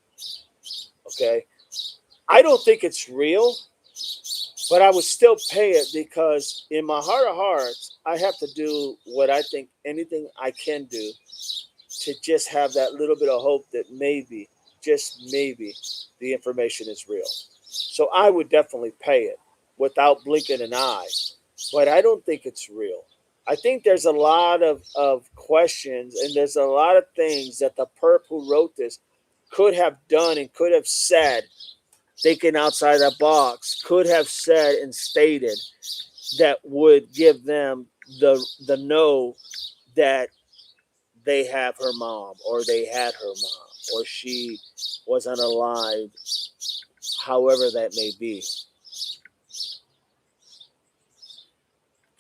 Okay, I don't think it's real, but I would still pay it because in my heart of hearts, I have to do what I think anything I can do to just have that little bit of hope that maybe, just maybe, the information is real. So I would definitely pay it without blinking an eye, but I don't think it's real. I think there's a lot of questions and there's a lot of things that the perp who wrote this could have done and could have said, thinking outside that box, could have said and stated that would give them the know that they have her mom or they had her mom or she was unalive, however that may be.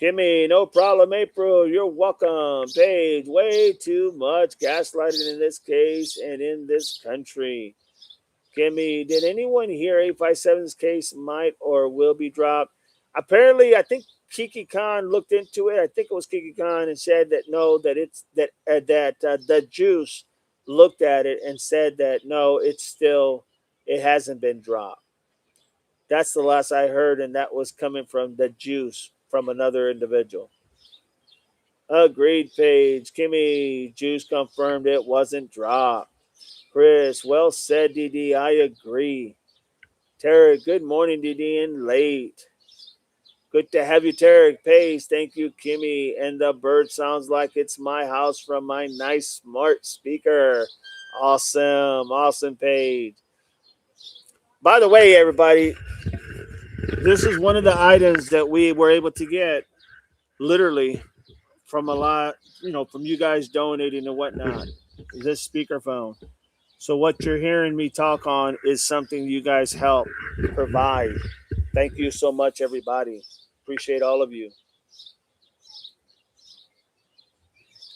Kimmy, no problem, April. You're welcome. Paige, way too much gaslighting in this case and in this country. Kimmy, did anyone hear 857's case might or will be dropped? Apparently, I think Kiki Khan looked into it. I think it was Kiki Khan and said that no, that it's that the juice looked at it and said that no, it's still it hasn't been dropped. That's the last I heard, and that was coming from the juice from another individual. Agreed, Paige. Kimmy, juice confirmed it wasn't dropped. Chris, well said, DD. I agree. Tarek, good morning, DD, and late. Good to have you, Tarek. Paige, thank you, Kimmy. And the bird sounds like it's my house from my nice smart speaker. Awesome, awesome, Paige. By the way, everybody, this is one of the items that we were able to get literally from a lot, from you guys donating and whatnot. This speakerphone. So what you're hearing me talk on is something you guys help provide. Thank you so much, everybody. Appreciate all of you.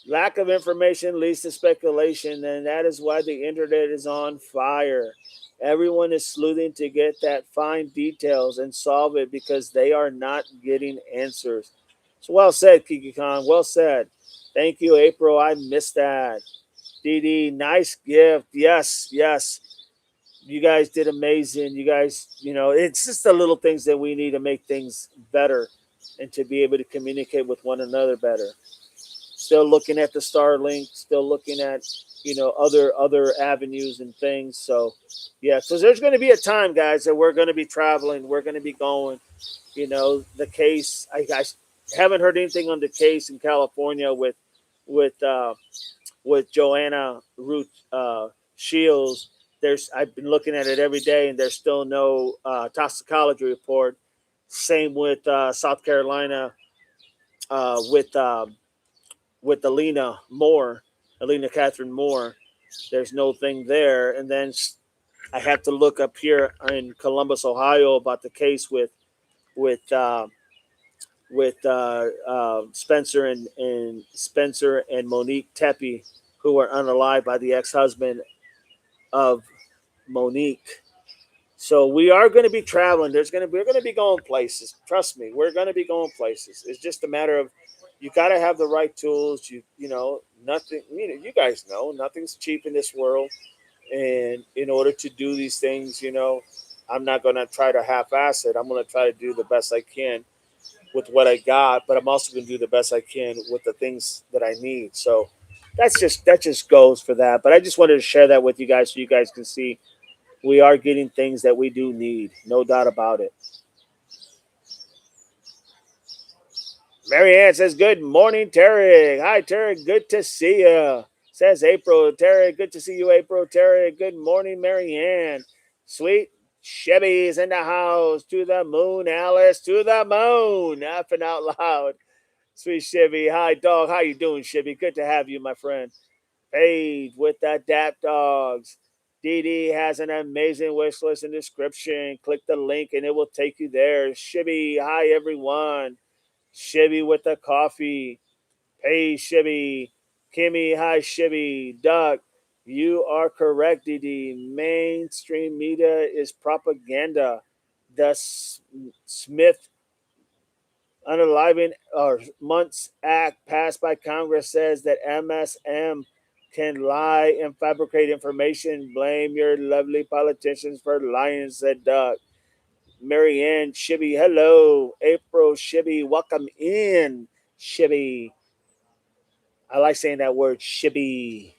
Lack of information leads to speculation, and that is why the internet is on fire. Everyone is sleuthing to get that fine details and solve it because they are not getting answers. So well said, Kiki Khan. Well said. Thank you, April. I missed that. DD, nice gift. Yes, yes. You guys did amazing. You guys, it's just the little things that we need to make things better and to be able to communicate with one another better. Still looking at the Starlink, still looking at, other avenues and things. So, yeah, because there's going to be a time, guys, that we're going to be traveling, we're going to be going. The case. I haven't heard anything on the case in California with with Joanna Ruth Shields. I've been looking at it every day, and there's still no toxicology report. Same with South Carolina with Alina Catherine Moore. There's no thing there, and then I have to look up here in Columbus, Ohio, about the case with uh, Spencer and Monique Tepe, who were unalived by the ex-husband of Monique. So we are going to be traveling. We're going to be going places. Trust me, we're going to be going places. It's just a matter of you got to have the right tools. Nothing. You guys know nothing's cheap in this world, and in order to do these things, I'm not going to try to half-ass it. I'm going to try to do the best I can with what I got, but I'm also going to do the best I can with the things that I need. So that just goes for that. But I just wanted to share that with you guys so you guys can see we are getting things that we do need, no doubt about it. Marianne says, "Good morning, Terry. Hi, Terry. Good to see you." Says April. Terry, good to see you, April. Terry, good morning, Marianne. Sweet Chevy's in the house. To the moon, Alice. To the moon. Laughing out loud. Sweet Chevy. Hi, dog. How you doing, Chevy? Good to have you, my friend. Paige with the DAP dogs. Dee Dee has an amazing wish list and description. Click the link and it will take you there. Shibby, hi everyone. Shibby with the coffee. Hey Shibby. Kimmy, hi Shibby. Doug, you are correct, Dee Dee. Mainstream media is propaganda. The Smith Unaliving or Months Act passed by Congress says that MSM can lie and fabricate information. Blame your lovely politicians for lying, said Doug. Marianne Shibby, hello. April Shibby, welcome in. Shibby. I like saying that word, Shibby.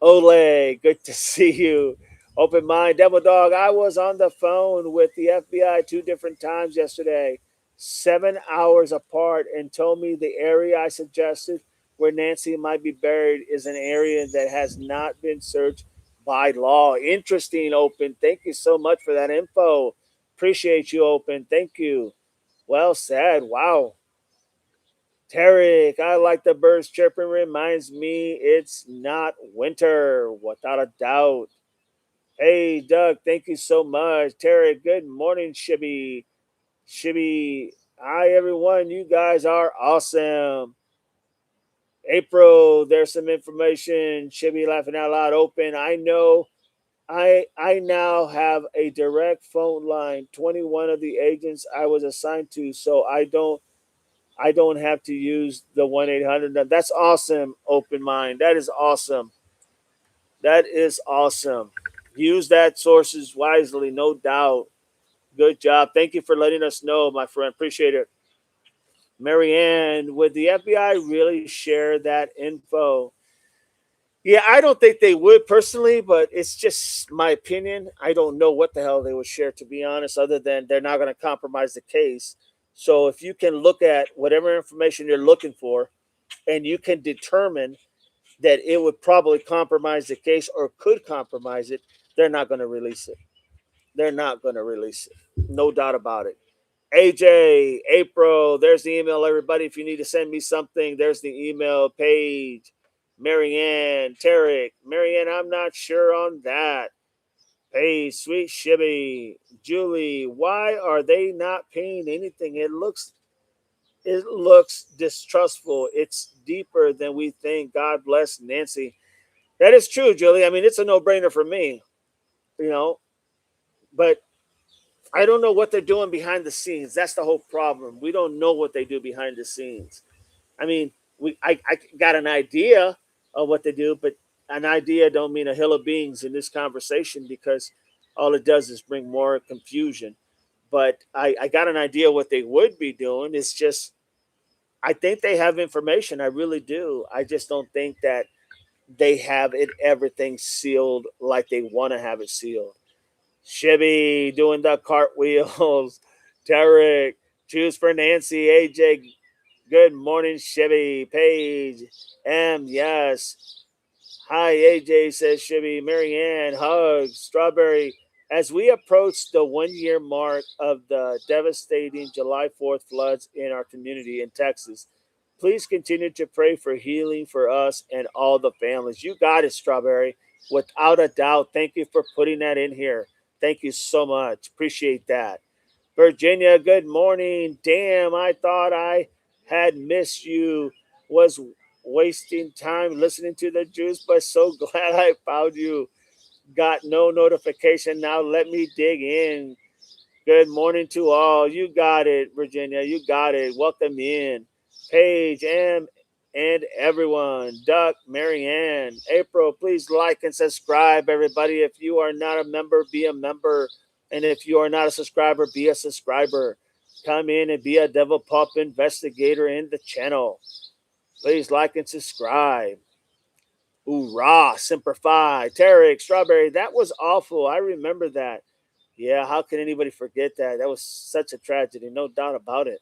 Ole, good to see you. Open Mind, Devil Dog. I was on the phone with the FBI two different times yesterday, 7 hours apart, and told me the area I suggested where Nancy might be buried is an area that has not been searched by law. Interesting, Open. Thank you so much for that info. Appreciate you, Open. Thank you. Well said. Wow. Tarek, I like the birds chirping. Reminds me it's not winter, without a doubt. Hey, Doug, thank you so much. Tarek, good morning, Shibby. Shibby, hi, everyone. You guys are awesome. April, there's some information. Shibby laughing out loud. Open. I know. I now have a direct phone line. 21 of the agents I was assigned to, so I don't have to use the 1-800. That's awesome, Open Mind. That is awesome. That is awesome. Use that sources wisely, no doubt. Good job. Thank you for letting us know, my friend. Appreciate it. Marianne, would the FBI really share that info? Yeah, I don't think they would personally, but it's just my opinion. I don't know what the hell they would share, to be honest, other than they're not going to compromise the case. So if you can look at whatever information you're looking for and you can determine that it would probably compromise the case or could compromise it, they're not going to release it. They're not going to release it. No doubt about it. AJ, April, there's the email, everybody. If you need to send me something, there's the email page. Marianne, Tarek. Marianne, I'm not sure on that. Hey, sweet Shibby. Julie, why are they not paying anything? It looks distrustful. It's deeper than we think. God bless Nancy. That is true, Julie. I mean, it's a no-brainer for me, you know. But I don't know what they're doing behind the scenes. That's the whole problem. We don't know what they do behind the scenes. I mean, I got an idea of what they do, but an idea don't mean a hill of beans in this conversation because all it does is bring more confusion. But I got an idea what they would be doing. It's just I think they have information. I really do. I just don't think that they have it everything sealed like they want to have it sealed. Shibby doing the cartwheels. Derek, choose for Nancy. AJ, good morning, Shibby. Paige, yes. Hi, AJ, says Shibby. Marianne, hugs. Strawberry. As we approach the 1 year mark of the devastating July 4th floods in our community in Texas, please continue to pray for healing for us and all the families. You got it, Strawberry. Without a doubt. Thank you for putting that in here. Thank you so much. Appreciate that. Virginia, good morning. Damn, I thought I had missed you. Was wasting time listening to the juice, but so glad I found you. Got no notification. Now let me dig in. Good morning to all. You got it, Virginia. You got it. Welcome in. Paige and everyone. Duck, Marianne, April, please like and subscribe, everybody. If you are not a member, be a member. And if you are not a subscriber, be a subscriber. Come in and be a Devil Pup investigator in the channel. Please like and subscribe. Hoorah, Semper Fi. Tarek, Strawberry, that was awful. I remember that. Yeah, how can anybody forget that? That was such a tragedy, no doubt about it.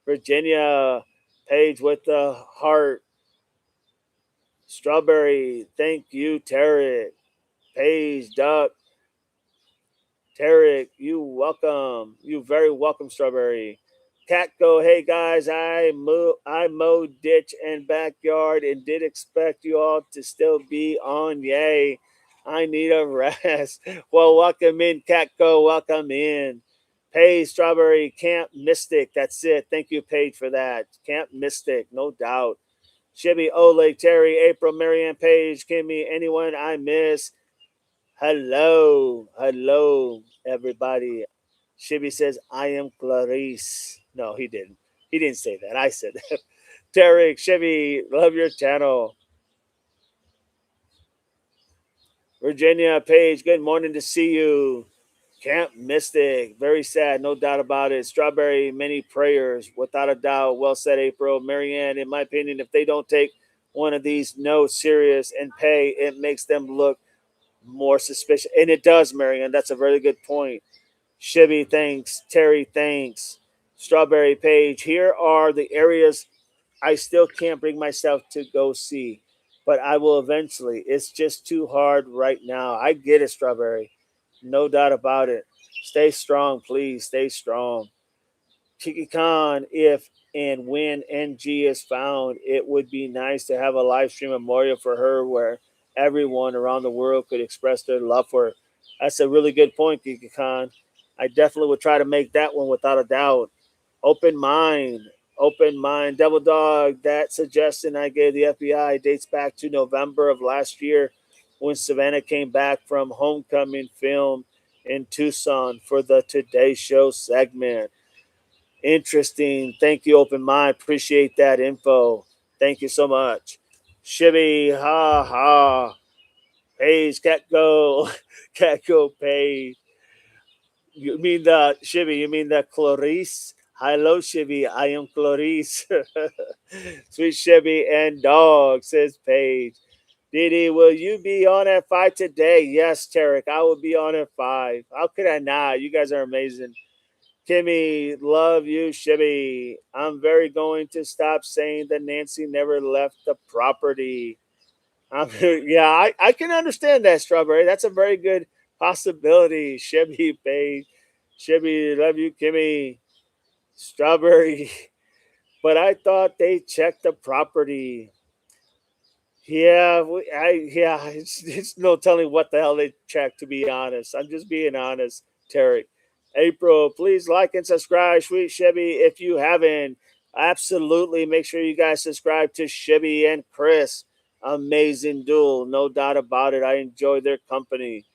Virginia, Page with the heart. Strawberry, thank you, Tarek. Paige, Duck, Tarek, you welcome. You very welcome, Strawberry. Catco, hey guys, I mowed ditch and backyard and did expect you all to still be on. Yay. I need a rest. Well, welcome in, Catco. Welcome in. Paige, Strawberry, Camp Mystic. That's it. Thank you, Paige, for that. Camp Mystic, no doubt. Shibby, Ole, Terry, April, Marianne, Page, Kimmy, anyone I miss. Hello, hello, everybody. Shibby says, I am Clarice. No, he didn't. He didn't say that. I said that. Derek, Shibby, love your channel. Virginia Page, good morning to see you. Camp Mystic, very sad, no doubt about it. Strawberry, many prayers, without a doubt. Well said, April. Marianne, in my opinion, if they don't take one of these notes serious and pay, it makes them look more suspicious. And it does, Marianne. That's a very good point. Shibby, thanks. Terry, thanks. Strawberry Page, here are the areas I still can't bring myself to go see, but I will eventually. It's just too hard right now. I get it, Strawberry. No doubt about it. Stay strong, please. Stay strong. Kiki Khan, if and when NG is found, it would be nice to have a live stream memorial for her where everyone around the world could express their love for her. That's a really good point, Kiki Khan. I definitely would try to make that one without a doubt. Open mind, open mind. Devil Dog, that suggestion I gave the FBI dates back to November of last year when Savannah came back from homecoming film in Tucson for the Today Show segment. Interesting. Thank you, Open Mind. Appreciate that info. Thank you so much. Shibby, ha ha. Page, cat go. Cat go, Page. You mean the Shibby? You mean the Clarice? Hello, Shibby. I am Clarice. Sweet Shibby and dog, says Paige. Didi, will you be on at 5 today? Yes, Tarek. I will be on at 5. How could I not? You guys are amazing. Kimmy, love you, Shibby. I'm very going to stop saying that Nancy never left the property. Yeah, I can understand that, Strawberry. That's a very good possibility. Shibby, babe. Shibby, love you, Kimmy. Strawberry. But I thought they checked the property. Yeah, yeah, it's no telling what the hell they checked, to be honest. I'm just being honest, Terry. April, please like and subscribe, Sweet Chevy, if you haven't. Absolutely, make sure you guys subscribe to Chevy and Chris. Amazing duel, no doubt about it. I enjoy their company.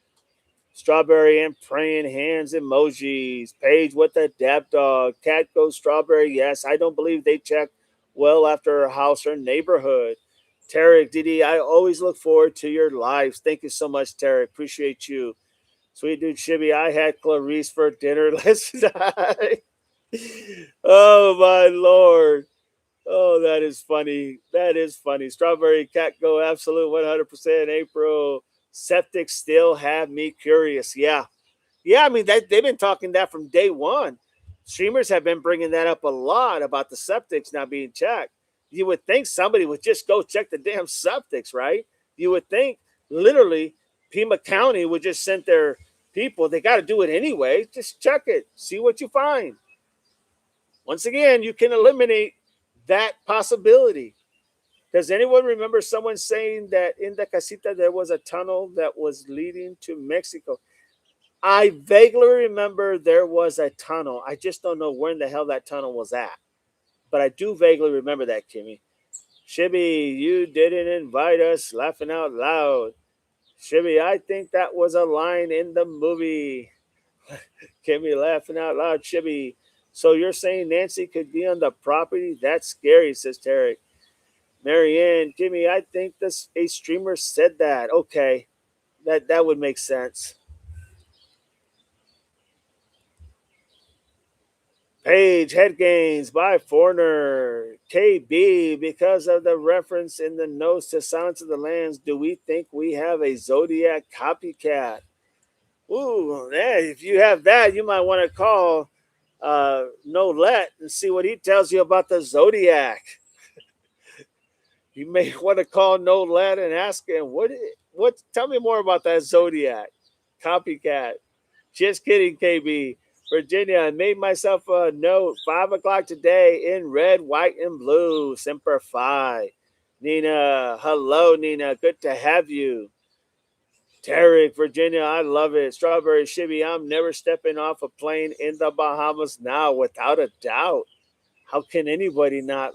Strawberry and praying hands emojis. Paige with the dab dog. Cat goes strawberry. Yes, I don't believe they checked well after her house or neighborhood. Tarek, Didi, I always look forward to your lives. Thank you so much, Tarek. Appreciate you. Sweet dude Shibby, I had Clarice for dinner last night. Oh my lord. Oh, that is funny. That is funny. Strawberry cat go absolute 100% April. Septic still have me curious. Yeah. Yeah, I mean, they've been talking that from day one. Streamers have been bringing that up a lot about the septics not being checked. You would think somebody would just go check the damn septics, right? You would think literally Pima County would just send their people. They got to do it anyway. Just check it, see what you find. Once again, you can eliminate that possibility. Does anyone remember someone saying that in the casita there was a tunnel that was leading to Mexico? I vaguely remember there was a tunnel. I just don't know where in the hell that tunnel was at. But I do vaguely remember that, Kimmy. Shibby, you didn't invite us, laughing out loud. Shibby, I think that was a line in the movie. Kimmy laughing out loud. Shibby, so you're saying Nancy could be on the property? That's scary, says Tarek. Marianne, Kimmy, I think this a streamer said that. Okay, that would make sense. Page, head gains by Foreigner. KB, because of the reference in the notes to Silence of the Lambs, do we think we have a Zodiac copycat? Ooh, yeah, if you have that, you might want to call Nolet and see what he tells you about the Zodiac. You may want to call Nolet and ask him, tell me more about that Zodiac copycat. Just kidding, KB. Virginia, I made myself a note. 5 o'clock today in red, white, and blue. Semper Fi. Nina, hello, Nina. Good to have you. Tarek, Virginia, I love it. Strawberry Shibby, I'm never stepping off a plane in the Bahamas now, without a doubt. How can anybody not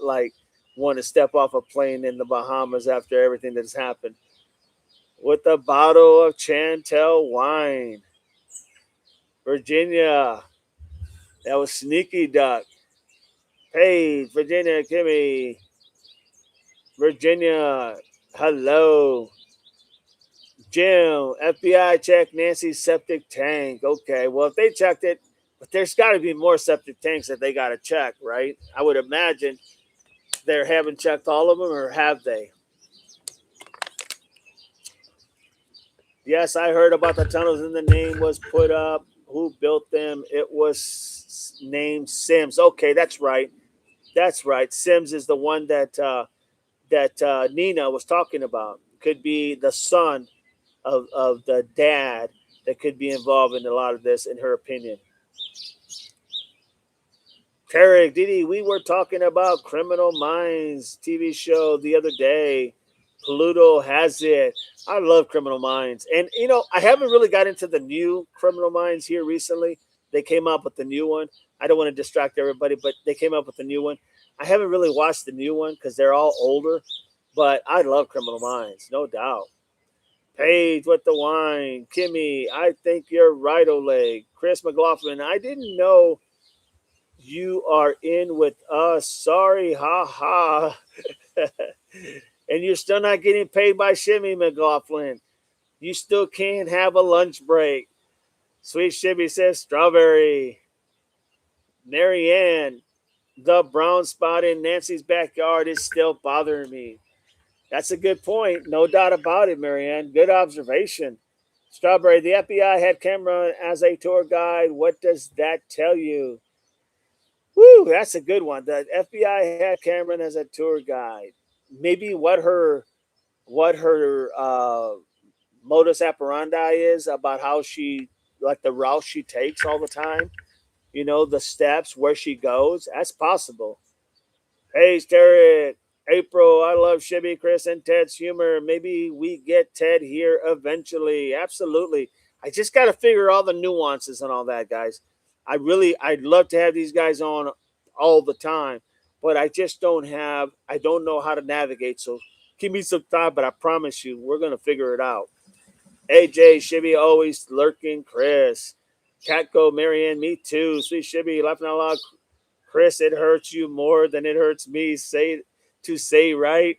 want to step off a plane in the Bahamas after everything that's happened? With a bottle of Chantel wine. Virginia, That was Sneaky Duck. Paige, Virginia, Kimmy, Virginia. Hello. Jim, FBI checked Nancy's septic tank. Okay, well, if they checked it, but there's got to be more septic tanks that they got to check, right? I would imagine they haven't checked all of them, or have they? Yes, I heard about the tunnels and the name was put up. Who built them? It was named Sims. Okay, that's right. That's right. Sims is the one that Nina was talking about. Could be the son of the dad that could be involved in a lot of this, in her opinion. Tarek, Didi, we were talking about Criminal Minds TV show the other day. Pluto has it. I love Criminal Minds. And, I haven't really got into the new Criminal Minds here recently. They came up with the new one. I don't want to distract everybody, but they came up with the new one. I haven't really watched the new one because they're all older, but I love Criminal Minds, no doubt. Paige with the wine. Kimmy, I think you're right, Oleg. Chris McLaughlin, I didn't know you are in with us. Sorry, ha ha. And you're still not getting paid by Shimmy McLaughlin. You still can't have a lunch break. Sweet Shimmy says strawberry. Marianne, the brown spot in Nancy's backyard is still bothering me. That's a good point. No doubt about it, Marianne. Good observation. Strawberry, the FBI had Cameron as a tour guide. What does that tell you? Woo, that's a good one. The FBI had Cameron as a tour guide. Maybe what her modus operandi is, about how she, like the route she takes all the time. The steps where she goes. That's possible. Hey, Derek, April, I love Shibby, Chris, and Ted's humor. Maybe we get Ted here eventually. Absolutely. I just got to figure all the nuances and all that, guys. I'd love to have these guys on all the time, but I don't know how to navigate. So give me some time, but I promise you, we're going to figure it out. AJ, Shibby, always lurking, Chris. Catco, Marianne, me too. Sweet Shibby, laughing out loud. Chris, it hurts you more than it hurts me. Say right.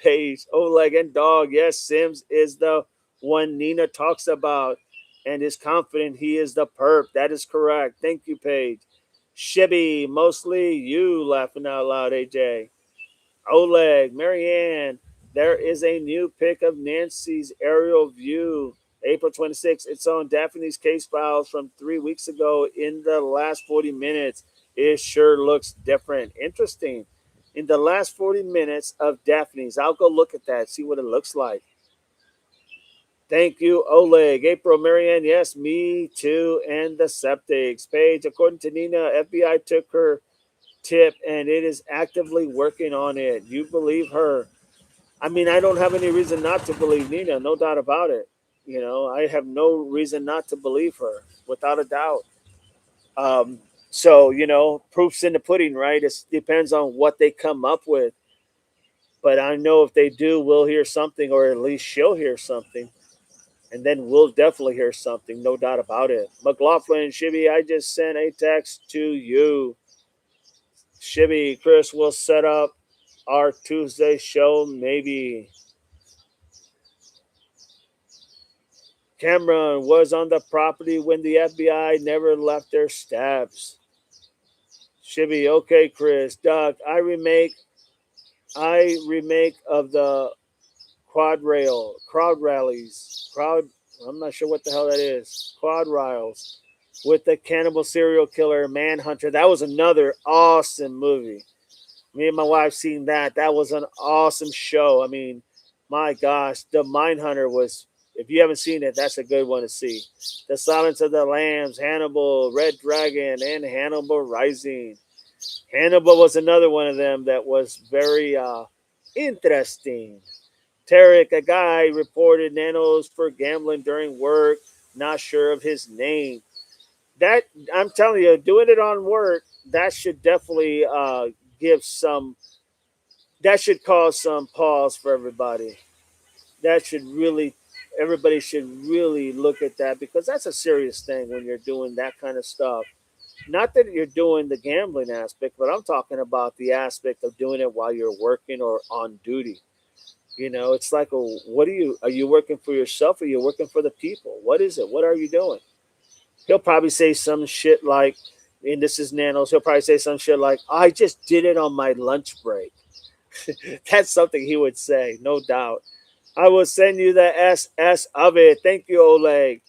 Paige, Oleg, and Dog. Yes, Sims is the one Nina talks about and is confident he is the perp. That is correct. Thank you, Paige. Shibby, mostly you, laughing out loud, AJ. Oleg, Marianne, there is a new pic of Nancy's aerial view. April 26th. It's on Daphne's case files from 3 weeks ago in the last 40 minutes. It sure looks different. Interesting. In the last 40 minutes of Daphne's, I'll go look at that, see what it looks like. Thank you, Oleg. April, Marianne, yes, me too, and the septics. Page, according to Nina, FBI took her tip and it is actively working on it. You believe her? I mean, I don't have any reason not to believe Nina, no doubt about it. I have no reason not to believe her, without a doubt. Um, so, proof's in the pudding, right? It depends on what they come up with. But I know if they do, we'll hear something, or at least she'll hear something. And then we'll definitely hear something, no doubt about it. McLaughlin, Shibby, I just sent a text to you. Shibby, Chris will set up our Tuesday show, maybe. Cameron was on the property when the FBI never left their steps. Shibby, okay, Chris. Doug, I remake of the crowd rallies. I'm not sure what the hell that is. Quad riles with the cannibal serial killer Manhunter. That was another awesome movie. Me and my wife seen that. That was an awesome show. I mean, my gosh, the Mindhunter was. If you haven't seen it, that's a good one to see. The Silence of the Lambs, Hannibal, Red Dragon, and Hannibal Rising. Hannibal was another one of them that was very interesting. Tarek, a guy reported nanos for gambling during work. Not sure of his name. That, I'm telling you, doing it on work, that should definitely give some. That should cause some pause for everybody. That should really, everybody should really look at that, because that's a serious thing when you're doing that kind of stuff. Not that you're doing the gambling aspect, but I'm talking about the aspect of doing it while you're working or on duty. It's like, what are you working for yourself or are you working for the people? What is it? What are you doing? He'll probably say some shit like, and this is Nanos, he'll probably say some shit like, I just did it on my lunch break. That's something he would say, no doubt. I will send you the SS of it. Thank you, Oleg.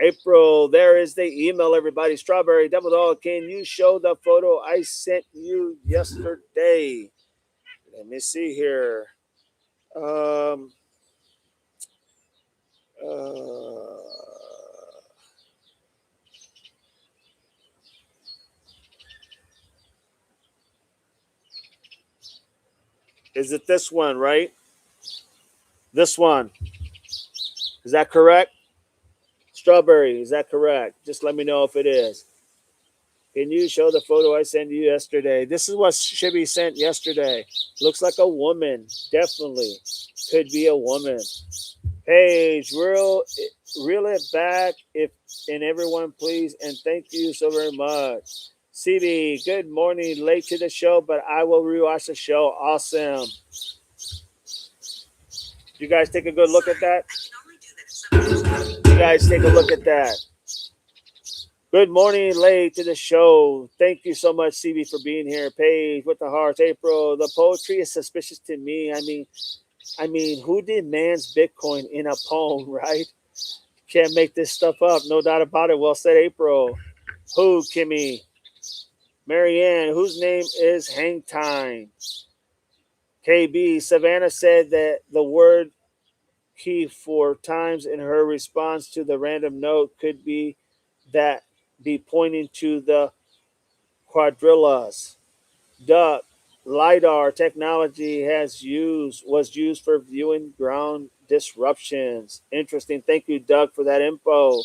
April, there is the email, everybody. Strawberry Double Dog, can you show the photo I sent you yesterday? Let me see here. Um, uh, is it this one, right? This one. Is that correct? Strawberry, is that correct? Just let me know if it is. Can you show the photo I sent you yesterday? This is what Shibby sent yesterday. Looks like a woman. Definitely. Could be a woman. Paige, reel it back if and everyone please, and thank you so very much. CB, good morning. Late to the show, but I will rewatch the show. Awesome. You guys take a good look at that. You guys take a look at that. Good morning, late to the show. Thank you so much, CB, for being here. Paige with the hearts. April, the poetry is suspicious to me. I mean, who demands Bitcoin in a poem, right? Can't make this stuff up. No doubt about it. Well said, April. Who, Kimmy? Marianne, whose name is Hang Time? KB, Savannah said that the word key 4 times in her response to the random note could that be pointing to the quadrillas. Duck, LiDAR technology was used for viewing ground disruptions. Interesting. Thank you, Doug, for that info.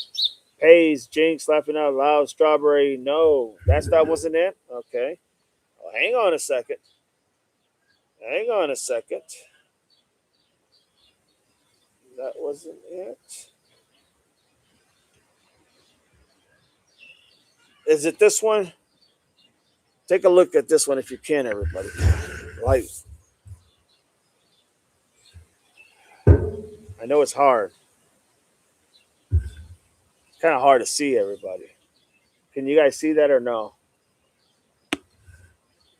Hayes, Jinx, laughing out loud. Strawberry, no. That wasn't it? Okay. Well, hang on a second. Hang on a second. That wasn't it. Is it this one? Take a look at this one if you can, everybody. Like, I know it's hard. Kind of hard to see, everybody. Can you guys see that or no?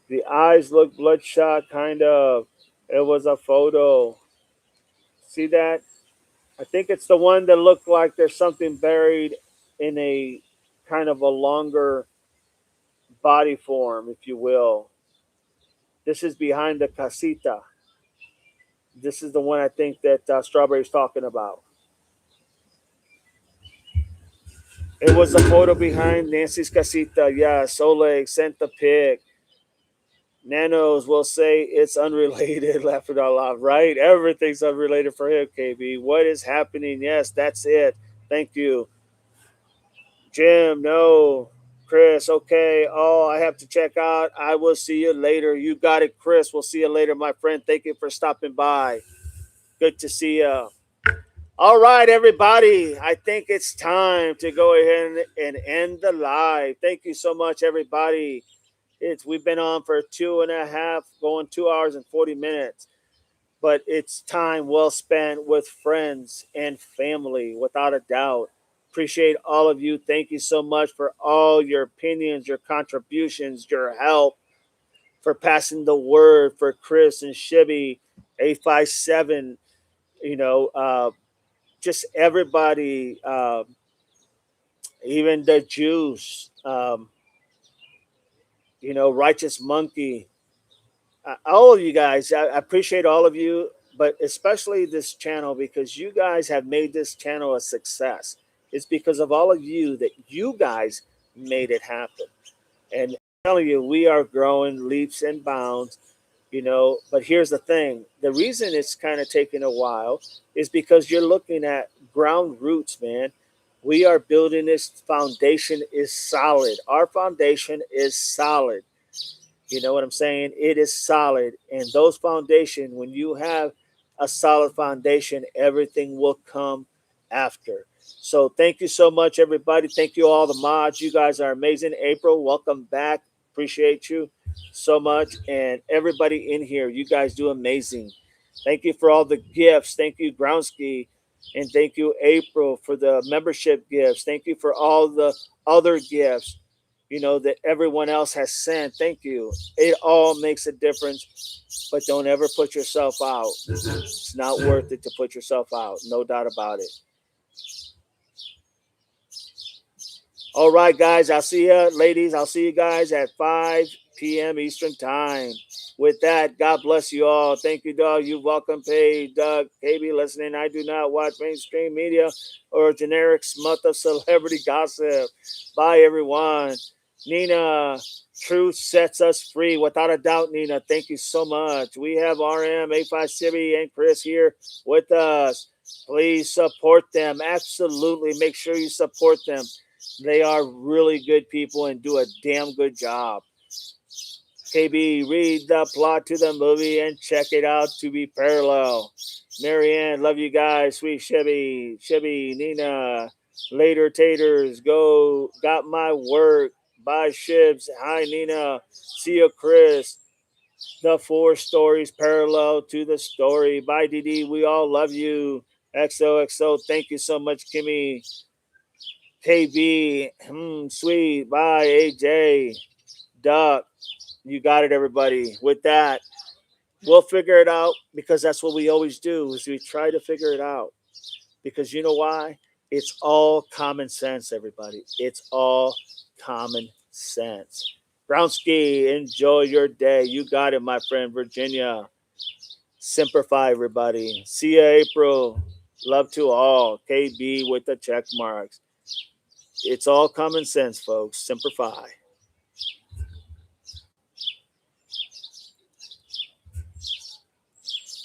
The eyes look bloodshot, kind of. It was a photo. See that? I think it's the one that looked like there's something buried in a kind of a longer body form, if you will. This is behind the casita. This is the one I think that Strawberry's talking about. It was a photo behind Nancy's casita. Yes, Oleg sent the pic. Nanos will say it's unrelated, laughing out loud, right? Everything's unrelated for him, KB. What is happening? Yes, that's it. Thank you. Jim, no. Chris, okay. Oh, I have to check out. I will see you later. You got it, Chris. We'll see you later, my friend. Thank you for stopping by. Good to see you. All right, everybody. I think it's time to go ahead and end the live. Thank you so much, everybody. We've been on for 2.5, going 2 hours and 40 minutes. But it's time well spent with friends and family, without a doubt. Appreciate all of you. Thank you so much for all your opinions, your contributions, your help, for passing the word for Chris and Shibby, 857, you know, just everybody, even the Jews, Righteous Monkey, all of you guys. I appreciate all of you, but especially this channel because you guys have made this channel a success. It's because of all of you that you guys made it happen. And I'm telling you, we are growing leaps and bounds, But here's the thing: the reason it's kind of taking a while is because you're looking at ground roots, man. We are building this foundation is solid. Our foundation is solid. You know what I'm saying? It is solid. And those foundation, when you have a solid foundation, everything will come after. So thank you so much, everybody. Thank you all the mods. You guys are amazing. April, welcome back. Appreciate you so much. And everybody in here, you guys do amazing. Thank you for all the gifts. Thank you, Groundsky. And thank you, April, for the membership gifts. Thank you for all the other gifts, that everyone else has sent. Thank you. It all makes a difference, but don't ever put yourself out. It's not worth it to put yourself out. No doubt about it. All right, guys. I'll see you, ladies. I'll see you guys at 5 p.m. Eastern Time. With that, God bless you all. Thank you, Doug. You welcome, Paige, Doug, KB, listening. I do not watch mainstream media or generic smut of celebrity gossip. Bye, everyone. Nina, truth sets us free. Without a doubt, Nina. Thank you so much. We have RM, A5 Sibby, and Chris here with us. Please support them. Absolutely. Make sure you support them. They are really good people and do a damn good job. KB, read the plot to the movie and check it out to be parallel. Marianne, love you guys. Sweet Chevy, Nina, later taters, go, got my work. Bye, Shibs. Hi, Nina. See you, Chris. The four stories parallel to the story. Bye, DD. We all love you. XOXO. Thank you so much, Kimmy. KB, sweet. Bye, AJ. Duck. You got it, everybody. With that, we'll figure it out because that's what we always do is we try to figure it out. Because you know why? It's all common sense, everybody. It's all common sense. Brownski, enjoy your day. You got it, my friend. Virginia. Simplify, everybody. See ya, April. Love to all. KB with the check marks. It's all common sense, folks. Simplify.